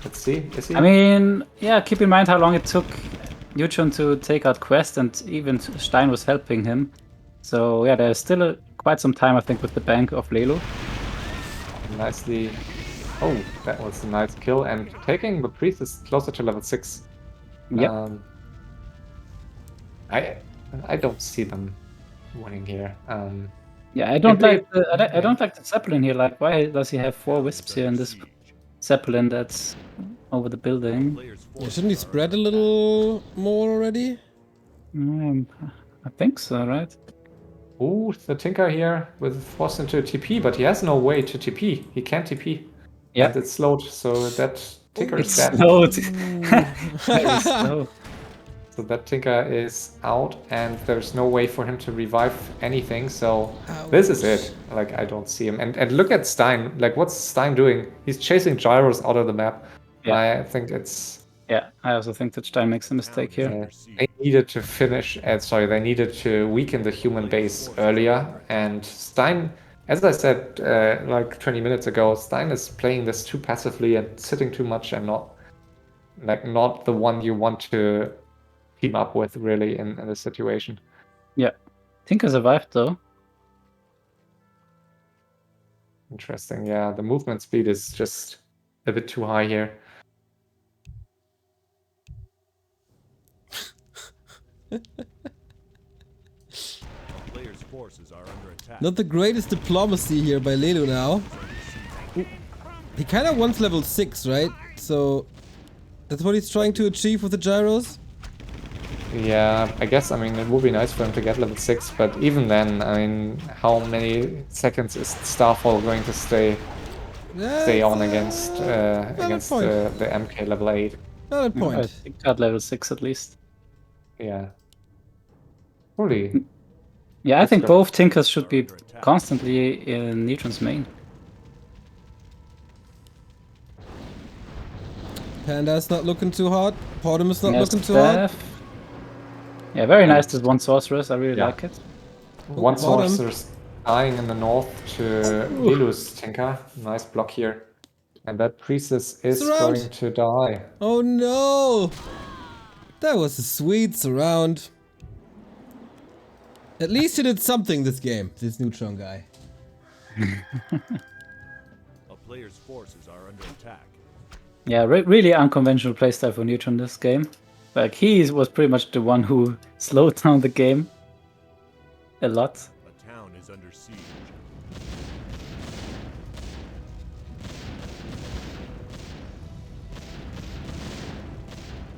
Let's see, is he? I mean, yeah, keep in mind how long it took Neutron to take out Qwest, and even Stein was helping him. So yeah, there's still quite some time, I think, with the bank of Lelu. Nicely. Oh, that was a nice kill, and taking the priest is closer to level 6. Yep. I don't see them winning here. Yeah, I don't they- like the I don't like the Zeppelin here. Like, why does he have 4 wisps here in this Zeppelin that's over the building? Players' Yeah, forces shouldn't he are spread a under little more already? I think so, right? Ooh, the Tinker here was forced into a TP, but he has no way to TP. He can't TP. Yeah. And it's slowed, so that Tinker is It's dead. slowed. Very slow. So that Tinker is out, and there's no way for him to revive anything, so this is it. Like, I don't see him. And look at Stein. Like, what's Stein doing? He's chasing gyros out of the map. Yeah. I think it's... Yeah, I also think that Stein makes a mistake here. They needed to finish... they needed to weaken the human base earlier, and Stein... As I said, like 20 minutes ago, Stein is playing this too passively and sitting too much, and not the one you want to team up with, really, in this situation. Yeah. Tinker survived though. Interesting, yeah. The movement speed is just a bit too high here. players' forces are under attack. Not the greatest diplomacy here by Lelu now. He kind of wants level 6, right? So that's what he's trying to achieve with the gyros? Yeah, I guess, I mean, it would be nice for him to get level 6, but even then, I mean, how many seconds is Starfall going to stay on against the MK level 8? Valid I point. think at level 6 at least. Yeah. Holy. Yeah, I Let's think go. both Tinkers should be constantly in Neutron's main. Panda's not looking too hot. Portum is not Yes, looking too hot. Steph. Yeah, very nice, this one sorceress. I really Yeah. like it. One bottom. sorcerer's dying in the north to Lelu's Tinker. Nice block here. And that priestess is Surround. going to die. Oh no! That was a sweet surround. At least he did something this game, this Neutron guy. A player's forces are under attack. Yeah, really unconventional playstyle for Neutron this game. Like, he was pretty much the one who slowed down the game a lot. A town is under siege.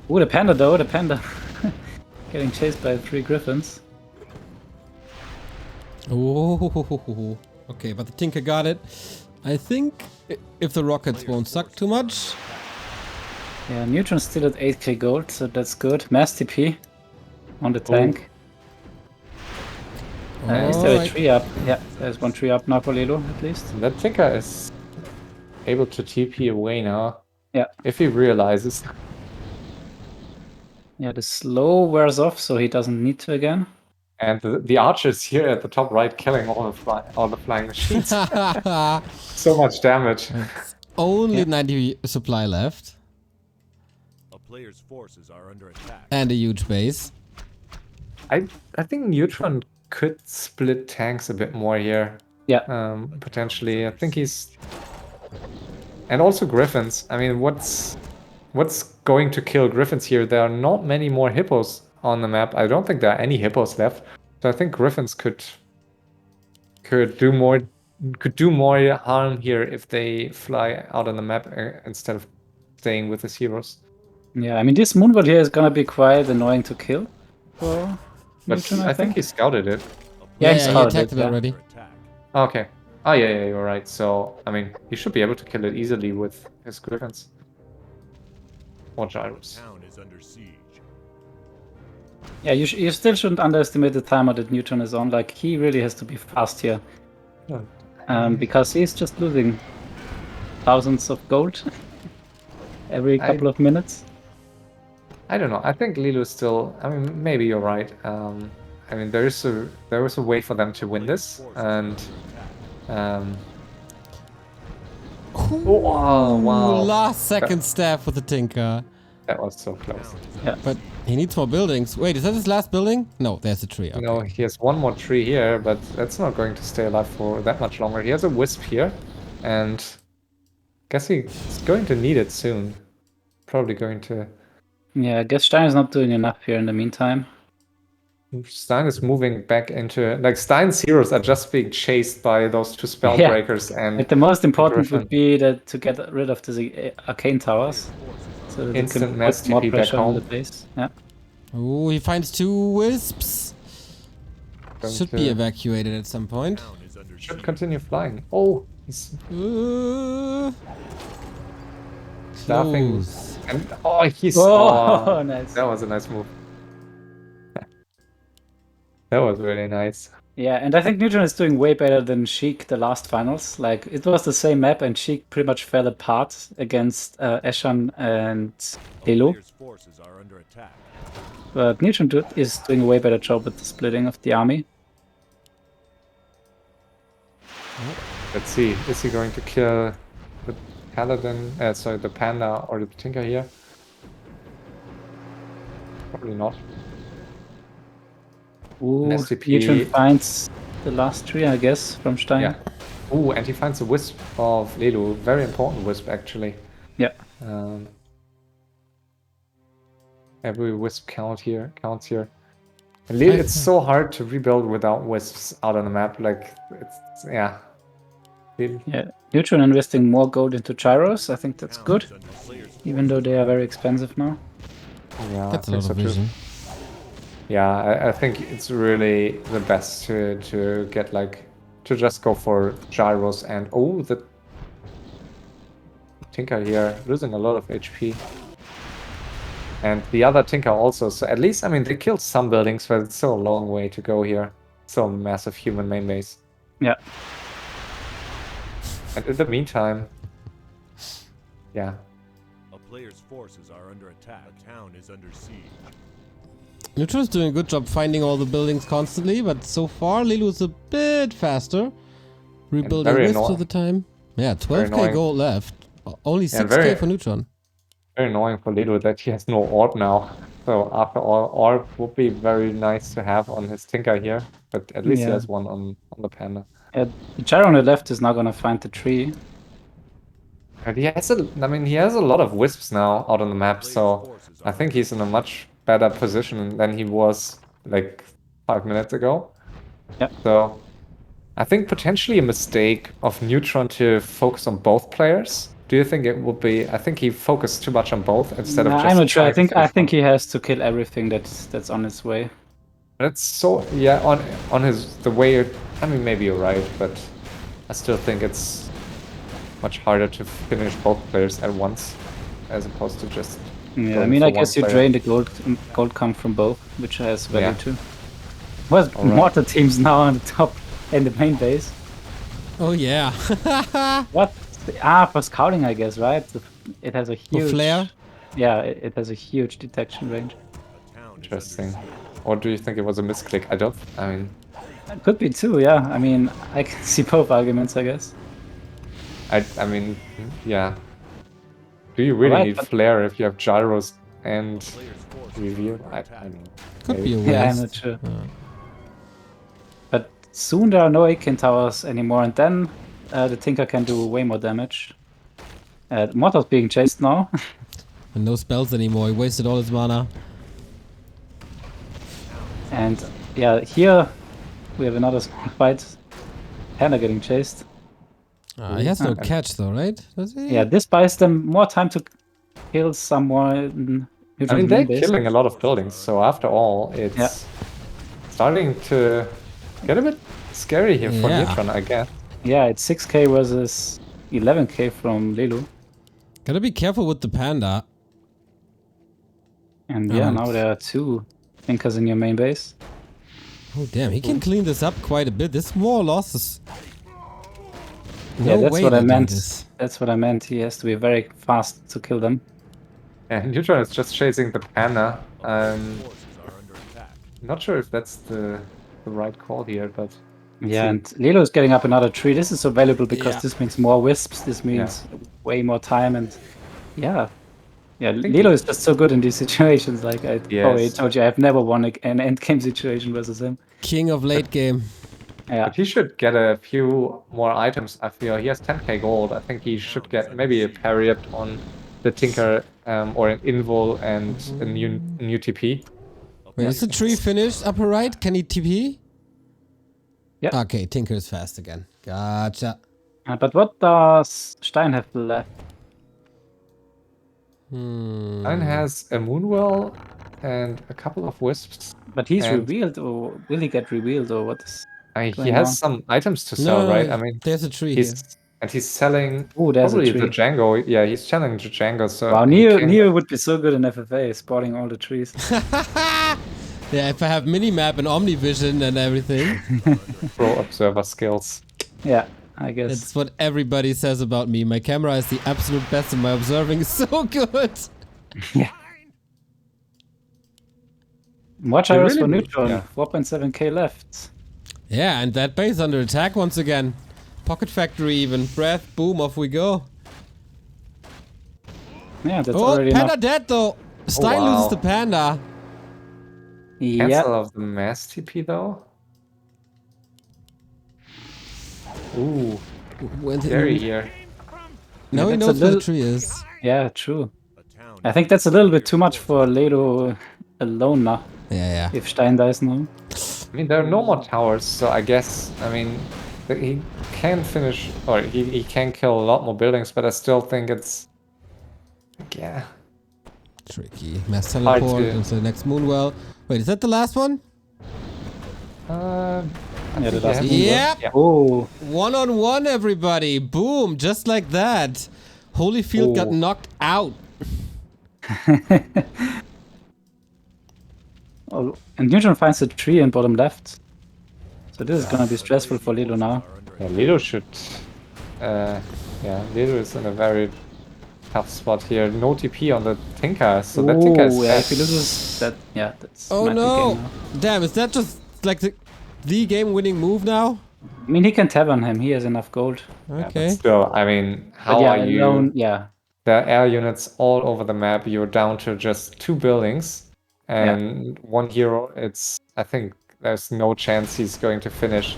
Ooh, the panda though, the panda. Getting chased by 3 griffins. Oh, okay, but the Tinker got it. I think if the rockets won't suck too much. Yeah, Neutron's still at 8k gold, so that's good. Mass TP on the tank. Is there a Alright. tree up? Yeah, there's one tree up now for Lelu, at least. That Tinker is able to TP away now. Yeah. If he realizes. Yeah, the slow wears off, so he doesn't need to again. And the archers here at the top right killing all the flying machines. So much damage. Only 90 supply left. A player's forces are under attack. And a huge base. I think Neutron could split tanks a bit more here. Yeah. Potentially. I think he's... And also Griffins. I mean, what's going to kill Griffins here? There are not many more hippos on the map. I don't think there are any hippos left. So I think Griffins could do more harm here if they fly out on the map instead of staying with his heroes. Yeah, I mean, this Moonwell here is gonna be quite annoying to kill for But Neutron, I think he scouted it. Yeah, he he's scouted attacked it, it yeah. already. Attack. Okay. Oh yeah, you're right. So I mean, he should be able to kill it easily with his griffins. Or gyros. Town is under siege. Yeah, you still shouldn't underestimate the timer that Neutron is on. Like, he really has to be fast here. Because he's just losing thousands of gold every couple of minutes. I don't know. I think Lilo is still. I mean, maybe you're right. I mean, there is a way for them to win this, and oh wow, Last second stab with the Tinker. that was so close. But he needs more buildings. Wait, is that his last building? No, there's a tree. Okay. No, he has one more tree here, but that's not going to stay alive for that much longer. He has a wisp here, and guess he's going to need it soon. Probably going to. Yeah, I guess Stein is not doing enough here in the meantime. Stein is moving back into like Stein's heroes are just being chased by those two spellbreakers and Like, the most important Griffin. would be that to get rid of the arcane towers. So that they Instant can mass put more TP back pressure on home. the base. Yeah. Oh, he finds 2 wisps. Should be evacuated at some point. Town is under Should siege. continue flying. Oh, he's laughing. Close. And oh, he's Oh, nice. That was a nice move. That was really nice. Yeah, and I think Neutron is doing way better than Sheik the last finals. Like, it was the same map, and Sheik pretty much fell apart against Eshan and Lelu. Player's forces are under attack. But Neutron is doing a way better job with the splitting of the army. Let's see. Is he going to kill the paladin? Sorry, the panda or the tinker here? Probably not. Ooh, STP. Neutron finds the last tree, I guess, from Stein. Yeah. Ooh, and he finds a wisp of Lelu. Very important wisp, actually. Yeah. Every wisp counts here. And it's so hard to rebuild without wisps out on the map. Like, it's yeah. Yeah, Neutron investing more gold into gyros. I think that's Town good, is under player's even though they are very expensive now. Yeah, That's a I lot think of so too. vision. Yeah, I think it's really the best to get like to just go for gyros and oh the Tinker here losing a lot of HP. And the other Tinker also, so at least I mean they killed some buildings, but it's still a long way to go here. So massive human main base. Yeah. And in the meantime, yeah. A player's forces are under attack. A town is under siege. Neutron's doing a good job finding all the buildings constantly, but so far Lelu's a bit faster. Rebuilding very wisps anno- all the time. Yeah, very 12k annoying. gold left. Only 6k very- for Neutron. Very annoying for Lelu that he has no orb now. So after all, orb would be very nice to have on his Tinker here, but at least he Yeah. has one on the Panda. The gyro on the left is not gonna find the tree. And he has he has a lot of wisps now out on the map, so I think he's in a much better position than he was like 5 minutes ago. Yep. So I think potentially a mistake of Neutron to focus on both players. Do you think it would be? I think he focused too much on both instead of Nah, just. I'm not sure. I trying to think finish he has to kill everything that's on his way. That's so yeah on the way. I mean maybe you're right, but I still think it's much harder to finish both players at once as opposed to just. Yeah, I going mean, for I one guess you player. drain the gold come from both, which has value Yeah. too. Well, Alright. mortar teams now on the top in the main base. Oh yeah. What? For scouting, I guess, right? It has a huge flare? Yeah, it has a huge detection range. A town is Interesting. under siege. Or do you think it was a misclick? I mean, It could be too, yeah. I mean, I can see both arguments, I guess. I mean, yeah. Do you really Alright, need but- flare if you have gyros and Player's forces review? are under I attack. mean, Could maybe. be a waste. Yeah, I'm not sure. But soon there are no Akin towers anymore, and then the Tinker can do way more damage. Mortar's being chased now. And no spells anymore. He wasted all his mana. And yeah, here we have another small fight. Panda getting chased. He has no catch though, right? Does he? Yeah, this buys them more time to kills someone. I mean, they're killing a lot of buildings, so after all, it's starting to get a bit scary here for Neutron, I guess. Yeah, it's 6k versus 11k from Lelu. Gotta be careful with the panda. And yeah, now there are 2 thinkers in your main base. Oh damn, he can clean this up quite a bit. There's more losses. Yeah, No that's way what I they do meant. this. That's what I meant. He has to be very fast to kill them. And Neutron is just chasing the panda. Forces are under attack. Not sure if that's the right call here, but Yeah, and Lelo is getting up another tree. This is so valuable because this means more wisps. This means way more time, and yeah, Lelo is just so good in these situations. Like I already told you, I've never won an end game situation versus him. King of late game. Yeah, But he should get a few more items. I feel he has 10k gold. I think he should get maybe a parry on the Tinker or an Invul and a new TP. Wait, is the tree finished upper right? Can he TP? Yeah. Okay, Tinker is fast again. Gotcha. but what does Stein have left? Stein has a Moonwell and a couple of Wisps. But he's And- revealed, or will he get revealed, or what is? He going has on? some items to sell, right? I mean, there's a tree here. he's selling Oh, there's a probably the tree. Django. Yeah, he's selling the Django. So Wow, he can- Neo would be so good in FFA, spotting all the trees. Yeah, if I have minimap and omnivision and everything. pro observer skills. Yeah, I guess. That's what everybody says about me. My camera is the absolute best and my observing is so good. Yeah. Watch They're hours really for good, neutral. yeah. 4.7k left. Yeah, and that base under attack once again. Pocket factory even. Breath, boom, off we go. Yeah, that's Oh, already panda enough. dead though. Stein wow. loses the panda. Yeah, Cancel of the mass TP though. Ooh, scary here. Now he that's a knows where the little- tree is. yeah, true. A town I think that's a little bit too much for Ledo alone now. Yeah. If Stein dies now. I mean, there are no more towers, so I guess, I mean, he can finish, or he can kill a lot more buildings, but I still think it's, yeah. Tricky. Mass Hard teleport to- into the next Moonwell. Wait, is that the last one? Yeah, the think last he one. has- Yep. Oh, 1-on-1, everybody. Boom. Just like that. Holyfield got Oh. knocked out. oh, and Neutron finds a tree in bottom left. So this is gonna be stressful for Ledo now. Yeah, Lido should, Lido is in a very tough spot here. No TP on the Tinker, so that Tinker is yeah, if he fast. loses that, yeah, that's. Oh might be no. game now. Damn, is that just like the game-winning move now? I mean, he can tab on him. He has enough gold. Yeah, but Okay. still, I mean, But how yeah, are you? alone, yeah. There are air units all over the map. You're down to just 2 buildings and 1 hero. I think there's no chance he's going to finish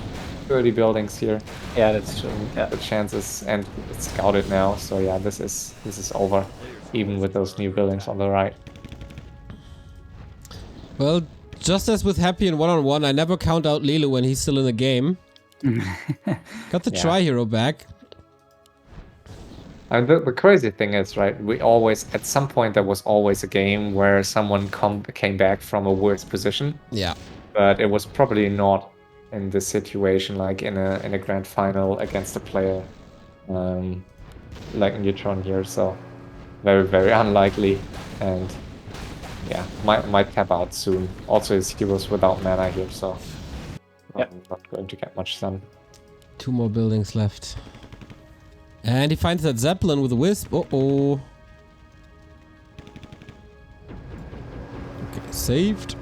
30 buildings here. Yeah, that's true. Yeah. The chances, and it's scouted now. So yeah, this is over, even with those new buildings on the right. Well, just as with Happy in 1-on-1, I never count out Lelu when he's still in the game. Got the Yeah. tri-hero back. And the crazy thing is, right, we always, at some point, there was always a game where someone came back from a worse position, Yeah. but it was probably not in this situation, like in a grand final against a player like Neutron here. So very, very unlikely, and yeah, might tap out soon. Also, his heroes without mana here, so not going to get much done. 2 more buildings left. And he finds that Zeppelin with a wisp. Uh-oh. Okay, saved.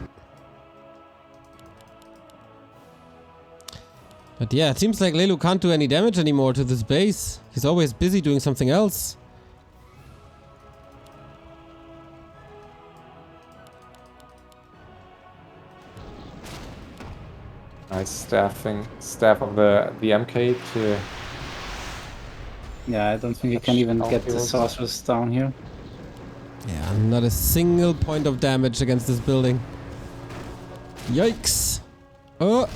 But yeah, it seems like Lelu can't do any damage anymore to this base. He's always busy doing something else. Nice staff of the MK to. Yeah, I don't think he can even get the Heroes. sorcerers down here. Yeah, not a single point of damage against this building. Yikes. Oh,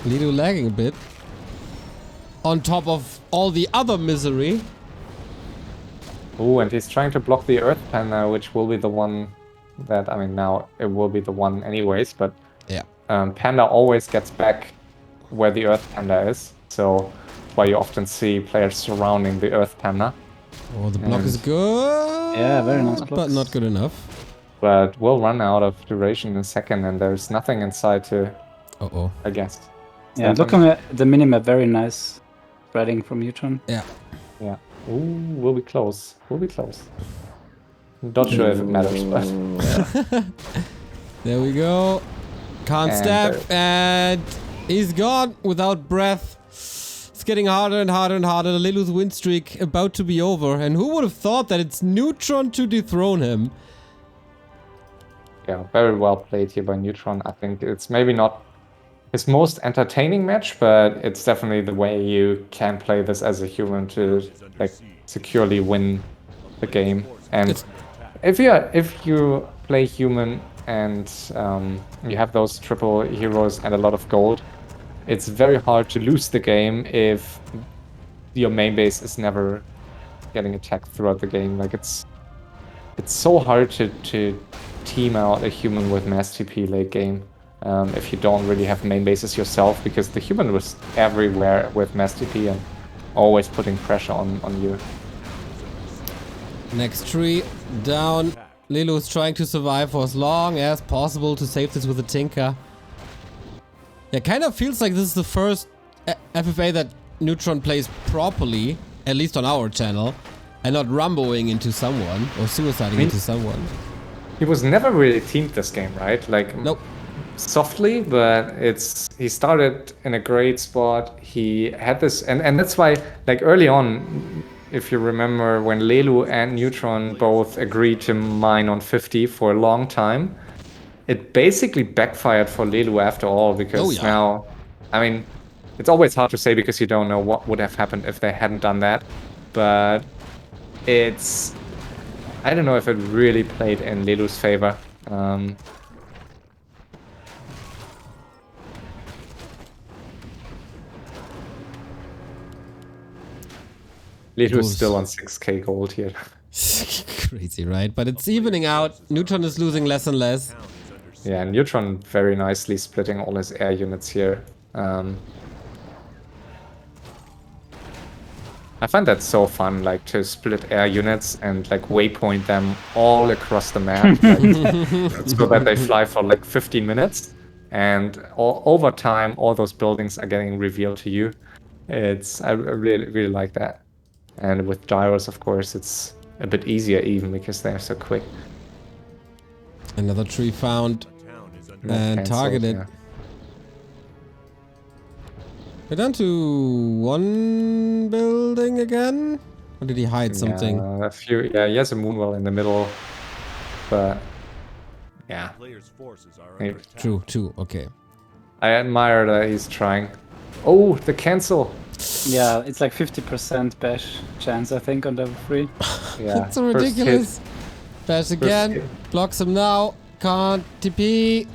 Lido lagging a bit. On top of all the other misery. Ooh, and he's trying to block the Earth Panda, which will be the one that, I mean, now it will be the one anyways, but Yeah. Panda always gets back where the Earth Panda is, so that's why you often see players surrounding the Earth Panda. Oh, the block is good. Yeah, very nice But blocks. not good enough. But we'll run out of duration in a second, and there's nothing inside to, Uh-oh. I guess. Yeah, looking at the minimap, very nice spreading from Neutron. Yeah. Yeah. Ooh, we'll be close. We'll be close. Not sure if it matters, but... There we go. Can't And step, and he's gone without breath. It's getting harder and harder and harder. Lelu's win streak about to be over, and who would have thought that it's Neutron to dethrone him? Yeah, very well played here by Neutron. I think it's maybe not his most entertaining match, but it's definitely the way you can play this as a human to like securely win the game. And if you play human and you have those triple heroes and a lot of gold, it's very hard to lose the game if your main base is never getting attacked throughout the game. Like it's so hard to team out a human with mass TP late game if you don't really have main bases yourself, because the human was everywhere with mass TP and always putting pressure on you. Next tree down. Lelu's trying to survive for as long as possible to save this with a Tinker. Yeah, kind of feels like this is the first FFA that Neutron plays properly, at least on our channel, and not rumboing into someone or suiciding into someone. He was never really teamed this game, right? Like, Nope. Softly, but he started in a great spot. He had this, and that's why, like, early on, if you remember, when Lelu and Neutron both agreed to mine on 50 for a long time, it basically backfired for Lelu after all, because now, I mean, it's always hard to say because you don't know what would have happened if they hadn't done that, but I don't know if it really played in Lelu's favor. Lelu is still on 6k gold here. Crazy, right? But it's evening out. Neutron is losing less and less. Yeah, Neutron very nicely splitting all his air units here. I find that so fun, like to split air units and like waypoint them all across the map, like, so that they fly for like 15 minutes, and over time all those buildings are getting revealed to you. I really like that. And with gyros, of course, it's a bit easier even because they're so quick. Another tree found and targeted. Yeah. We're down to one building again? Or did he hide something? A few, yeah, he has a moonwell in the middle, but yeah. True, okay. I admire that he's trying. Oh, the cancel! Yeah, it's like 50% bash chance, I think, on level 3. Yeah, It's so ridiculous. Bash again, blocks him now, can't TP.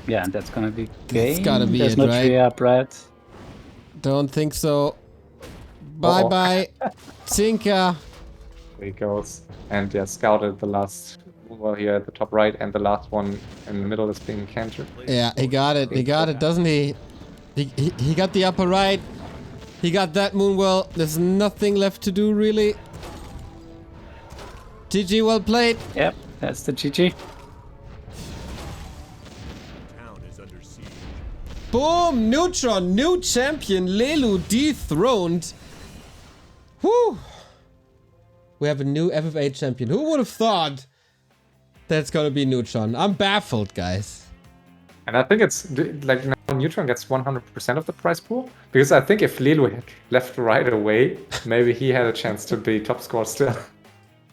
Yeah, and that's gonna be game. It's gotta be There's it, no right? tree up, right? Don't think so. Bye-bye, Tinker. There he goes. And yeah, scouted the last moonwell here at the top right, and the last one in the middle is being canceled. Yeah, he got it, doesn't he? He got the upper right. He got that moonwell. There's nothing left to do, really. GG, well played. Yep, that's the GG. Boom! Neutron, new champion, Lelu dethroned. Whew! We have a new FFA champion. Who would have thought that's gonna be Neutron? I'm baffled, guys. And I think it's like now Neutron gets 100% of the prize pool, because I think if Lelu had left right away, maybe he had a chance to be top scorer still.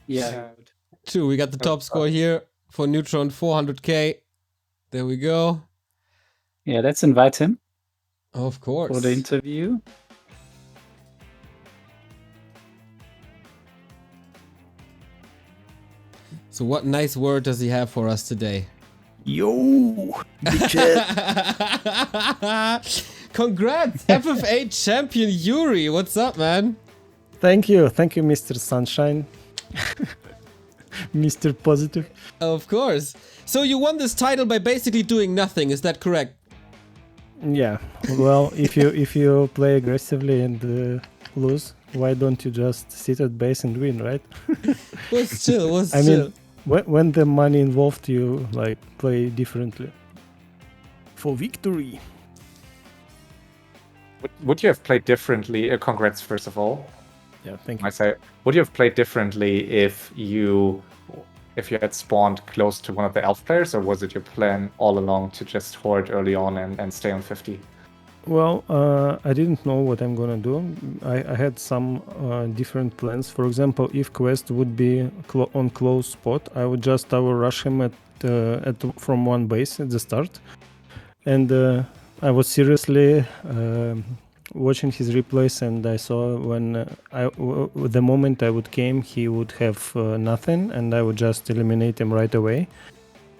Yeah. True, we got the top score here for Neutron, 400k. There we go. Yeah, let's invite him Of course. for the interview. So what nice word does he have for us today? Yo, big chat. Congrats, FFA champion Yuri. What's up, man? Thank you, Mr. Sunshine. Mr. Positive. Of course. So you won this title by basically doing nothing, is that correct? Yeah. Well, if you play aggressively and lose, why don't you just sit at base and win, right? Was chill, I mean, when the money involved, you like play differently. For victory. Would you have played differently? Congrats, first of all. Yeah, thank you. I say, would you have played differently if you had spawned close to one of the elf players, or was it your plan all along to just hoard early on and stay on 50? Well, I didn't know what I'm gonna do. I had some different plans. For example, if Qwest would be on close spot, I would just tower rush him from one base at the start. And I was seriously watching his replays, and I saw when the moment I would came, he would have nothing, and I would just eliminate him right away,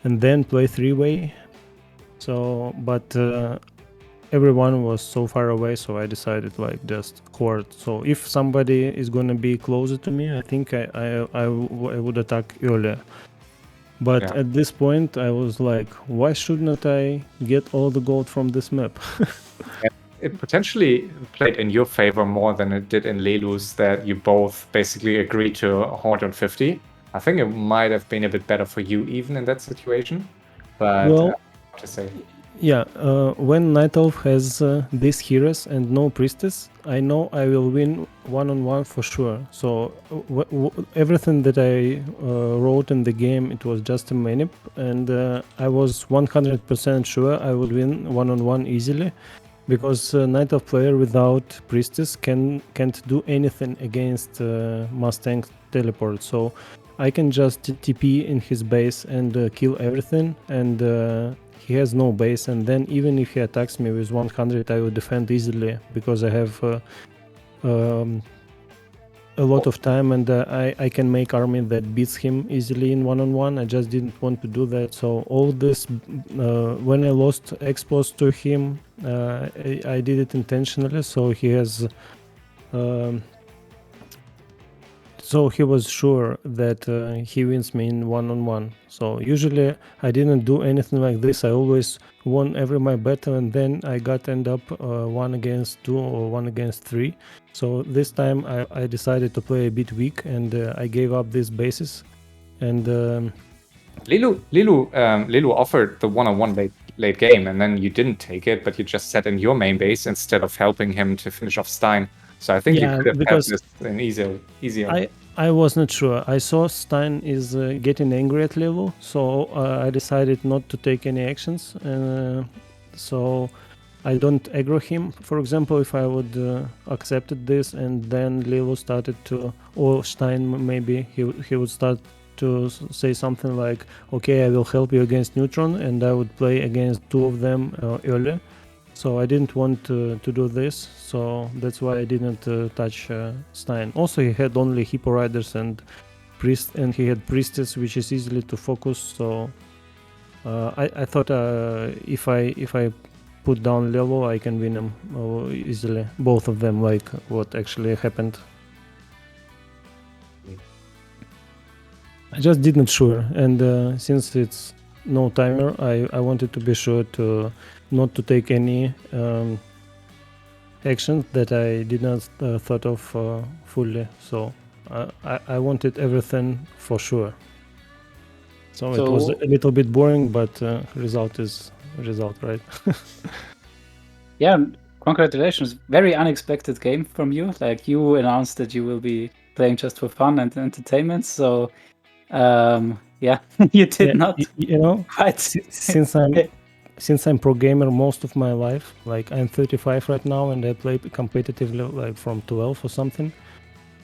and then play 3-way. So, but everyone was so far away, so I decided like just hoard. So if somebody is gonna be closer to me, I think I would attack earlier. But at this point, I was like, why shouldn't I get all the gold from this map? It potentially played in your favor more than it did in Lelu's, that you both basically agreed to hoard on 50. I think it might have been a bit better for you even in that situation. But well, to say. Yeah, when Night Elf has these heroes and no priestess, I know I will win one-on-one for sure. So everything that I wrote in the game, it was just a manip, and I was 100% sure I would win one-on-one easily, because Night Elf player without priestess can't do anything against Mustang teleport. So I can just TP in his base and kill everything, and he has no base, and then even if he attacks me with 100, I will defend easily, because I have a lot of time, and I can make army that beats him easily in one-on-one. I just didn't want to do that. So all this, when I lost expos to him, I did it intentionally, so he has... So he was sure that he wins me in one-on-one. So usually I didn't do anything like this. I always won every my battle, and then I end up 1 against 2 or 1 against 3. So this time I decided to play a bit weak, and I gave up these bases. And Lelu offered the one-on-one late game, and then you didn't take it, but you just sat in your main base instead of helping him to finish off Stein. So I think you could have had this in easier. I was not sure. I saw Stein is getting angry at Lelu, so I decided not to take any actions. So I don't aggro him. For example, if I would accepted this, and then Lelu started to, or Stein maybe, he would start to say something like, okay, I will help you against Neutron, and I would play against 2 of them earlier. So I didn't want to do this, so that's why I didn't touch Stein. Also, he had only Hippo Riders and Priest, and he had Priestess, which is easily to focus. So I thought if I put down level, I can win him easily. Both of them, like what actually happened. I just didn't sure, and since it's no timer, I wanted to be sure to not to take any actions that I did not thought of fully. So I wanted everything for sure. So it was a little bit boring, but result is result, right? Yeah, congratulations. Very unexpected game from you. Like, you announced that you will be playing just for fun and entertainment. So yeah, you did not. You know, since I'm pro gamer most of my life, like I'm 35 right now, and I play competitively like from 12 or something,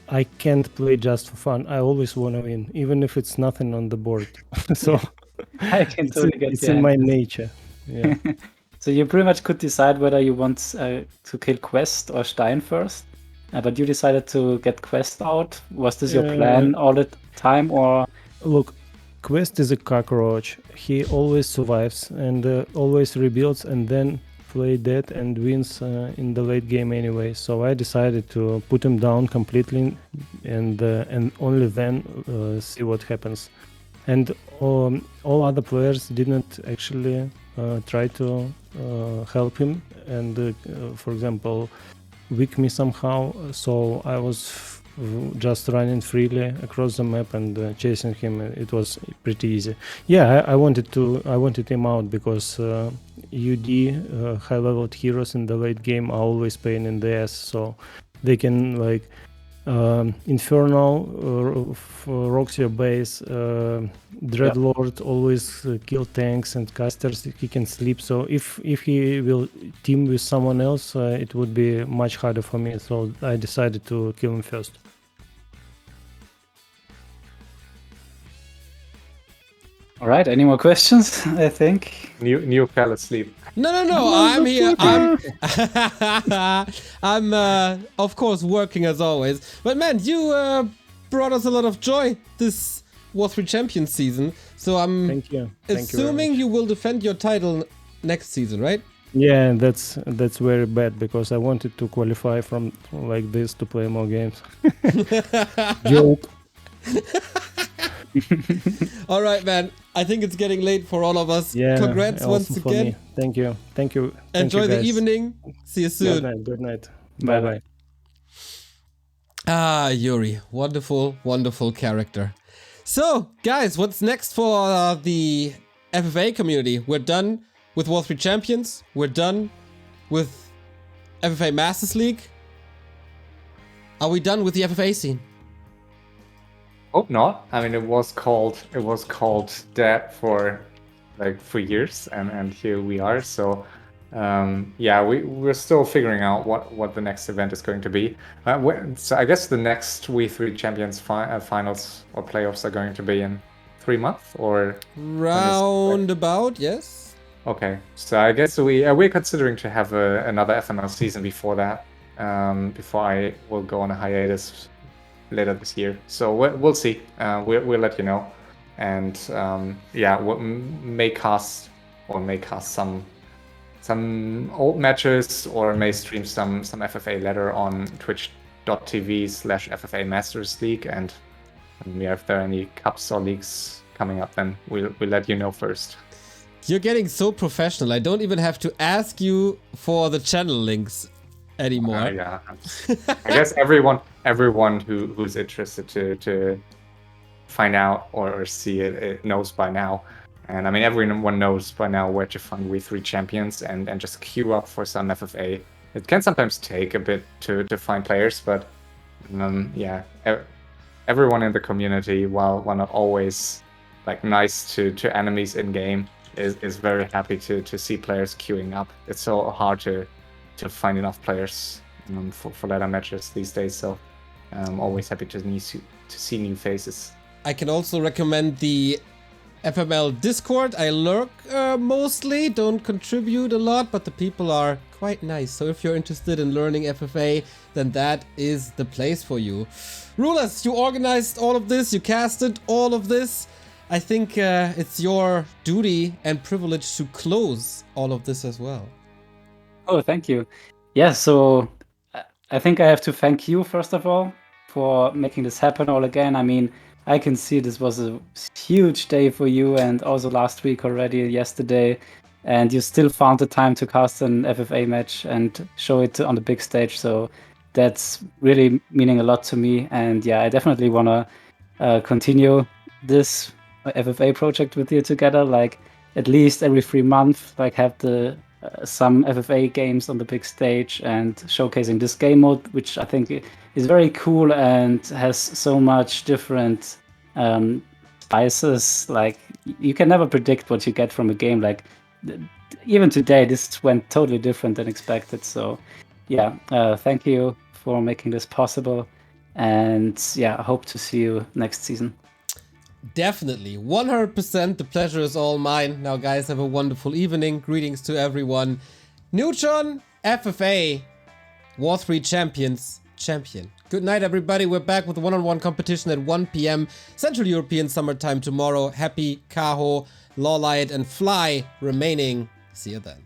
I can't play just for fun. I always want to win, even if it's nothing on the board. So I can totally get it's in my nature. Yeah. So you pretty much could decide whether you want to kill Qwest or Stein first, but you decided to get Qwest out. Was this your plan all the time, or? Look, Qwest is a cockroach. He always survives and always rebuilds, and then play dead and wins in the late game anyway. So I decided to put him down completely and only then see what happens. And all other players didn't actually try to help him and, for example, weak me somehow. So I was just running freely across the map and chasing him. It was pretty easy. Yeah, I wanted him out because UD high-leveled heroes in the late game are always pain in the ass. So they can like Infernal, Roxy base, Dreadlord always kill tanks and casters. He can sleep. So if he will team with someone else, it would be much harder for me. So I decided to kill him first. All right, any more questions? I think. New fell asleep. No, I'm here. I'm of course working as always. But man, you brought us a lot of joy this W3Champions season. So I'm Thank you. assuming you will defend your title next season, right? Yeah, that's very bad because I wanted to qualify from like this to play more games. Joke. All right, man. I think it's getting late for all of us. Yeah. Congrats once also for again. me. Thank you. Enjoy the guys. evening. See you soon. Good night. Bye. Ah, Yuri. Wonderful, wonderful character. So, guys, what's next for the FFA community? We're done with W3Champions. We're done with FFA Masters League. Are we done with the FFA scene? Hope not. I mean, it was called that for like 3 years, and here we are. So yeah, we're still figuring out what the next event is going to be. So I guess the next W3Champions finals or playoffs are going to be in 3 months or roundabout, yes. Okay, so I guess we're considering to have another FML season before that. Before I will go on a hiatus later this year. So we'll see. We'll let you know, and yeah, we'll may cast some old matches or may stream some FFA later on twitch.tv/FFA Masters League, and yeah, if there are any cups or leagues coming up, then we'll let you know first. You're getting so professional. I don't even have to ask you for the channel links anymore. Yeah, I guess everyone who's interested to find out or see it knows by now. And I mean, everyone knows by now where to find W3Champions and just queue up for some FFA. It can sometimes take a bit to find players, but yeah, everyone in the community, while not always like nice to enemies in game, is very happy to see players queuing up. It's so hard to find enough players for ladder matches these days, so I'm always happy to see new faces. I can also recommend the FML Discord. I lurk mostly, don't contribute a lot, but the people are quite nice. So if you're interested in learning FFA, then that is the place for you. RulaZ, you organized all of this, you casted all of this. I think it's your duty and privilege to close all of this as well. Oh, thank you. Yeah, so I think I have to thank you, first of all, for making this happen all again. I mean, I can see this was a huge day for you, and also last week already, yesterday, and you still found the time to cast an FFA match and show it on the big stage. So that's really meaning a lot to me. And yeah, I definitely want to continue this FFA project with you together, like at least every 3 months, like have the some FFA games on the big stage and showcasing this game mode, which I think is very cool and has so much different spices. Like you can never predict what you get from a game. Like even today, this went totally different than expected. So yeah, thank you for making this possible. And yeah, I hope to see you next season. Definitely, 100%. The pleasure is all mine. Now, guys, have a wonderful evening. Greetings to everyone. Neutron, FFA, W3Champions champion. Good night, everybody. We're back with one-on-one competition at 1 p.m. Central European Summertime tomorrow. Happy Kaho, Lawlight, and Fly remaining. See you then.